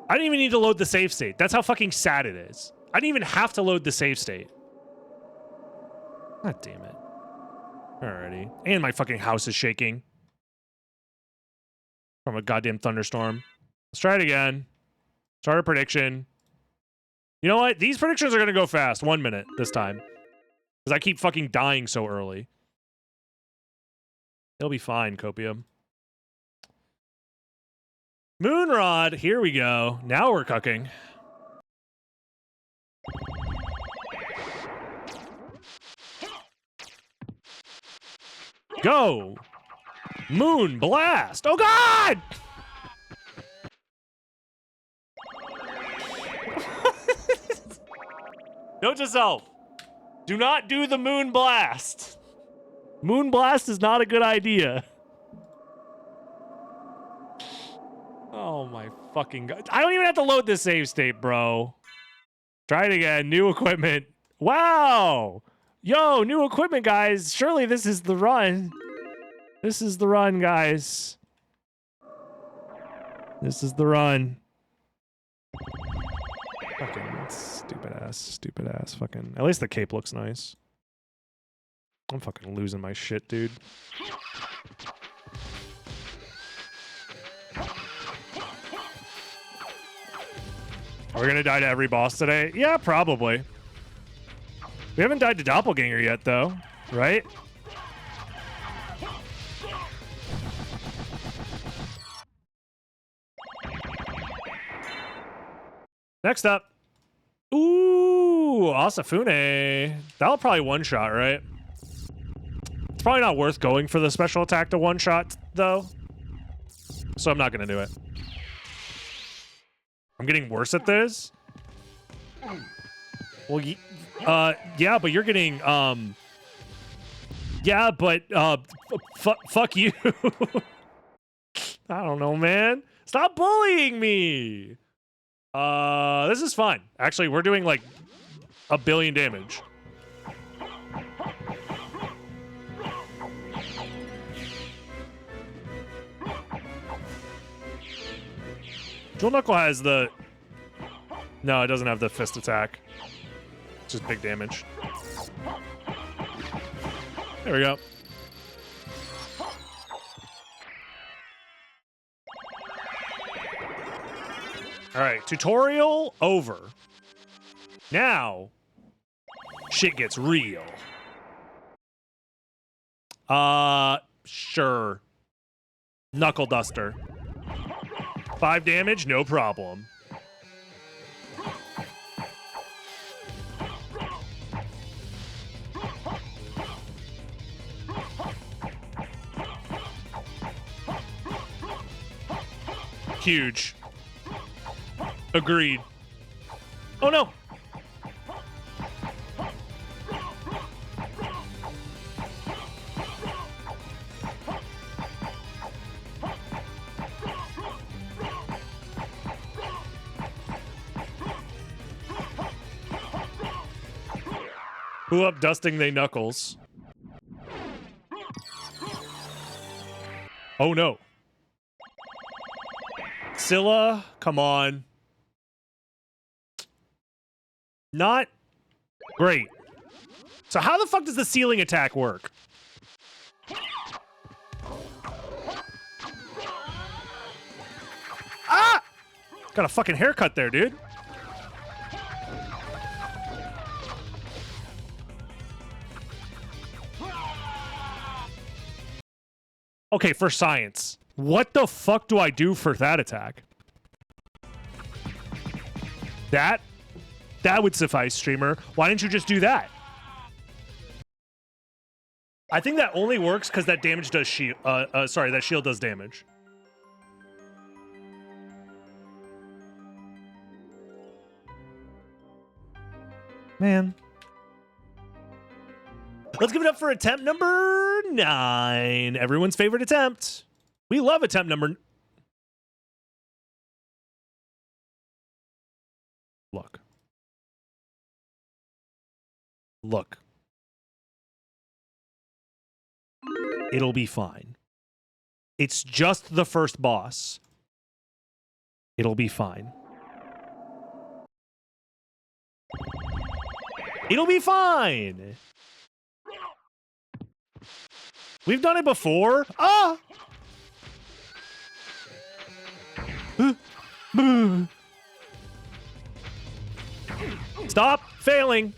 I didn't even need to load the save state. That's how fucking sad it is. I didn't even have to load the save state. God damn it. Alrighty. And my fucking house is shaking. From a goddamn thunderstorm. Let's try it again. Start a prediction. You know what? These predictions are going to go fast. 1 minute this time. Because I keep fucking dying so early. It'll be fine, Copium. Moonrod. Here we go. Now we're cooking. Go. Moon blast. Oh, God! Note to self. Do not do the moon blast. Moon blast is not a good idea. Oh my fucking god. I don't even have to load this save state, bro. Try it again. New equipment. Wow. Yo, new equipment, guys. Surely this is the run. This is the run, guys. This is the run. Fucking stupid ass fucking. At least the cape looks nice. I'm fucking losing my shit, dude. Are we gonna die to every boss today? Yeah, probably. We haven't died to Doppelganger yet, though, right? Next up. Ooh, Asafune. That'll probably one-shot, right? It's probably not worth going for the special attack to one-shot, though. So I'm not going to do it. I'm getting worse at this. Well, yeah, but you're getting, yeah, but, fuck you. I don't know, man. Stop bullying me. This is fun. Actually, we're doing like 1 billion damage. Jewel Knuckle has the... No, it doesn't have the fist attack. It's just big damage. There we go. All right, tutorial over. Now, shit gets real. Sure. Knuckle Duster. 5 damage, no problem. Huge. Agreed. Oh no! Who up dusting they knuckles? Oh no. Scylla, come on. Not great. So how the fuck does the ceiling attack work? Ah! Got a fucking haircut there, dude. Okay, for science. What the fuck do I do for that attack? That would suffice, streamer. Why didn't you just do that? I think that only works because that damage does shield. Sorry, that shield does damage. Man. Let's give it up for attempt number 9. Everyone's favorite attempt. We love attempt number... Look. Look. It'll be fine. It's just the first boss. It'll be fine. It'll be fine. We've done it before. Ah! Stop failing.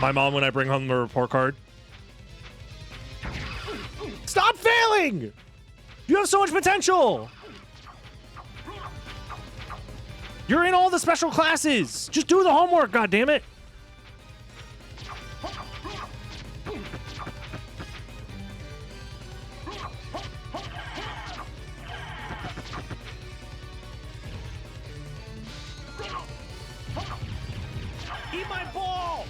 My mom when I bring home the report card. Stop failing! You have so much potential. You're in all the special classes. Just do the homework, goddammit. Eat my balls!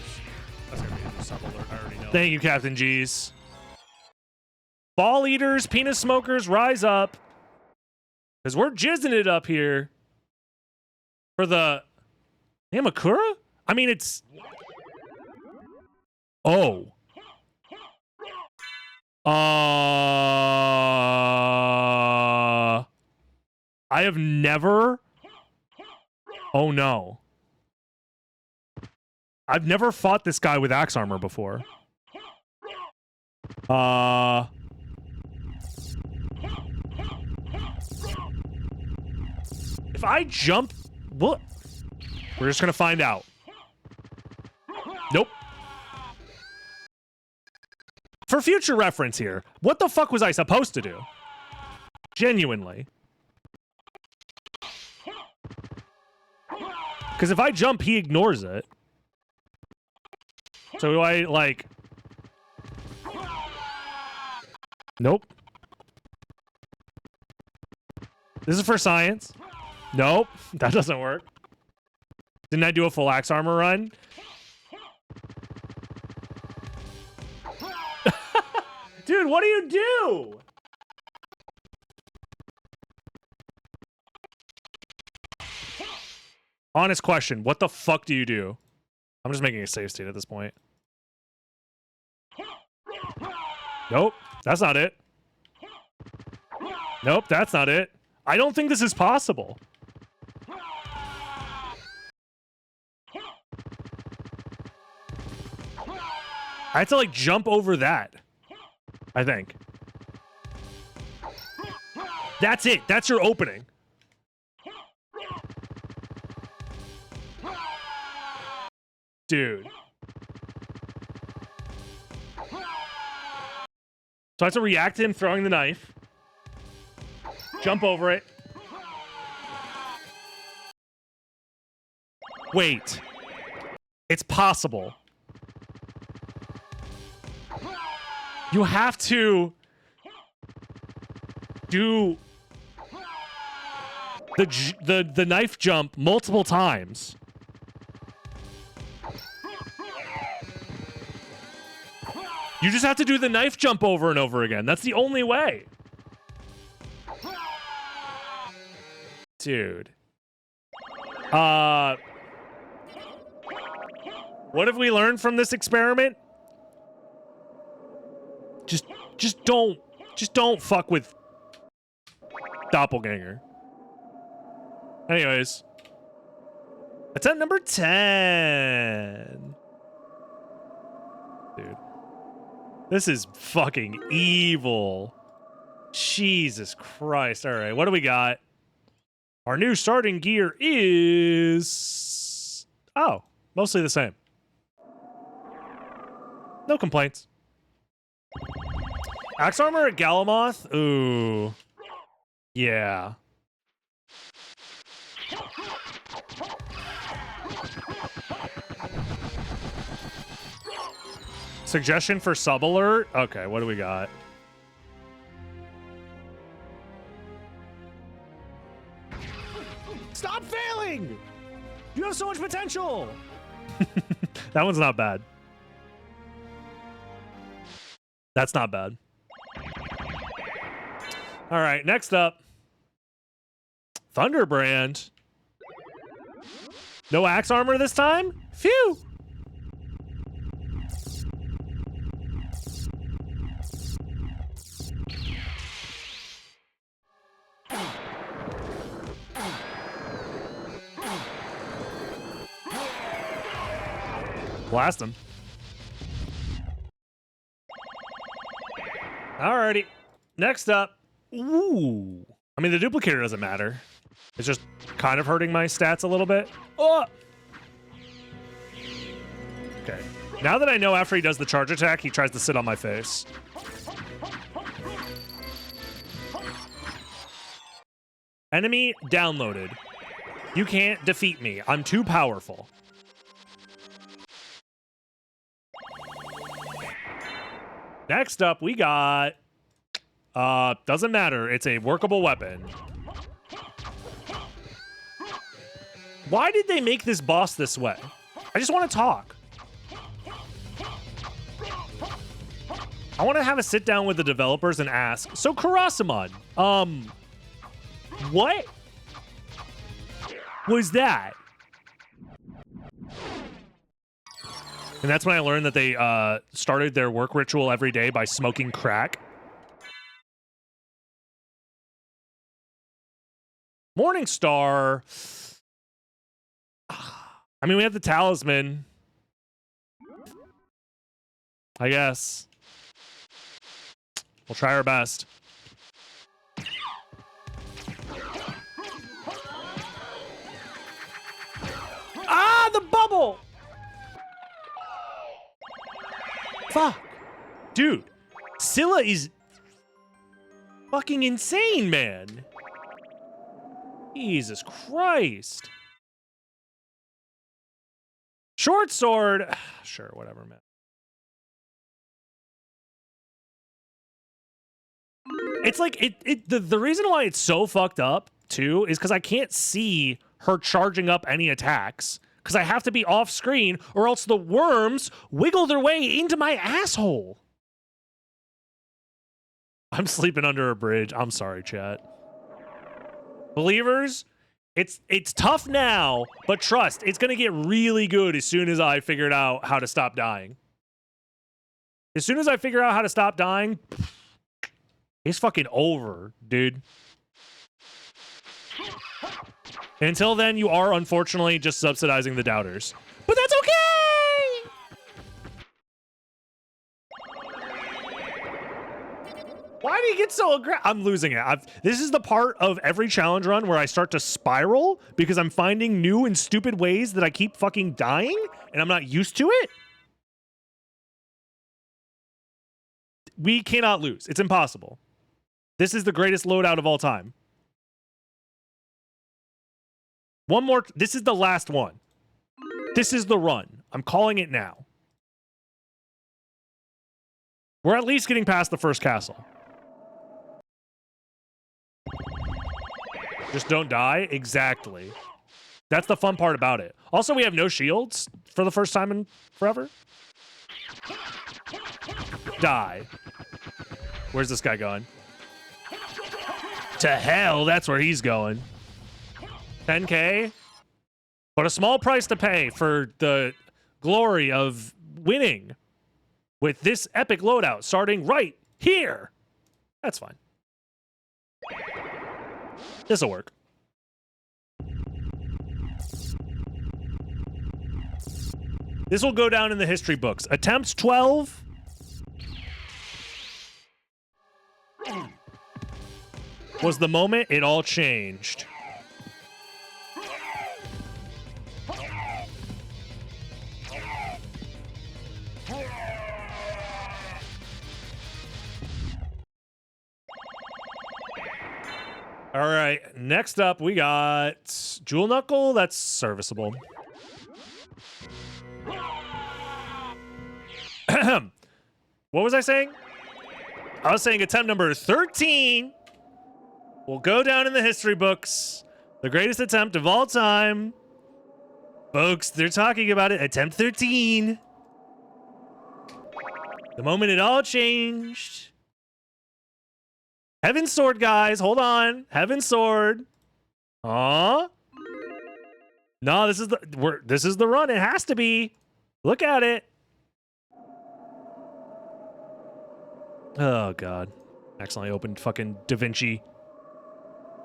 That's gonna be a sub alert, I already know. Thank you, Captain G's. Ball eaters, penis smokers, rise up. Because we're jizzing it up here. For the Amakura? I mean, it's... Oh. I have never... Oh, no. I've never fought this guy with axe armor before. If I jump... What? We're just gonna find out. Nope. For future reference here, what the fuck was I supposed to do? Genuinely. Because if I jump, he ignores it. So do I, like... Nope. This is for science. Nope, that doesn't work. Didn't I do a full axe armor run? Dude, what do you do? Honest question, what the fuck do you do? I'm just making a save state at this point. Nope, that's not it. Nope, that's not it. I don't think this is possible. I had to, like, jump over that. I think. That's it. That's your opening. Dude. So I have to react to him throwing the knife. Jump over it. Wait. It's possible. You have to do the knife jump multiple times. You just have to do the knife jump over and over again. That's the only way. Dude. What have we learned from this experiment? Just don't fuck with Doppelganger. Anyways. Attempt number 10. Dude. This is fucking evil. Jesus Christ. All right, what do we got? Our new starting gear is... Oh, mostly the same. No complaints. Axe armor at Galamoth? Ooh. Yeah. Suggestion for sub alert? Okay, what do we got? Stop failing! You have so much potential! That one's not bad. That's not bad. All right, next up. Thunderbrand. No axe armor this time? Phew! Blast him. Alrighty. Next up. Ooh. I mean, the duplicator doesn't matter. It's just kind of hurting my stats a little bit. Oh! Okay. Now that I know after he does the charge attack, he tries to sit on my face. Enemy downloaded. You can't defeat me. I'm too powerful. Next up, we got... doesn't matter. It's a workable weapon. Why did they make this boss this way? I just want to talk. I want to have a sit down with the developers and ask, so Karasamon, what was that? And that's when I learned that they started their work ritual every day by smoking crack. Morningstar. I mean, we have the talisman. I guess. We'll try our best. Ah, the bubble! Fuck. Dude, Scylla is fucking insane, man. Jesus Christ. Short sword. Sure, whatever, man. It's like, the reason why it's so fucked up, too, is because I can't see her charging up any attacks. Because I have to be off screen, or else the worms wiggle their way into my asshole. I'm sleeping under a bridge. I'm sorry, chat. Believers, it's tough now, but trust, it's going to get really good as soon as I figured out how to stop dying. As soon as I figure out how to stop dying, it's fucking over, dude. Until then, you are unfortunately just subsidizing the doubters. But that's okay! Why do you get so aggressive? I'm losing it. This is the part of every challenge run where I start to spiral because I'm finding new and stupid ways that I keep fucking dying, and I'm not used to it. We cannot lose. It's impossible. This is the greatest loadout of all time. One more. This is the last one. This is the run. I'm calling it now. We're at least getting past the first castle. Just don't die? Exactly. That's the fun part about it. Also, we have no shields for the first time in forever. Die. Where's this guy going? To hell, that's where he's going. 10K? But a small price to pay for the glory of winning with this epic loadout starting right here. That's fine. This'll work. This will go down in the history books. Attempt 12. Was the moment it all changed. All right, next up we got Jewel Knuckle. That's serviceable. What was I saying? I was saying attempt number 13 will go down in the history books. The greatest attempt of all time. Folks, they're talking about it. Attempt 13. The moment it all changed. Heaven's Sword, guys. Hold on. Heaven's Sword. Aw. No, this is the run. It has to be. Look at it. Oh, God. Accidentally opened fucking DaVinci.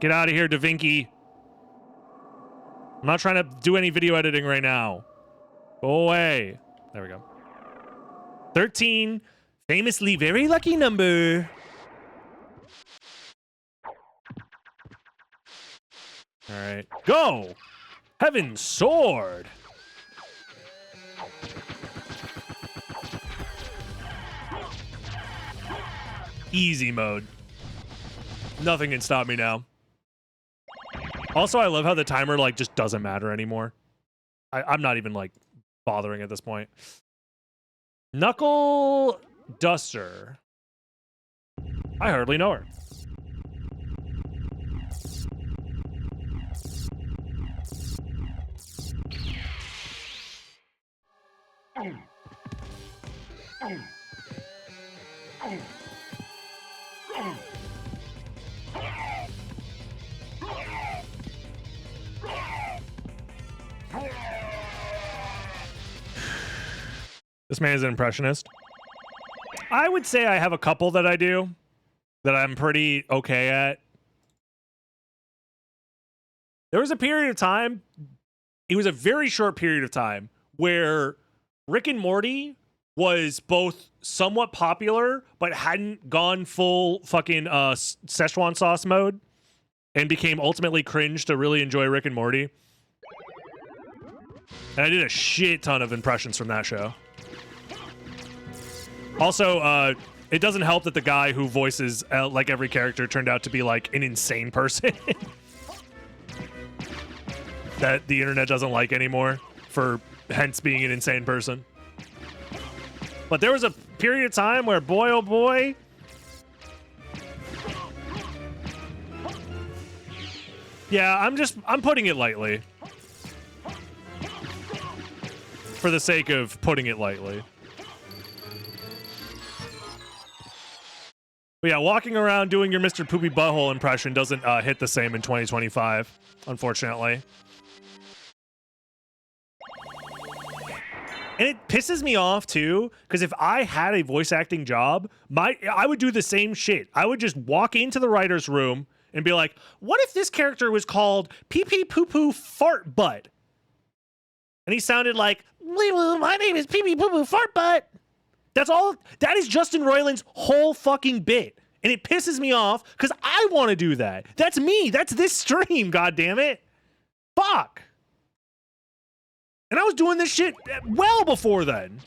Get out of here, DaVinci. I'm not trying to do any video editing right now. Go away. There we go. 13. Famously very lucky number. All right. Go! Heaven's Sword. Easy mode. Nothing can stop me now. Also, I love how the timer like just doesn't matter anymore. I'm not even like bothering at this point. Knuckle Duster. I hardly know her. This man is an impressionist. I would say I have a couple that I do that I'm pretty okay at. There was a period of time, it was a very short period of time, where Rick and Morty was both somewhat popular, but hadn't gone full fucking Szechuan sauce mode and became ultimately cringe to really enjoy Rick and Morty. And I did a shit ton of impressions from that show. Also, it doesn't help that the guy who voices like every character turned out to be like an insane person that the internet doesn't like anymore, for hence being an insane person. But there was a period of time where, boy, oh boy, yeah, I'm putting it lightly for the sake of putting it lightly. But yeah, walking around doing your Mr. Poopy Butthole impression doesn't hit the same in 2025, unfortunately. And it pisses me off too, because if I had a voice acting job, I would do the same shit. I would just walk into the writer's room and be like, what if this character was called Pee Pee Poo Poo Fart Butt? And he sounded like, my name is Pee Pee Poo Poo Fart Butt. That's all. That is Justin Roiland's whole fucking bit. And it pisses me off because I want to do that. That's me. That's this stream, goddammit. Fuck. And I was doing this shit well before then.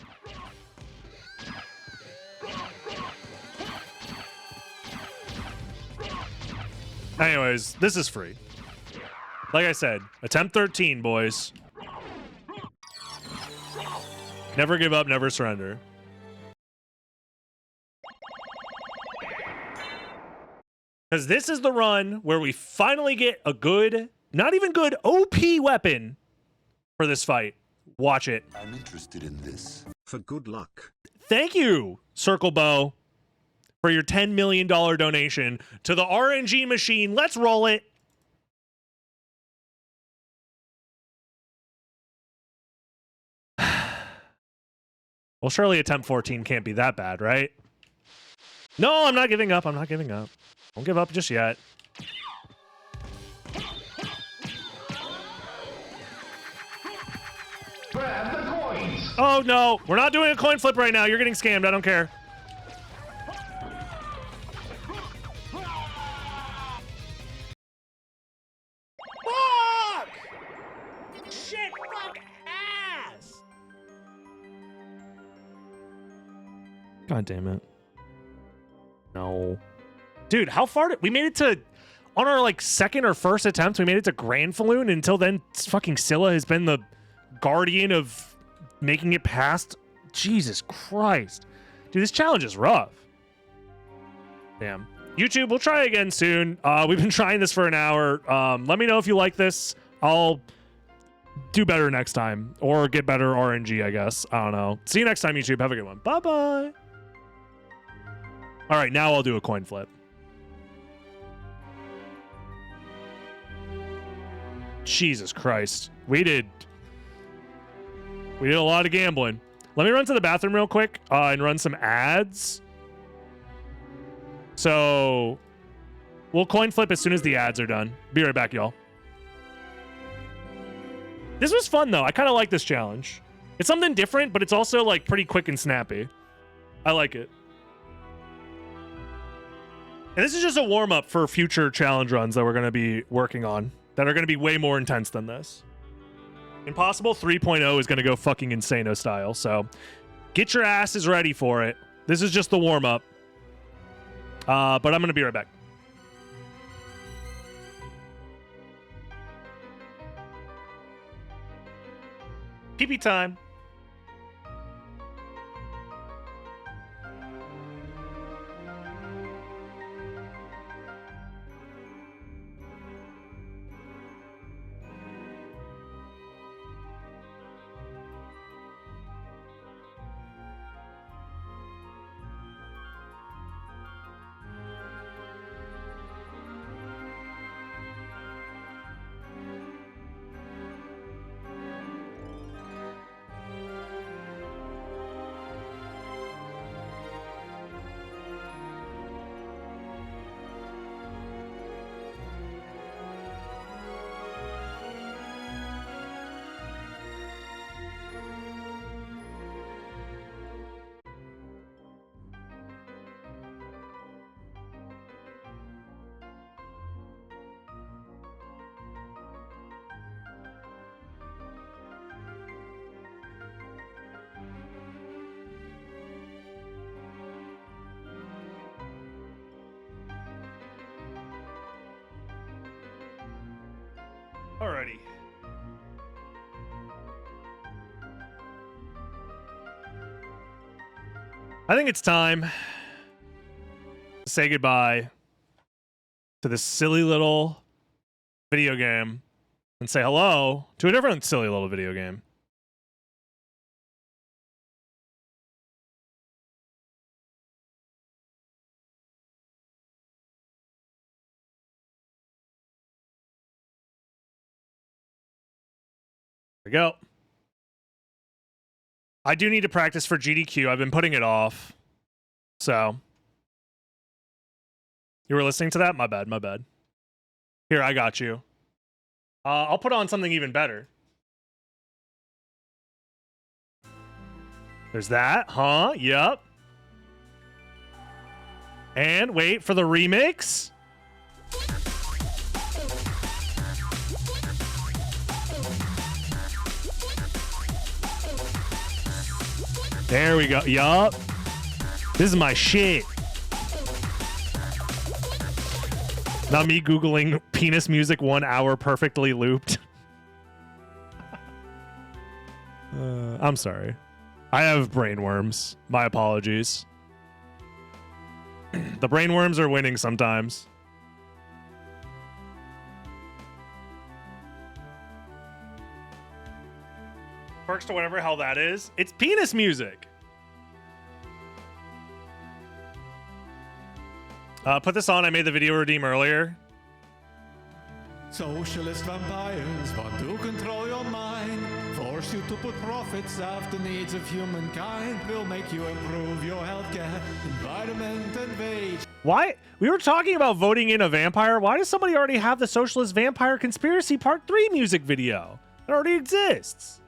Anyways, this is free. Like I said, attempt 13, boys. Never give up, never surrender. Because this is the run where we finally get a good, not even good, OP weapon for this fight. Watch it. I'm interested in this. For good luck. Thank you, Circle Bow, for your $10 million donation to the RNG machine. Let's roll it. Well, surely attempt 14 can't be that bad, right? No, I'm not giving up. I'm not giving up. Don't give up just yet. Grab the coins. Oh, no. We're not doing a coin flip right now. You're getting scammed. I don't care. Fuck! Shit, fuck ass! God damn it. No. Dude, how far did we made it to on our like second or first attempt, we made it to Grand Falloon. Until then, fucking Scylla has been the guardian of making it past. Jesus Christ. Dude, this challenge is rough. Damn. YouTube, we'll try again soon. We've been trying this for an hour. Let me know if you like this. I'll do better next time. Or get better RNG, I guess. I don't know. See you next time, YouTube. Have a good one. Bye-bye. All right, now I'll do a coin flip. Jesus Christ. We did a lot of gambling. Let me run to the bathroom real quick and run some ads. So we'll coin flip as soon as the ads are done. Be right back, y'all. This was fun, though. I kind of like this challenge. It's something different, but it's also like pretty quick and snappy. I like it. And this is just a warm-up for future challenge runs that we're going to be working on that are going to be way more intense than this. Impossible 3.0 is going to go fucking insano style, so get your asses ready for it. This is just the warm-up. But I'm going to be right back. PP time. Alrighty. I think it's time to say goodbye to this silly little video game and say hello to a different silly little video game. There we go. I do need to practice for GDQ. I've been putting it off. So. You were listening to that? My bad, my bad. Here, I got you. I'll put on something even better. There's that, huh? Yep. And wait for the remix. There we go. Yup. This is my shit. Not me Googling penis music 1 hour perfectly looped. I'm sorry. I have brainworms. My apologies. The brainworms are winning sometimes. Perks to whatever hell that is. It's penis music. Put this on. I made the video redeem earlier. Socialist vampires want to control your mind. For force you to put profits after needs of humankind. Will make you improve your healthcare, environment, and wage. Why? We were talking about voting in a vampire. Why does somebody already have the Socialist Vampire Conspiracy Part 3 music video? It already exists.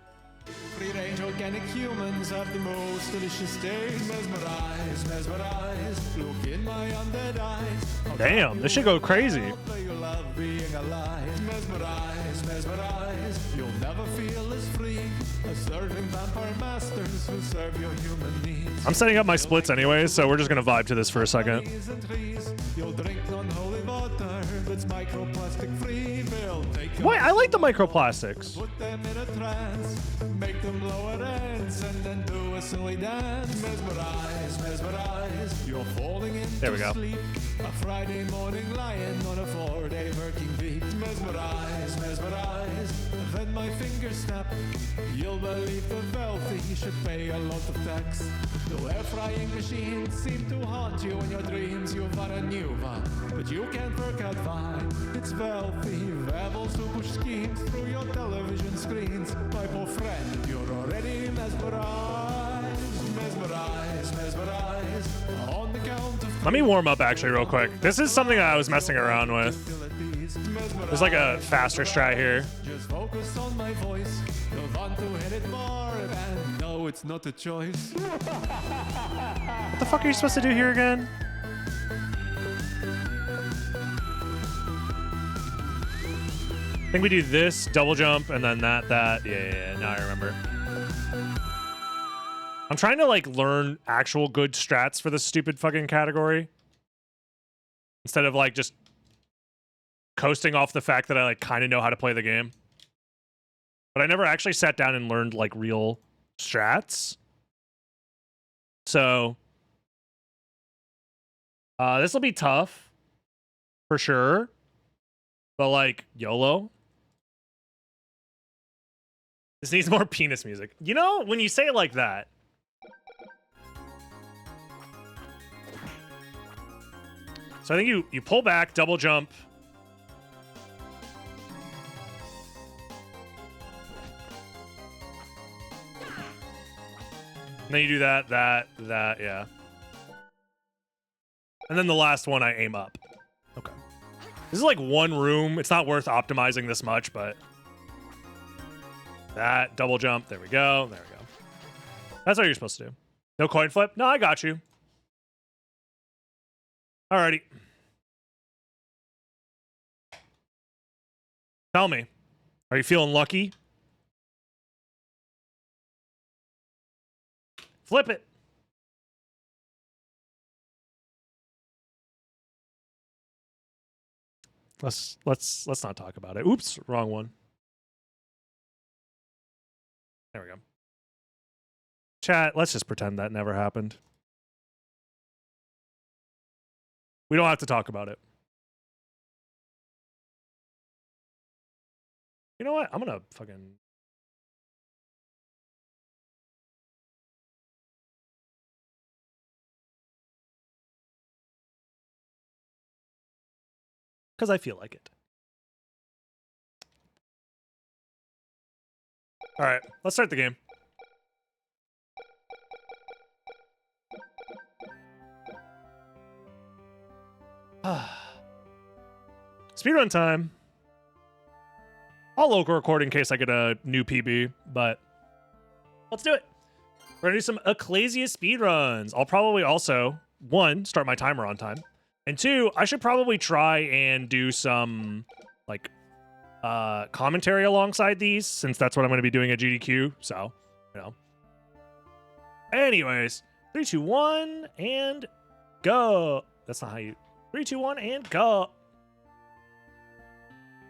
Free-range organic humans have the most delicious taste. Mesmerize, mesmerize. Look in my undead eyes. Damn, this should go crazy. You love being alive. Mesmerize, mesmerize. You'll never feel as free as serving vampire masters who serve your human needs. I'm setting up my splits anyways, so we're just gonna vibe to this for a second. You'll drink unholy water that's microplastic free. They'll take Wait, I like the microplastics. put them in a trance, make them lower ends, and then do a silly dance. Mesmerize, mesmerize. You're falling into There we go. sleep. A Friday morning lying on a 4-day working week. Mesmerize, mesmerize. Then my fingers snap. You'll believe the wealthy should pay a lot of tax. The air frying machines seem to haunt you in your dreams. You want a new one, but you can't work out why. It's wealthy rebels who push schemes through your television screens. My poor friend, you're already mesmerized. Mesmerize, mesmerize. On the count of Let me warm up actually real quick. This is something I was messing around with. There's like a faster strat here. just focus on my voice. You'll want to hit it more, and no, it's not a choice. What the fuck are you supposed to do here again? I think we do this, double jump, and then that. Yeah, now I remember. I'm trying to like learn actual good strats for this stupid fucking category. Instead of like just coasting off the fact that I like kind of know how to play the game. But I never actually sat down and learned like real strats. So this will be tough for sure. But like YOLO. This needs more penis music. You know, when you say it like that. So I think you pull back, double jump. And then you do that, yeah. And then the last one, I aim up. Okay. This is like one room. It's not worth optimizing this much, but... That, double jump, there we go, there we go. That's what you're supposed to do. No coin flip? No, I got you. Alrighty. Tell me, are you feeling lucky? Flip it. Let's not talk about it. Oops, wrong one. There we go. Chat, let's just pretend that never happened. We don't have to talk about it. You know what? I'm gonna fucking... Because I feel like it. All right, let's start the game. Speedrun time. All local recording in case I get a new PB, but let's do it. We're gonna do some Ecclesia speedruns. I'll probably also, one, start my timer on time. And two, I should probably try and do some, like, commentary alongside these, since that's what I'm going to be doing at GDQ, so, you know. Anyways, 3, 2, 1, and go. That's not how you... 3, 2, 1, and go.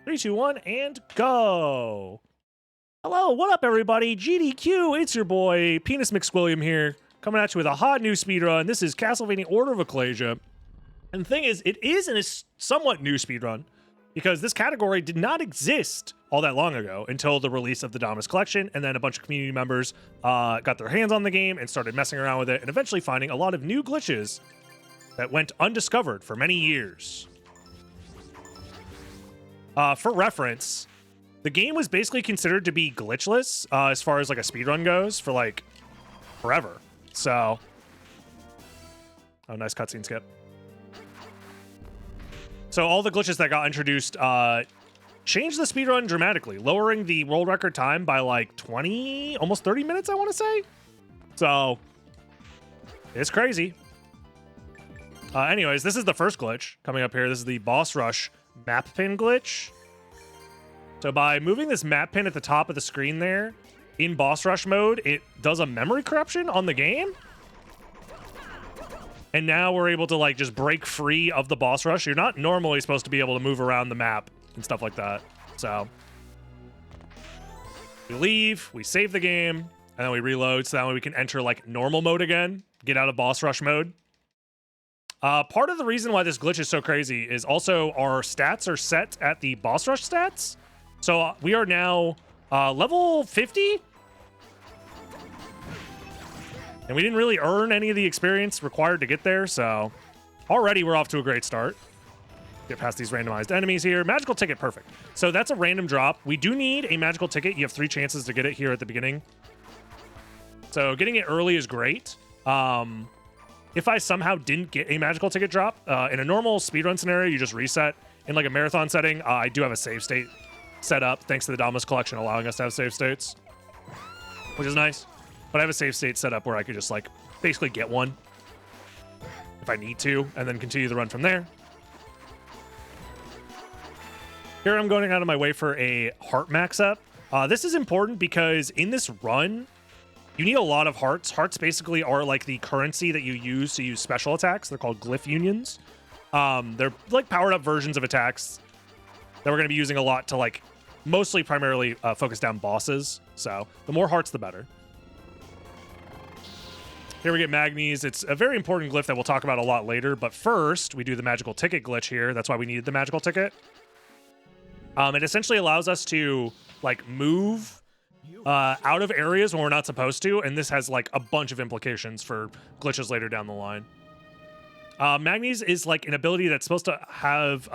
3, 2, 1, and go. Hello, what up, everybody? GDQ, it's your boy, Penis McSquilliam here, coming at you with a hot new speedrun. This is Castlevania Order of Ecclesia. And the thing is, it is a somewhat new speedrun, because this category did not exist all that long ago until the release of the Dominus Collection, and then a bunch of community members got their hands on the game and started messing around with it, and eventually finding a lot of new glitches that went undiscovered for many years. For reference, the game was basically considered to be glitchless as far as like a speedrun goes for like forever. So, oh, nice cutscene skip. So all the glitches that got introduced changed the speedrun dramatically, lowering the world record time by like 20, almost 30 minutes, I want to say. So, it's crazy. Anyways, this is the first glitch coming up here. This is the boss rush map pin glitch. So by moving this map pin at the top of the screen there, in boss rush mode, it does a memory corruption on the game. And now we're able to like just break free of the boss rush. You're not normally supposed to be able to move around the map and stuff like that. So we leave, we save the game, and then we reload so that way we can enter like normal mode again, get out of boss rush mode. Part of the reason why this glitch is so crazy is also our stats are set at the boss rush stats. So we are now level 50. And we didn't really earn any of the experience required to get there, so already we're off to a great start. Get past these randomized enemies here. Magical ticket, perfect. So that's a random drop. We do need a magical ticket. You have 3 chances to get it here at the beginning. So getting it early is great. If I somehow didn't get a magical ticket drop, in a normal speedrun scenario, you just reset. In like a marathon setting, I do have a save state set up, thanks to the Damas collection allowing us to have save states, which is nice. But I have a save state set up where I could just like basically get one if I need to, and then continue the run from there. Here I'm going out of my way for a heart max up. This is important because in this run, you need a lot of hearts. Hearts basically are like the currency that you use to use special attacks. They're called glyph unions. They're like powered up versions of attacks that we're going to be using a lot to like mostly primarily focus down bosses. So the more hearts, the better. Here we get Magnes. It's a very important glyph that we'll talk about a lot later. But first, we do the magical ticket glitch here. That's why we needed the magical ticket. It essentially allows us to like move out of areas when we're not supposed to, and this has like a bunch of implications for glitches later down the line. Magnes is like an ability that's supposed to have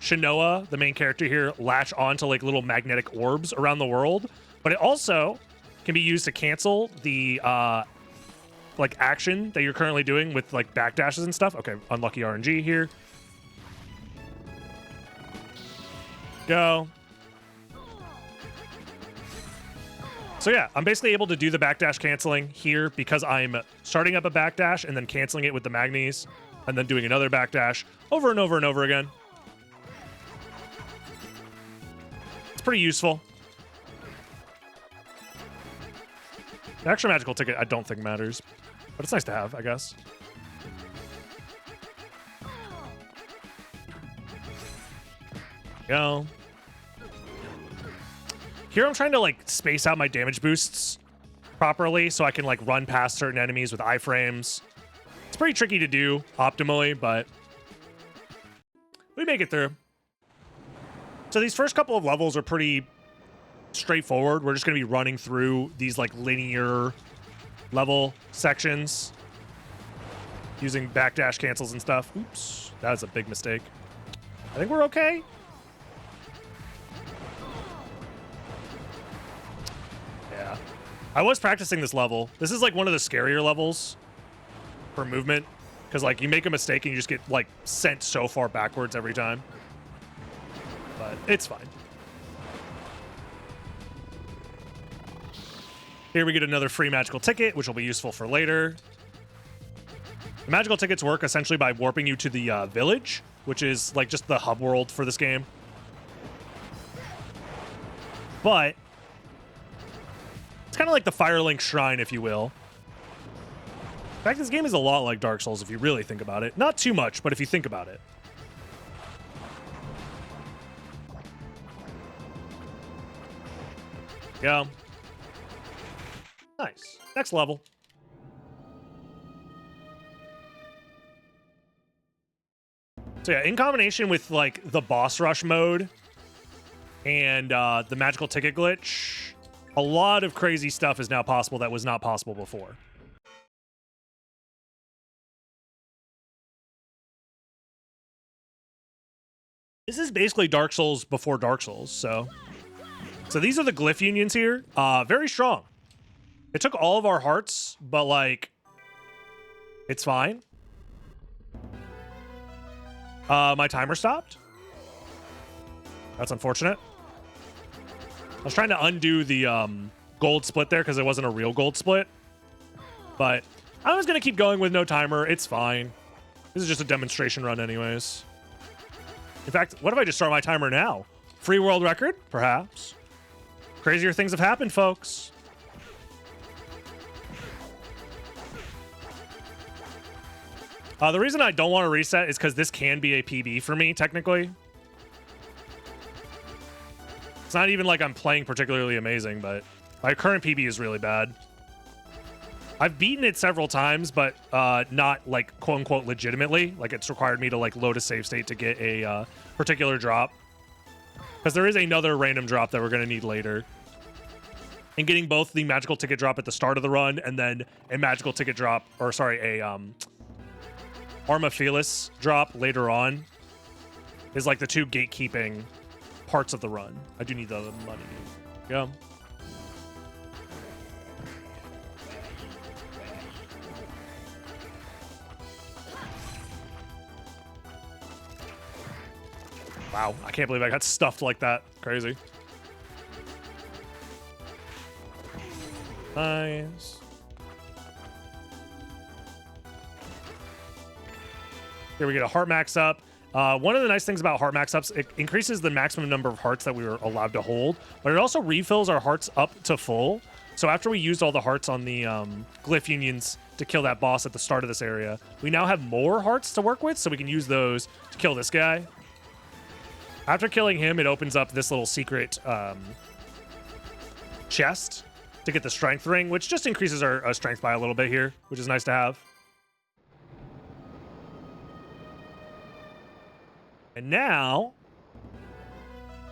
Shinoa, the main character here, latch onto like little magnetic orbs around the world, but it also can be used to cancel the like action that you're currently doing with like backdashes and stuff. Okay, unlucky RNG here. Go. So yeah, I'm basically able to do the backdash canceling here because I'm starting up a backdash and then canceling it with the Magnes and then doing another backdash over and over and over again. It's pretty useful. The extra magical ticket I don't think matters, but it's nice to have, I guess. Go. Here I'm trying to like space out my damage boosts properly so I can like run past certain enemies with iframes. It's pretty tricky to do optimally, but we make it through. So these first couple of levels are pretty straightforward. We're just going to be running through these like linear level sections using backdash cancels and stuff. Oops, that was a big mistake. I think we're okay. Yeah, I was practicing this level. This is like one of the scarier levels for movement because like you make a mistake and you just get like sent so far backwards every time. But it's fine. Here we get another free magical ticket, which will be useful for later. The magical tickets work essentially by warping you to the village, which is like just the hub world for this game. But it's kind of like the Firelink Shrine, if you will. In fact, this game is a lot like Dark Souls if you really think about it. Not too much, but if you think about it. Go. Nice. Next level. So yeah, in combination with like the boss rush mode and the magical ticket glitch, a lot of crazy stuff is now possible that was not possible before. This is basically Dark Souls before Dark Souls, so So these are the glyph unions here. Very strong. It took all of our hearts, but like, it's fine. My timer stopped. That's unfortunate. I was trying to undo the gold split there because it wasn't a real gold split. But I was going to keep going with no timer. It's fine. This is just a demonstration run anyways. In fact, what if I just start my timer now? Free world record? Perhaps. Crazier things have happened, folks. The reason I don't want to reset is because this can be a PB for me, technically. It's not even like I'm playing particularly amazing, but my current PB is really bad. I've beaten it several times, but not like quote unquote legitimately. Like it's required me to like load a save state to get a particular drop. Because there is another random drop that we're going to need later. And getting both the magical ticket drop at the start of the run and then a magical ticket drop, or sorry, a Arma Felis drop later on is like the two gatekeeping parts of the run. I do need the money. Yeah. Wow, I can't believe I got stuffed like that. Crazy. Nice. Here we get a heart max up. One of the nice things about heart max ups, it increases the maximum number of hearts that we were allowed to hold, but it also refills our hearts up to full. So after we used all the hearts on the glyph unions to kill that boss at the start of this area, we now have more hearts to work with, so we can use those to kill this guy. After killing him, it opens up this little secret chest to get the strength ring, which just increases our strength by a little bit here, which is nice to have. And now,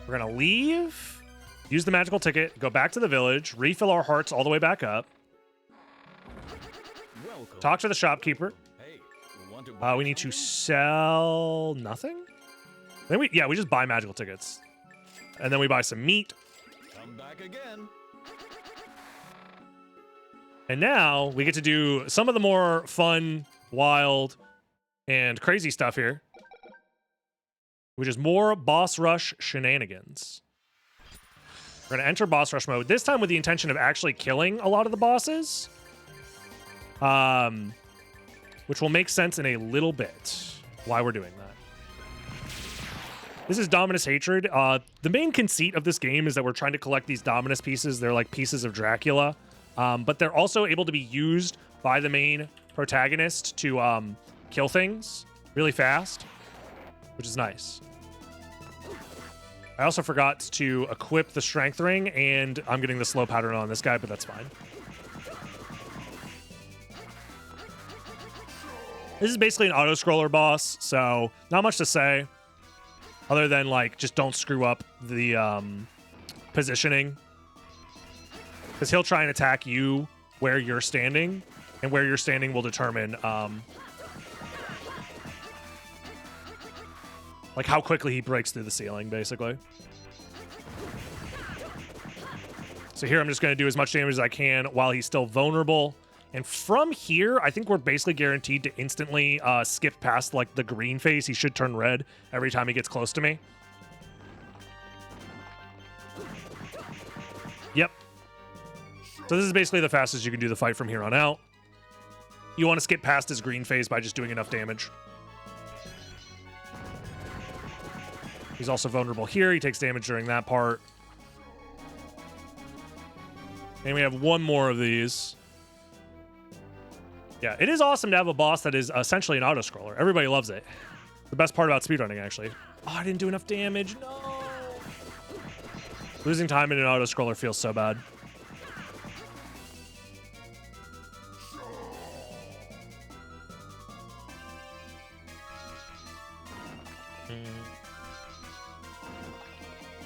we're going to leave, use the magical ticket, go back to the village, refill our hearts all the way back up. Welcome. Talk to the shopkeeper. Hey, want to We need to sell nothing? Then we just buy magical tickets. And then we buy some meat. come back again. And now we get to do some of the more fun, wild, and crazy stuff here. Which is more boss rush shenanigans. We're going to enter boss rush mode. This time with the intention of actually killing a lot of the bosses. Which will make sense in a little bit why we're doing that. This is Dominus Hatred. The main conceit of this game is that we're trying to collect these Dominus pieces. They're like pieces of Dracula. But they're also able to be used by the main protagonist to kill things really fast, which is nice. I also forgot to equip the strength ring, and I'm getting the slow pattern on this guy, but that's fine. This is basically an auto-scroller boss, so not much to say other than, like, just don't screw up the positioning. Because he'll try and attack you where you're standing, and where you're standing will determine like how quickly he breaks through the ceiling, basically. So here I'm just going to do as much damage as I can while he's still vulnerable. And from here, I think we're basically guaranteed to instantly skip past like the green phase. He should turn red every time he gets close to me. Yep. So this is basically the fastest you can do the fight from here on out. You want to skip past his green phase by just doing enough damage. He's also vulnerable here. He takes damage during that part. And we have one more of these. Yeah, it is awesome to have a boss that is essentially an auto-scroller. Everybody loves it. The best part about speedrunning, actually. Oh, I didn't do enough damage. No! Losing time in an auto-scroller feels so bad.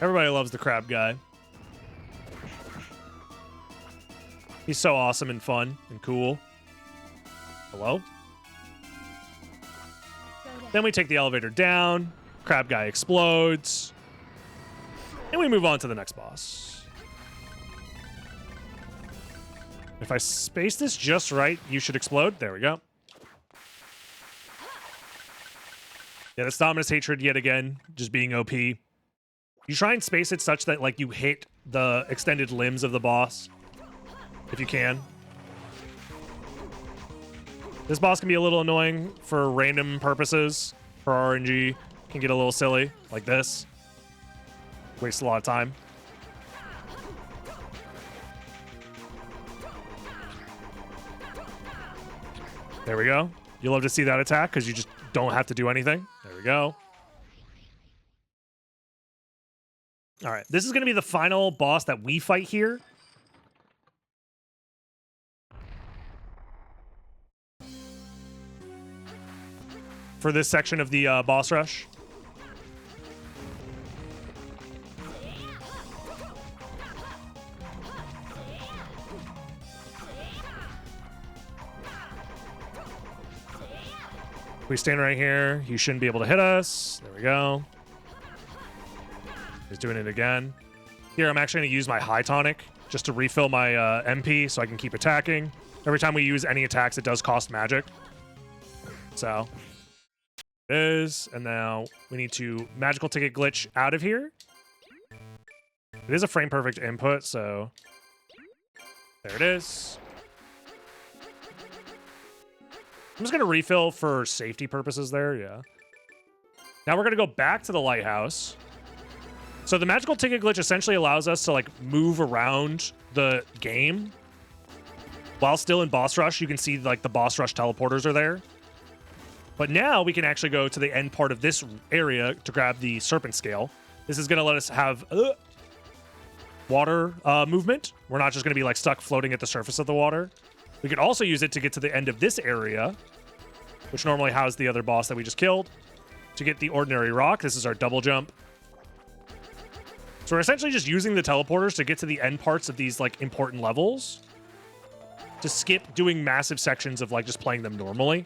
Everybody loves the crab guy. He's so awesome and fun and cool. Hello? Then we take the elevator down. Crab guy explodes. And we move on to the next boss. If I space this just right, you should explode. There we go. Yeah, that's Dominus Hatred yet again, just being OP. You try and space it such that like you hit the extended limbs of the boss, if you can. This boss can be a little annoying for random purposes. For RNG, can get a little silly, like this. Waste a lot of time. There we go. You love to see that attack because you just don't have to do anything. There we go. All right, this is going to be the final boss that we fight here. For this section of the boss rush. We stand right here. He shouldn't be able to hit us. There we go. He's doing it again. Here, I'm actually going to use my high tonic just to refill my MP so I can keep attacking. Every time we use any attacks, it does cost magic. So, it is. And now we need to magical ticket glitch out of here. It is a frame perfect input, so there it is. I'm just going to refill for safety purposes there, yeah. Now we're going to go back to the lighthouse. So the magical ticket glitch essentially allows us to like move around the game. While still in boss rush, you can see like the boss rush teleporters are there. But now we can actually go to the end part of this area to grab the serpent scale. This is going to let us have water movement. We're not just going to be like stuck floating at the surface of the water. We could also use it to get to the end of this area, which normally houses the other boss that we just killed. To get the ordinary rock, this is our double jump. So we're essentially just using the teleporters to get to the end parts of these like important levels. To skip doing massive sections of like just playing them normally.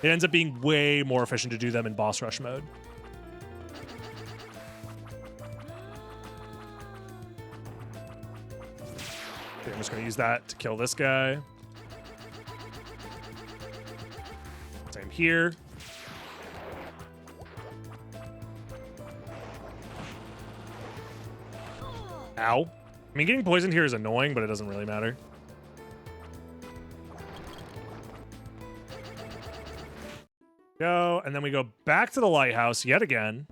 It ends up being way more efficient to do them in boss rush mode. Okay, I'm just going to use that to kill this guy. Same here. Ow. I mean, getting poisoned here is annoying, but it doesn't really matter. Go, and then we go back to the lighthouse yet again.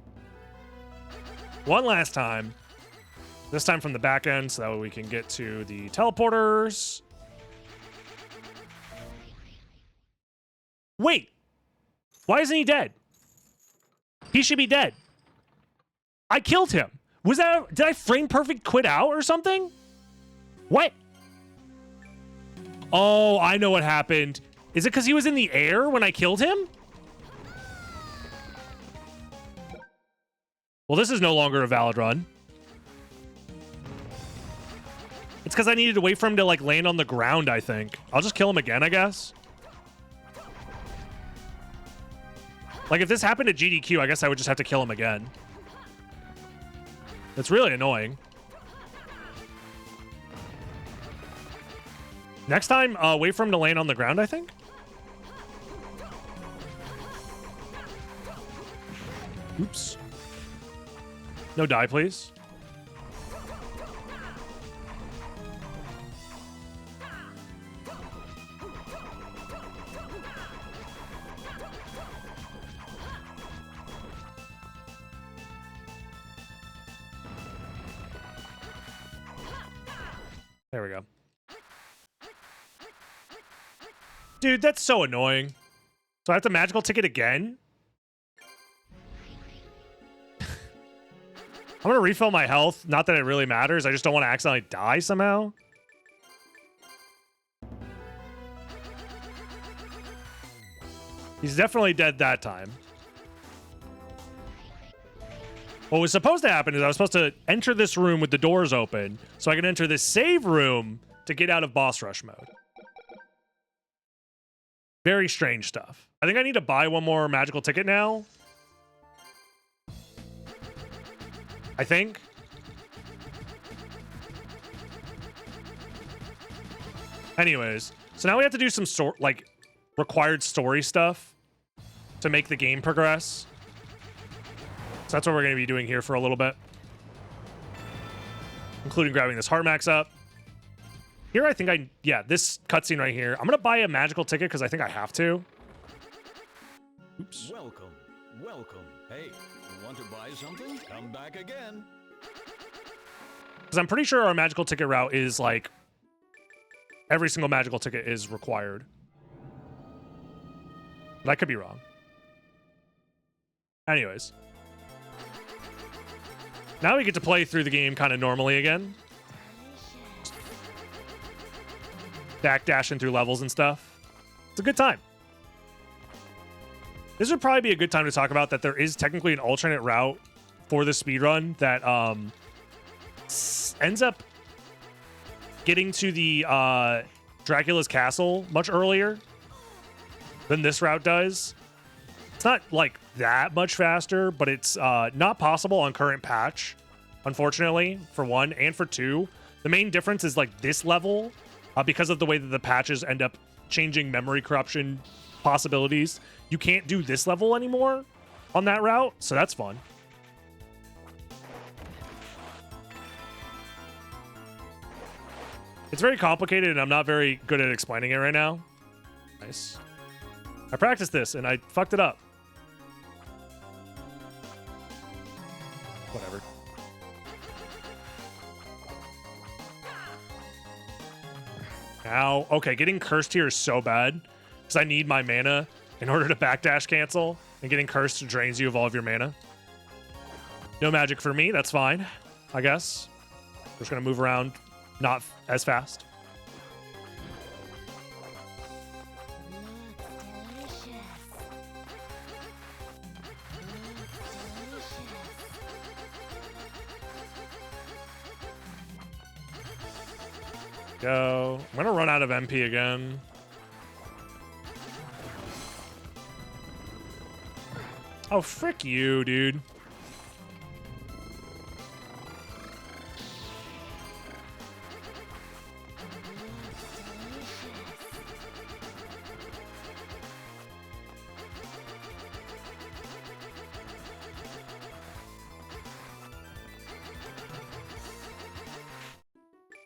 One last time. This time from the back end, so that way we can get to the teleporters. Wait! Why isn't he dead? He should be dead. I killed him. Was that... Did I frame perfect quit out or something? What? Oh, I know what happened. Is it because he was in the air when I killed him? Well, this is no longer a valid run. It's because I needed to wait for him to, like, land on the ground, I think. I'll just kill him again, I guess. Like, if this happened at GDQ, I guess I would just have to kill him again. That's really annoying. Next time, wait for him to land on the ground, I think. Oops. No die, please. There we go. Dude, that's so annoying. So I have to magical ticket again? I'm gonna refill my health. Not that it really matters. I just don't want to accidentally die somehow. He's definitely dead that time. What was supposed to happen is I was supposed to enter this room with the doors open so I can enter this save room to get out of boss rush mode. Very strange stuff. I think I need to buy one more magical ticket now. I think. Anyways, so now we have to do some required story stuff to make the game progress. So that's what we're going to be doing here for a little bit, including grabbing this heart max up. Here, I think this cutscene right here. I'm going to buy a magical ticket because I think I have to. Oops. Welcome, welcome. Hey, you want to buy something? Come back again. Because I'm pretty sure our magical ticket route is like every single magical ticket is required. But I could be wrong. Anyways. Now we get to play through the game kind of normally again. Dashing through levels and stuff. It's a good time. This would probably be a good time to talk about that there is technically an alternate route for the speedrun that ends up getting to the Dracula's castle much earlier than this route does. It's not like that much faster, but it's not possible on current patch, unfortunately, for one, and for two. The main difference is like this level, because of the way that the patches end up changing memory corruption possibilities, you can't do this level anymore on that route, so that's fun. It's very complicated, and I'm not very good at explaining it right now. Nice. I practiced this, and I fucked it up. Whatever. Now, okay, getting cursed here is so bad because I need my mana in order to backdash cancel, and getting cursed drains you of all of your mana. No magic for me, that's fine, I guess. We're just gonna move around not as fast. Go. I'm gonna run out of MP again. Oh, frick you, dude.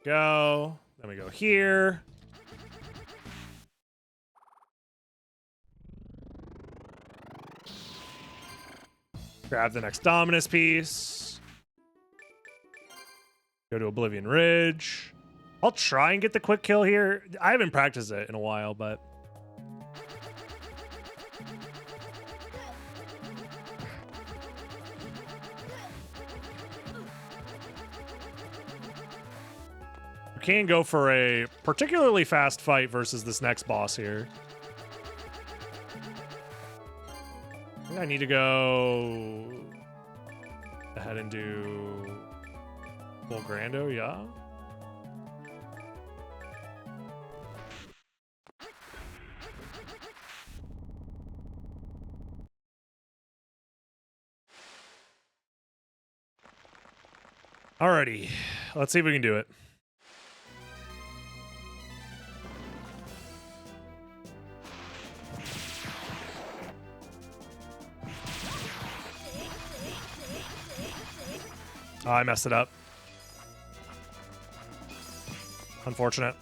Go. Then we go here. Grab the next Dominus piece. Go to Oblivion Ridge. I'll try and get the quick kill here. I haven't practiced it in a while, but... you can go for a particularly fast fight versus this next boss here. I think I need to go ahead and do full Grando, yeah. Alrighty, let's see if we can do it. Oh, I messed it up. Unfortunate.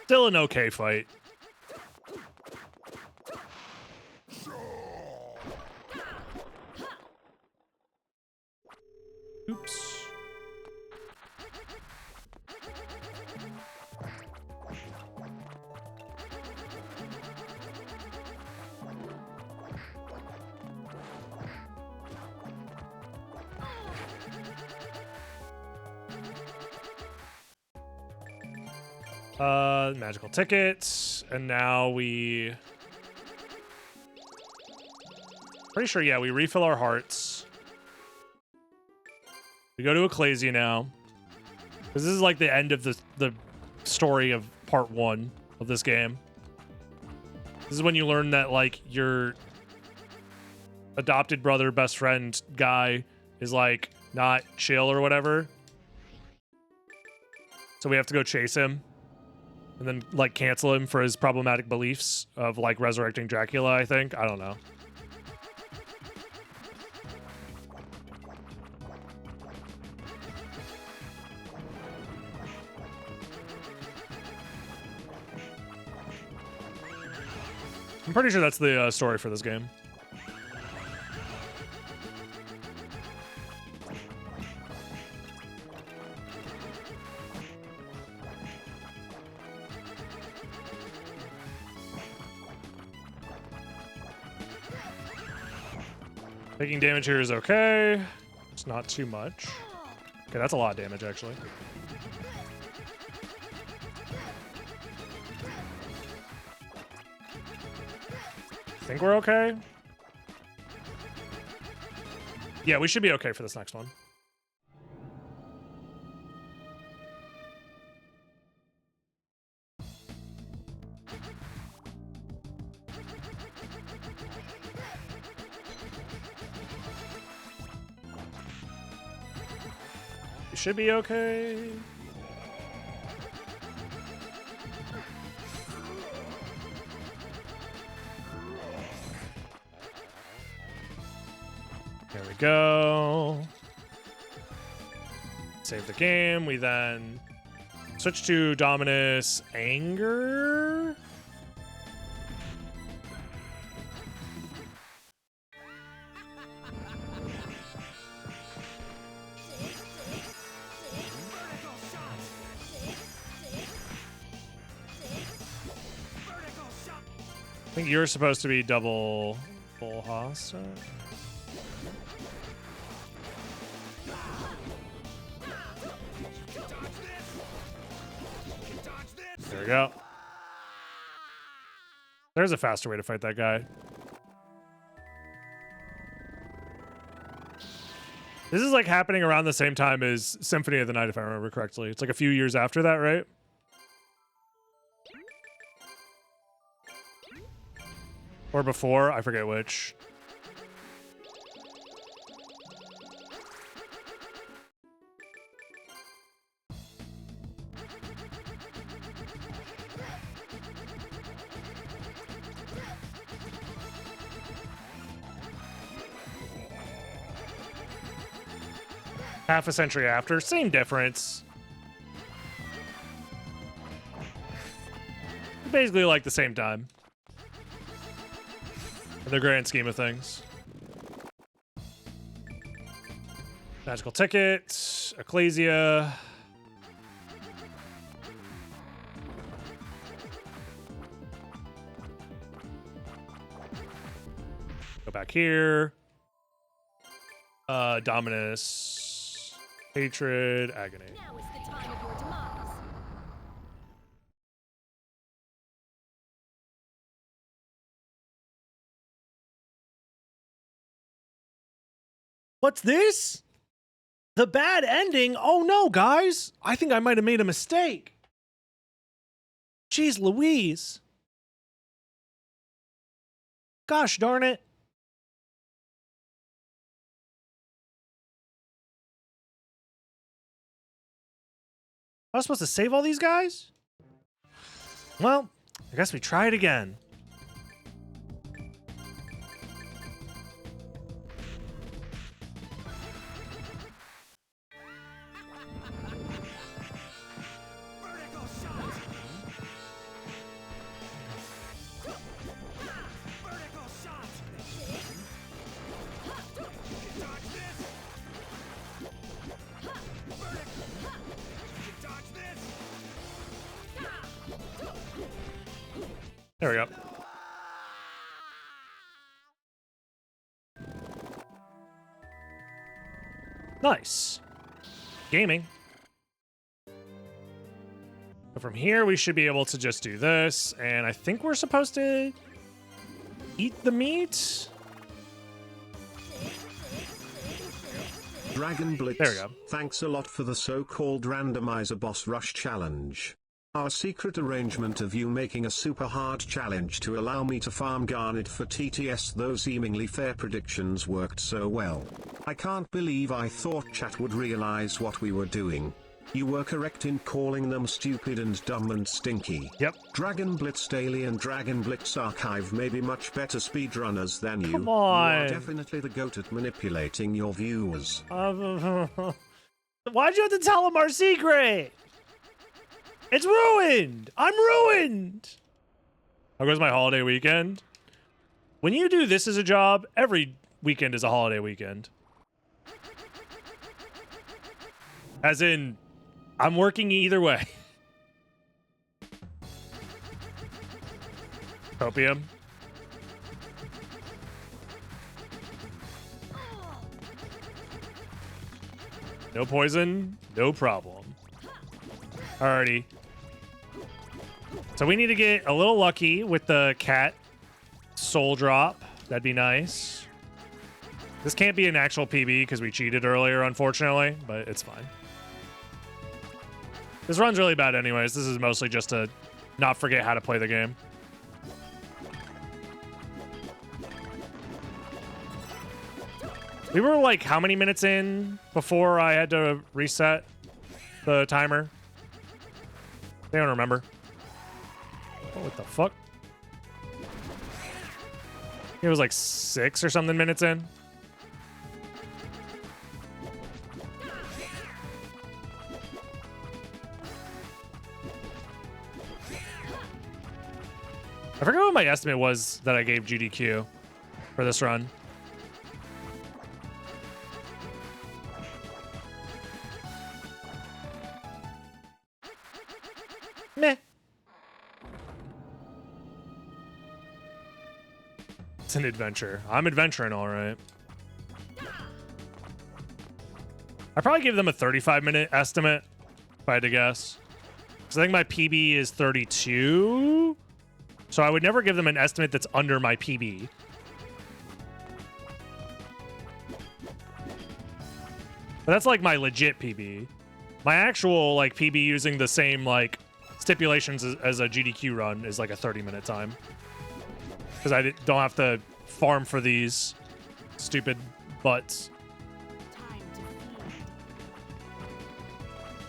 Still an okay fight. Oops. Magical tickets, and now we... pretty sure, yeah, we refill our hearts. We go to Ecclesia now. Because this is like the end of the story of part 1 of this game. This is when you learn that, like, your adopted brother, best friend guy is like not chill or whatever. So we have to go chase him and then like cancel him for his problematic beliefs of like resurrecting Dracula, I think. I don't know. I'm pretty sure that's the story for this game. Taking damage here is okay. It's not too much. Okay, that's a lot of damage, actually. Think we're okay? Yeah, we should be okay for this next one. We should be okay. There we go. Save the game. We then switch to Dominus Anger. I think you're supposed to be double full host. There we go. There's a faster way to fight that guy. This is like happening around the same time as Symphony of the Night, if I remember correctly. It's like a few years after that, right? Or before, I forget which. Half a century after, same difference. Basically like the same time. In the grand scheme of things. Magical ticket, Ecclesia. Go back here. Dominus, hatred, agony. Now is the time of your demise. What's this? The bad ending? Oh no, guys. I think I might have made a mistake. Jeez Louise. Gosh darn it. I was supposed to save all these guys? Well, I guess we try it again. There we go. Nice. Gaming. But from here, we should be able to just do this. And I think we're supposed to eat the meat. Dragon Blitz, there we go. Thanks a lot for the so-called randomizer boss rush challenge. Our secret arrangement of you making a super hard challenge to allow me to farm Garnet for TTS, those seemingly fair predictions worked so well. I can't believe I thought chat would realize what we were doing. You were correct in calling them stupid and dumb and stinky. Yep. Dragon Blitz Daily and Dragon Blitz Archive may be much better speedrunners than you. Come on. You are definitely the goat at manipulating your viewers. Why'd you have to tell them our secret? It's ruined! I'm ruined! How goes my holiday weekend? When you do this as a job, every weekend is a holiday weekend. As in, I'm working either way. Copium. No poison, no problem. Alrighty. So we need to get a little lucky with the cat soul drop. That'd be nice. This can't be an actual PB because we cheated earlier, unfortunately, but it's fine. This run's really bad anyways. This is mostly just to not forget how to play the game. We were like how many minutes in before I had to reset the timer? I don't remember. Oh, what the fuck? It was like 6 or something minutes in. I forgot what my estimate was that I gave GDQ for this run. Meh. It's an adventure. I'm adventuring, all right. I probably give them a 35-minute estimate, if I had to guess. Because I think my PB is 32. So I would never give them an estimate that's under my PB. But that's like my legit PB. My actual like PB using the same like stipulations as a GDQ run is like a 30-minute time. Because I don't have to farm for these stupid butts.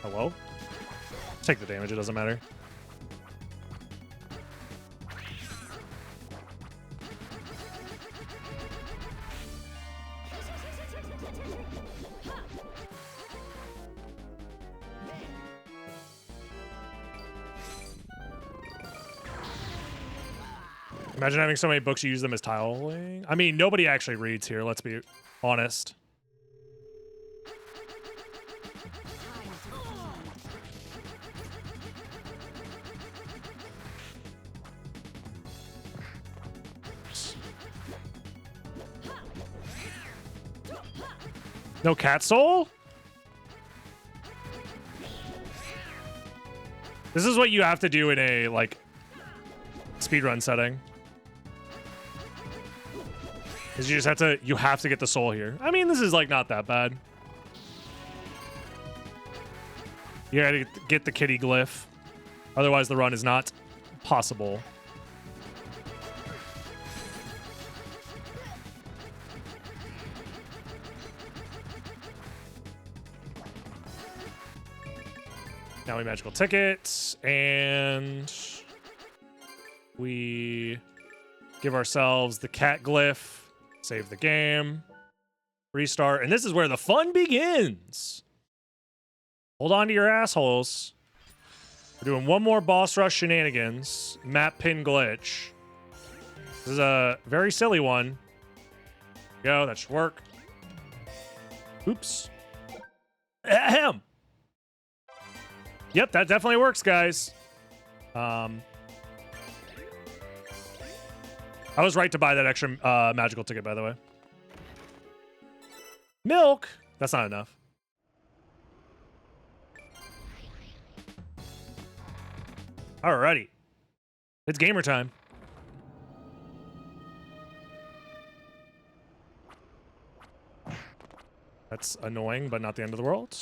Hello? Take the damage, it doesn't matter. Imagine having so many books you use them as tiling. I mean, nobody actually reads here, let's be honest. No cat soul? This is what you have to do in a, like, speedrun setting. Is you just have to, you have to get the soul here. I mean, this is, like, not that bad. You gotta get the kitty glyph. Otherwise, the run is not possible. Now we magical tickets, and we give ourselves the cat glyph, save the game, restart, and this is where the fun begins. Hold on to your assholes. We're doing one more boss rush shenanigans, map pin glitch. This is a very silly one. Go, that should work. Oops. Ahem. Yep, that definitely works, guys. I was right to buy that extra magical ticket, by the way. Milk? That's not enough. Alrighty. It's gamer time. That's annoying, but not the end of the world.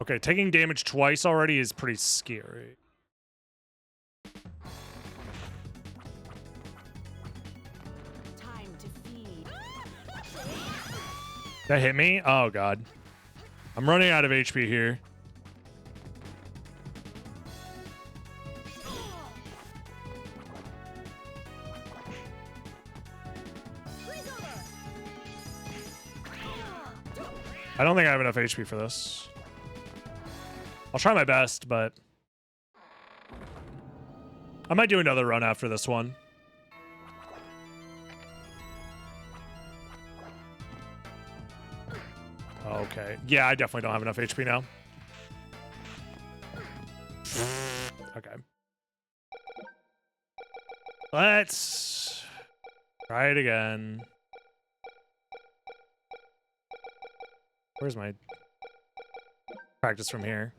Okay, taking damage twice already is pretty scary. Time to feed. That hit me? Oh, God. I'm running out of HP here. I don't think I have enough HP for this. I'll try my best, but I might do another run after this one. Okay. Yeah, I definitely don't have enough HP now. Okay. Let's try it again. Where's my practice from here?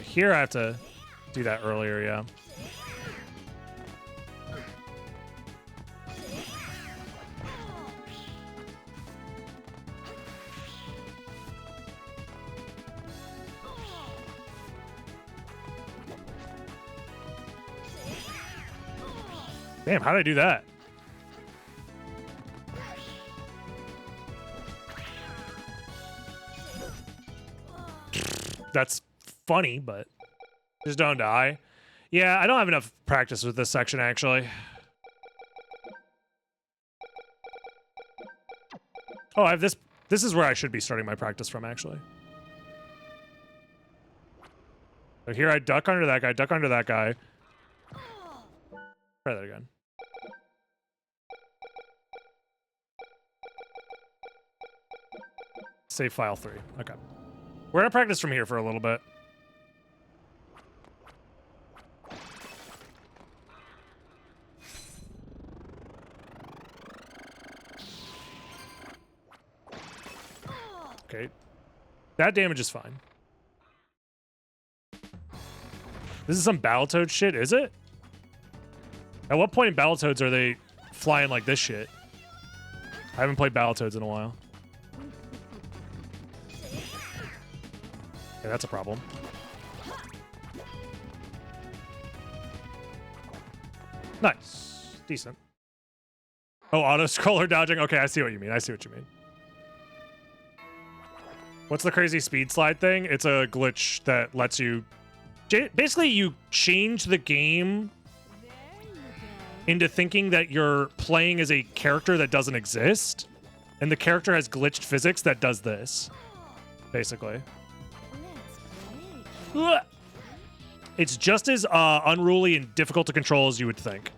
Here I have to do that earlier, yeah. Damn, how did I do that? That's funny, but just don't die. Yeah, I don't have enough practice with this section, actually. Oh, I have this. This is where I should be starting my practice from, actually. So here I duck under that guy, duck under that guy. Try that again. Save file 3. Okay. We're gonna practice from here for a little bit. Okay. That damage is fine. This is some Battletoad shit, is it? At what point in Battletoads are they flying like this shit? I haven't played Battletoads in a while. Okay, that's a problem. Nice. Decent. Oh, auto-scroller dodging? Okay, I see what you mean. I see what you mean. What's the crazy speed slide thing? It's a glitch that lets you... Basically, you change the game into thinking that you're playing as a character that doesn't exist. And the character has glitched physics that does this. Basically. It's just as unruly and difficult to control as you would think.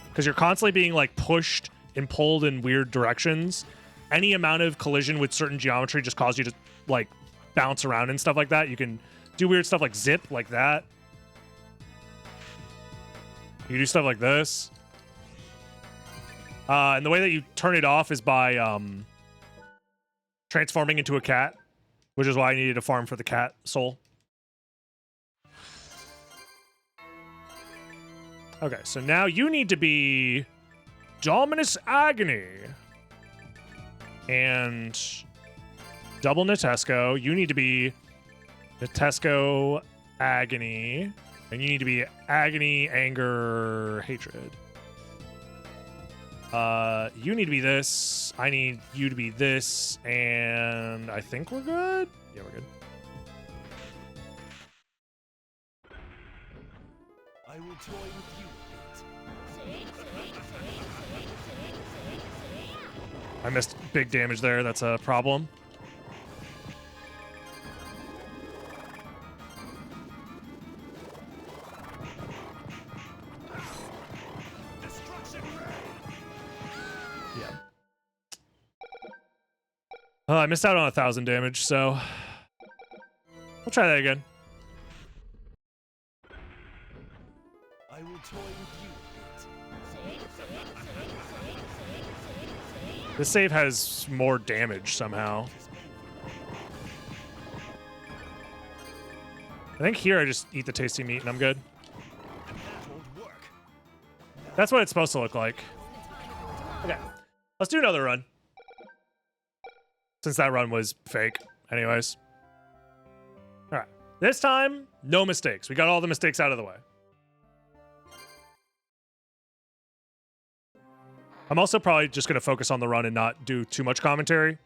Because you're constantly being like pushed and pulled in weird directions. Any amount of collision with certain geometry just causes you to like bounce around and stuff like that. You can do weird stuff like zip like that. You do stuff like this. And the way that you turn it off is by transforming into a cat, which is why I needed to farm for the cat soul. Okay, so now you need to be Dominus Agony. And double Natesco. You need to be Natesco Agony. And you need to be Agony, Anger, Hatred. You need to be this. I need you to be this. And I think we're good? Yeah, we're good. I will toy with you a bit. I missed big damage there. That's a problem. Yeah. Oh, I missed out on 1,000 damage, so we'll try that again. I will toy with you a bit. This save has more damage somehow. I think here I just eat the tasty meat and I'm good. That won't work. That's what it's supposed to look like. Okay, let's do another run. Since that run was fake, anyways. All right, this time, no mistakes. We got all the mistakes out of the way. I'm also probably just going to focus on the run and not do too much commentary.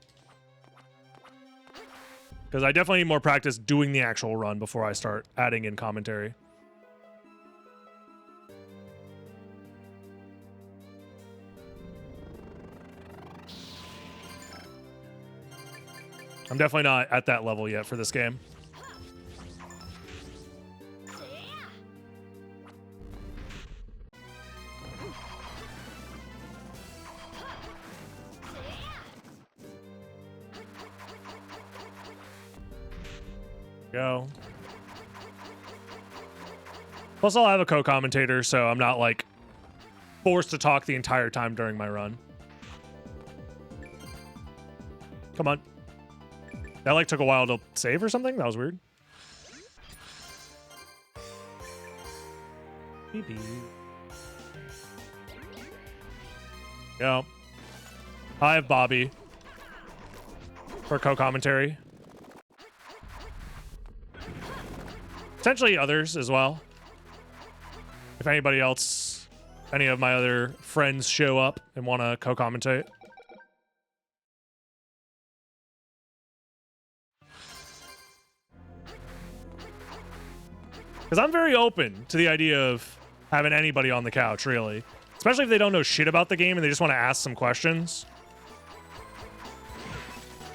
Because I definitely need more practice doing the actual run before I start adding in commentary. I'm definitely not at that level yet for this game. Go. Plus, I'll have a co-commentator, so I'm not like forced to talk the entire time during my run. Come on. That like took a while to save or something? That was weird. Beep beep. Go. I have Bobby for co-commentary. Potentially others as well. If anybody else, any of my other friends show up and want to co-commentate. Because I'm very open to the idea of having anybody on the couch, really. Especially if they don't know shit about the game and they just want to ask some questions.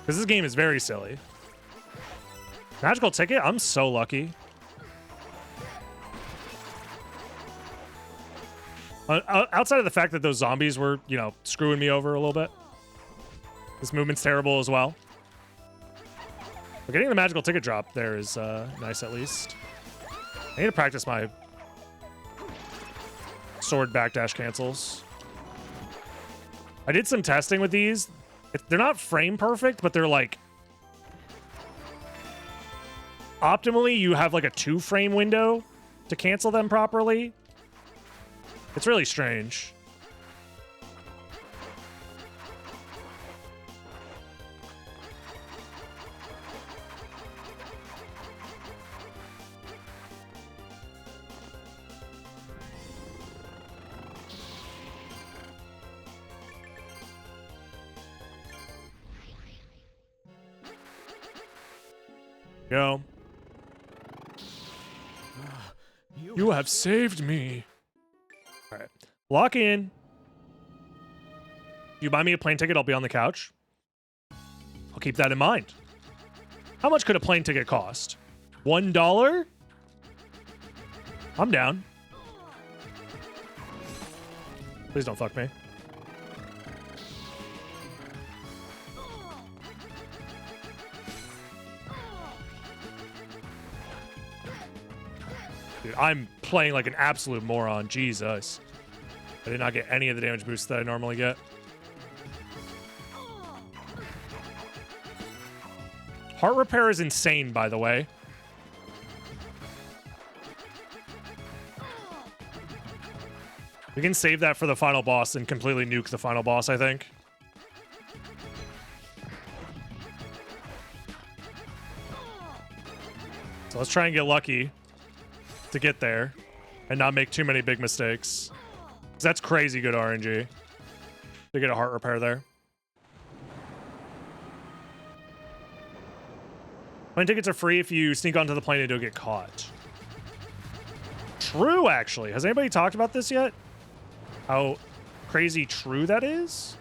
Because this game is very silly. Magical ticket? I'm so lucky. Outside of the fact that those zombies were, you know, screwing me over a little bit. This movement's terrible as well. But getting the magical ticket drop there is nice at least. I need to practice my sword backdash cancels. I did some testing with these. They're not frame perfect, but they're like... Optimally, you have like a 2-frame window to cancel them properly. It's really strange. Go. You have saved me. All right. Lock in. You buy me a plane ticket, I'll be on the couch. I'll keep that in mind. How much could a plane ticket cost? $1? I'm down. Please don't fuck me. Dude, I'm playing like an absolute moron. Jesus. I did not get any of the damage boosts that I normally get. Heart repair is insane, by the way. We can save that for the final boss and completely nuke the final boss, I think. So let's try and get lucky to get there and not make too many big mistakes. 'Cause that's crazy good RNG to get a heart repair there. Plane tickets are free if you sneak onto the plane and don't get caught. True, actually. Has anybody talked about this yet? How crazy true that is?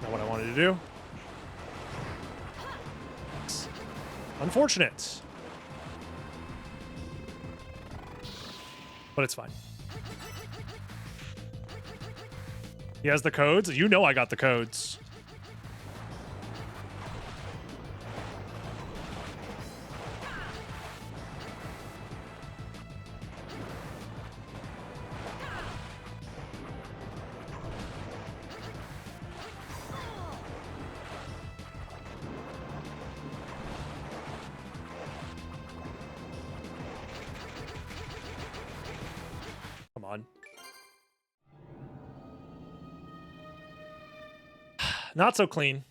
Not what I wanted to do. Unfortunate. But it's fine. He has the codes? You know I got the codes. not so clean.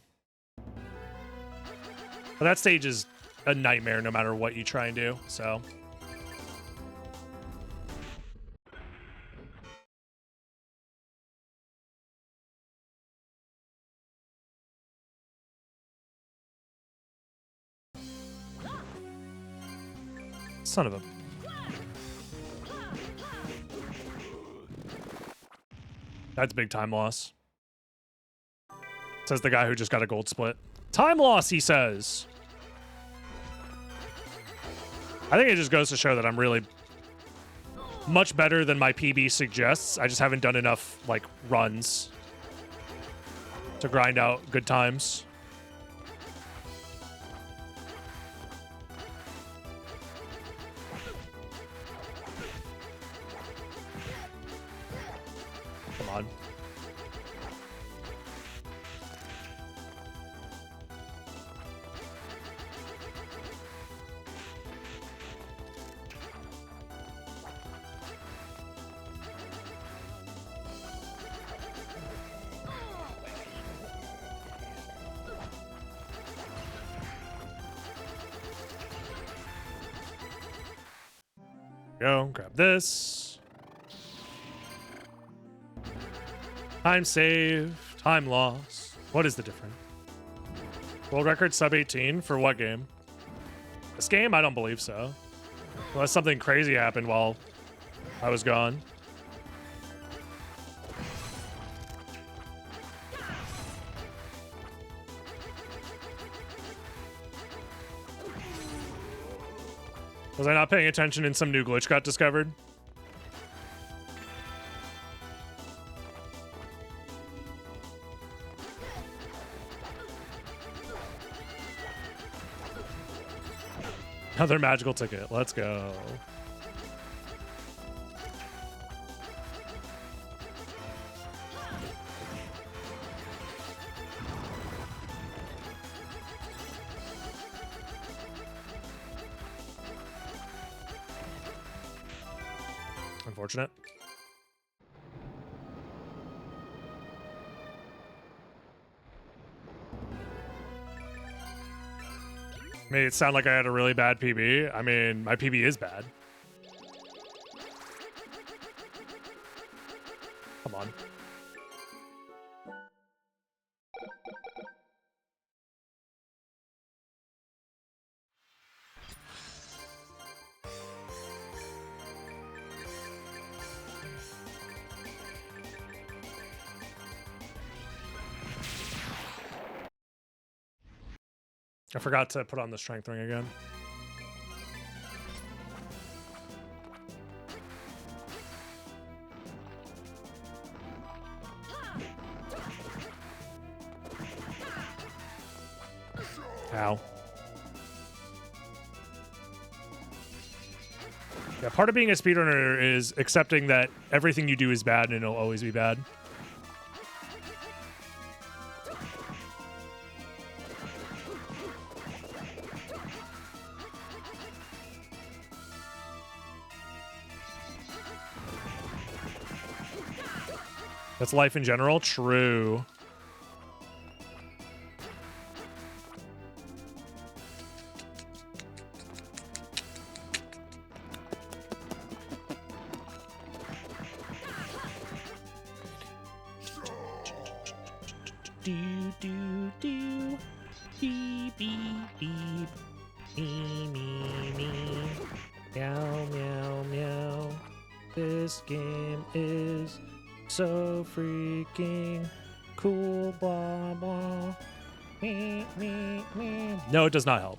But that stage is a nightmare no matter what you try and do, so. Son of a... That's big time loss. Says the guy who just got a gold split. Time loss, he says. I think it just goes to show that I'm really much better than my PB suggests. I just haven't done enough, like, runs to grind out good times. Come on. Go, grab this. Time save, time loss. What is the difference? World record sub 18 for what game? This game? I don't believe so. Unless something crazy happened while I was gone. Was I not paying attention and some new glitch got discovered? Another magical ticket. Let's go. Unfortunate. Made it sound like I had a really bad PB. I mean, my PB is bad. Come on. I forgot to put on the strength ring again. Ow. Yeah, part of being a speedrunner is accepting that everything you do is bad and it'll always be bad. That's life in general. True. Do do do. Beep beep beep. Me me me. Meow meow meow. This game is so freaking cool, blah, blah. Me, me, me. No, it does not help.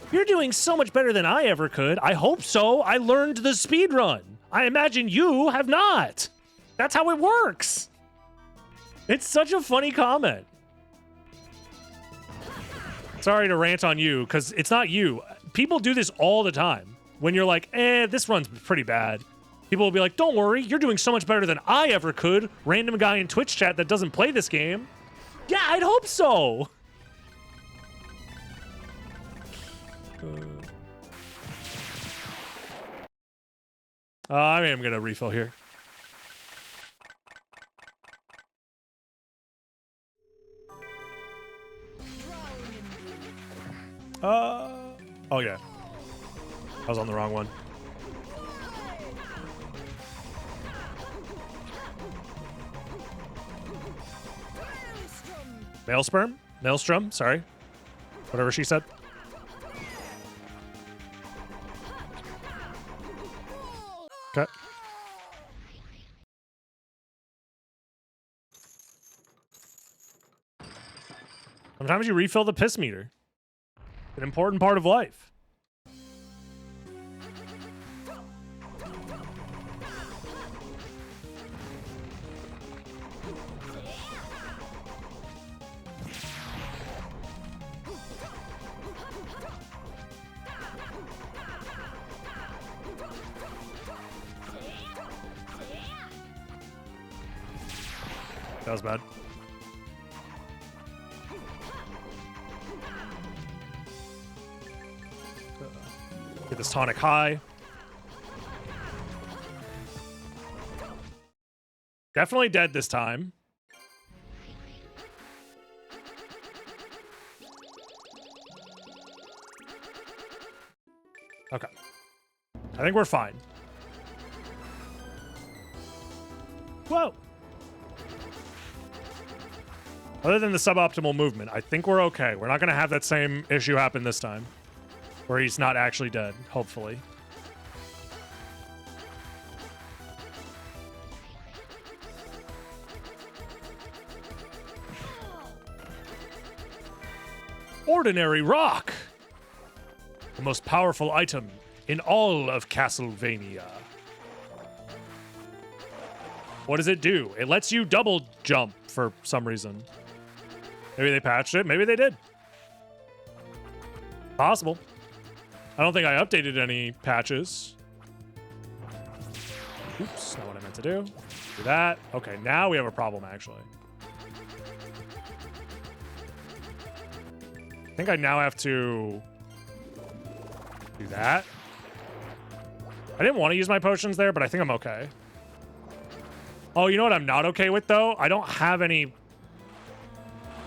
You're doing so much better than I ever could. I hope so. I learned the speed run. I imagine you have not. That's how it works. It's such a funny comment. Sorry to rant on you, because it's not you. People do this all the time. When you're like, this run's pretty bad. People will be like, don't worry, you're doing so much better than I ever could. Random guy in Twitch chat that doesn't play this game. Yeah, I'd hope so. I am going to refill here. Oh yeah. I was on the wrong one. Maelstrom? Maelstrom, sorry. Whatever she said. Okay. Sometimes you refill the piss meter. An important part of life. That was bad. Get this tonic high. Definitely dead this time. Okay. I think we're fine. Whoa. Other than the suboptimal movement, I think we're okay. We're not going to have that same issue happen this time. Where he's not actually dead, hopefully. Ordinary rock! The most powerful item in all of Castlevania. What does it do? It lets you double jump for some reason. Maybe they patched it. Maybe they did. Possible. I don't think I updated any patches. Oops, not what I meant to do. Do that. Okay, now we have a problem, actually. I think I now have to do that. I didn't want to use my potions there, but I think I'm okay. Oh, you know what I'm not okay with, though? I don't have any...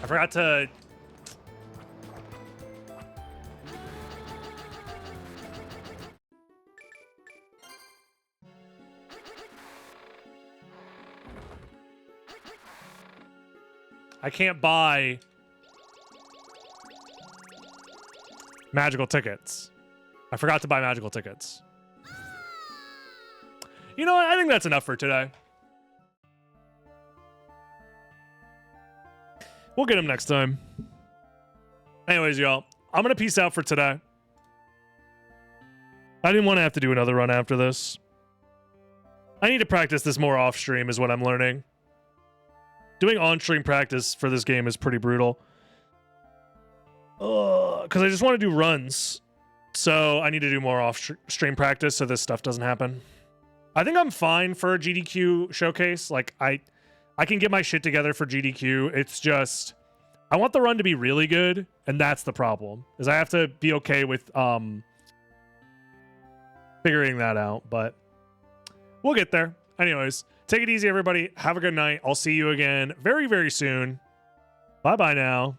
I forgot to... I can't buy magical tickets. I forgot to buy magical tickets. You know what? I think that's enough for today. We'll get him next time. Anyways, y'all, I'm going to peace out for today. I didn't want to have to do another run after this. I need to practice this more off stream is what I'm learning. Doing on-stream practice for this game is pretty brutal. Because I just want to do runs. So I need to do more off-stream practice so this stuff doesn't happen. I think I'm fine for a GDQ showcase. Like, I can get my shit together for GDQ. It's just... I want the run to be really good, and that's the problem. Is I have to be okay with figuring that out, but we'll get there. Anyways, take it easy, everybody. Have a good night. I'll see you again very, very soon. Bye-bye now.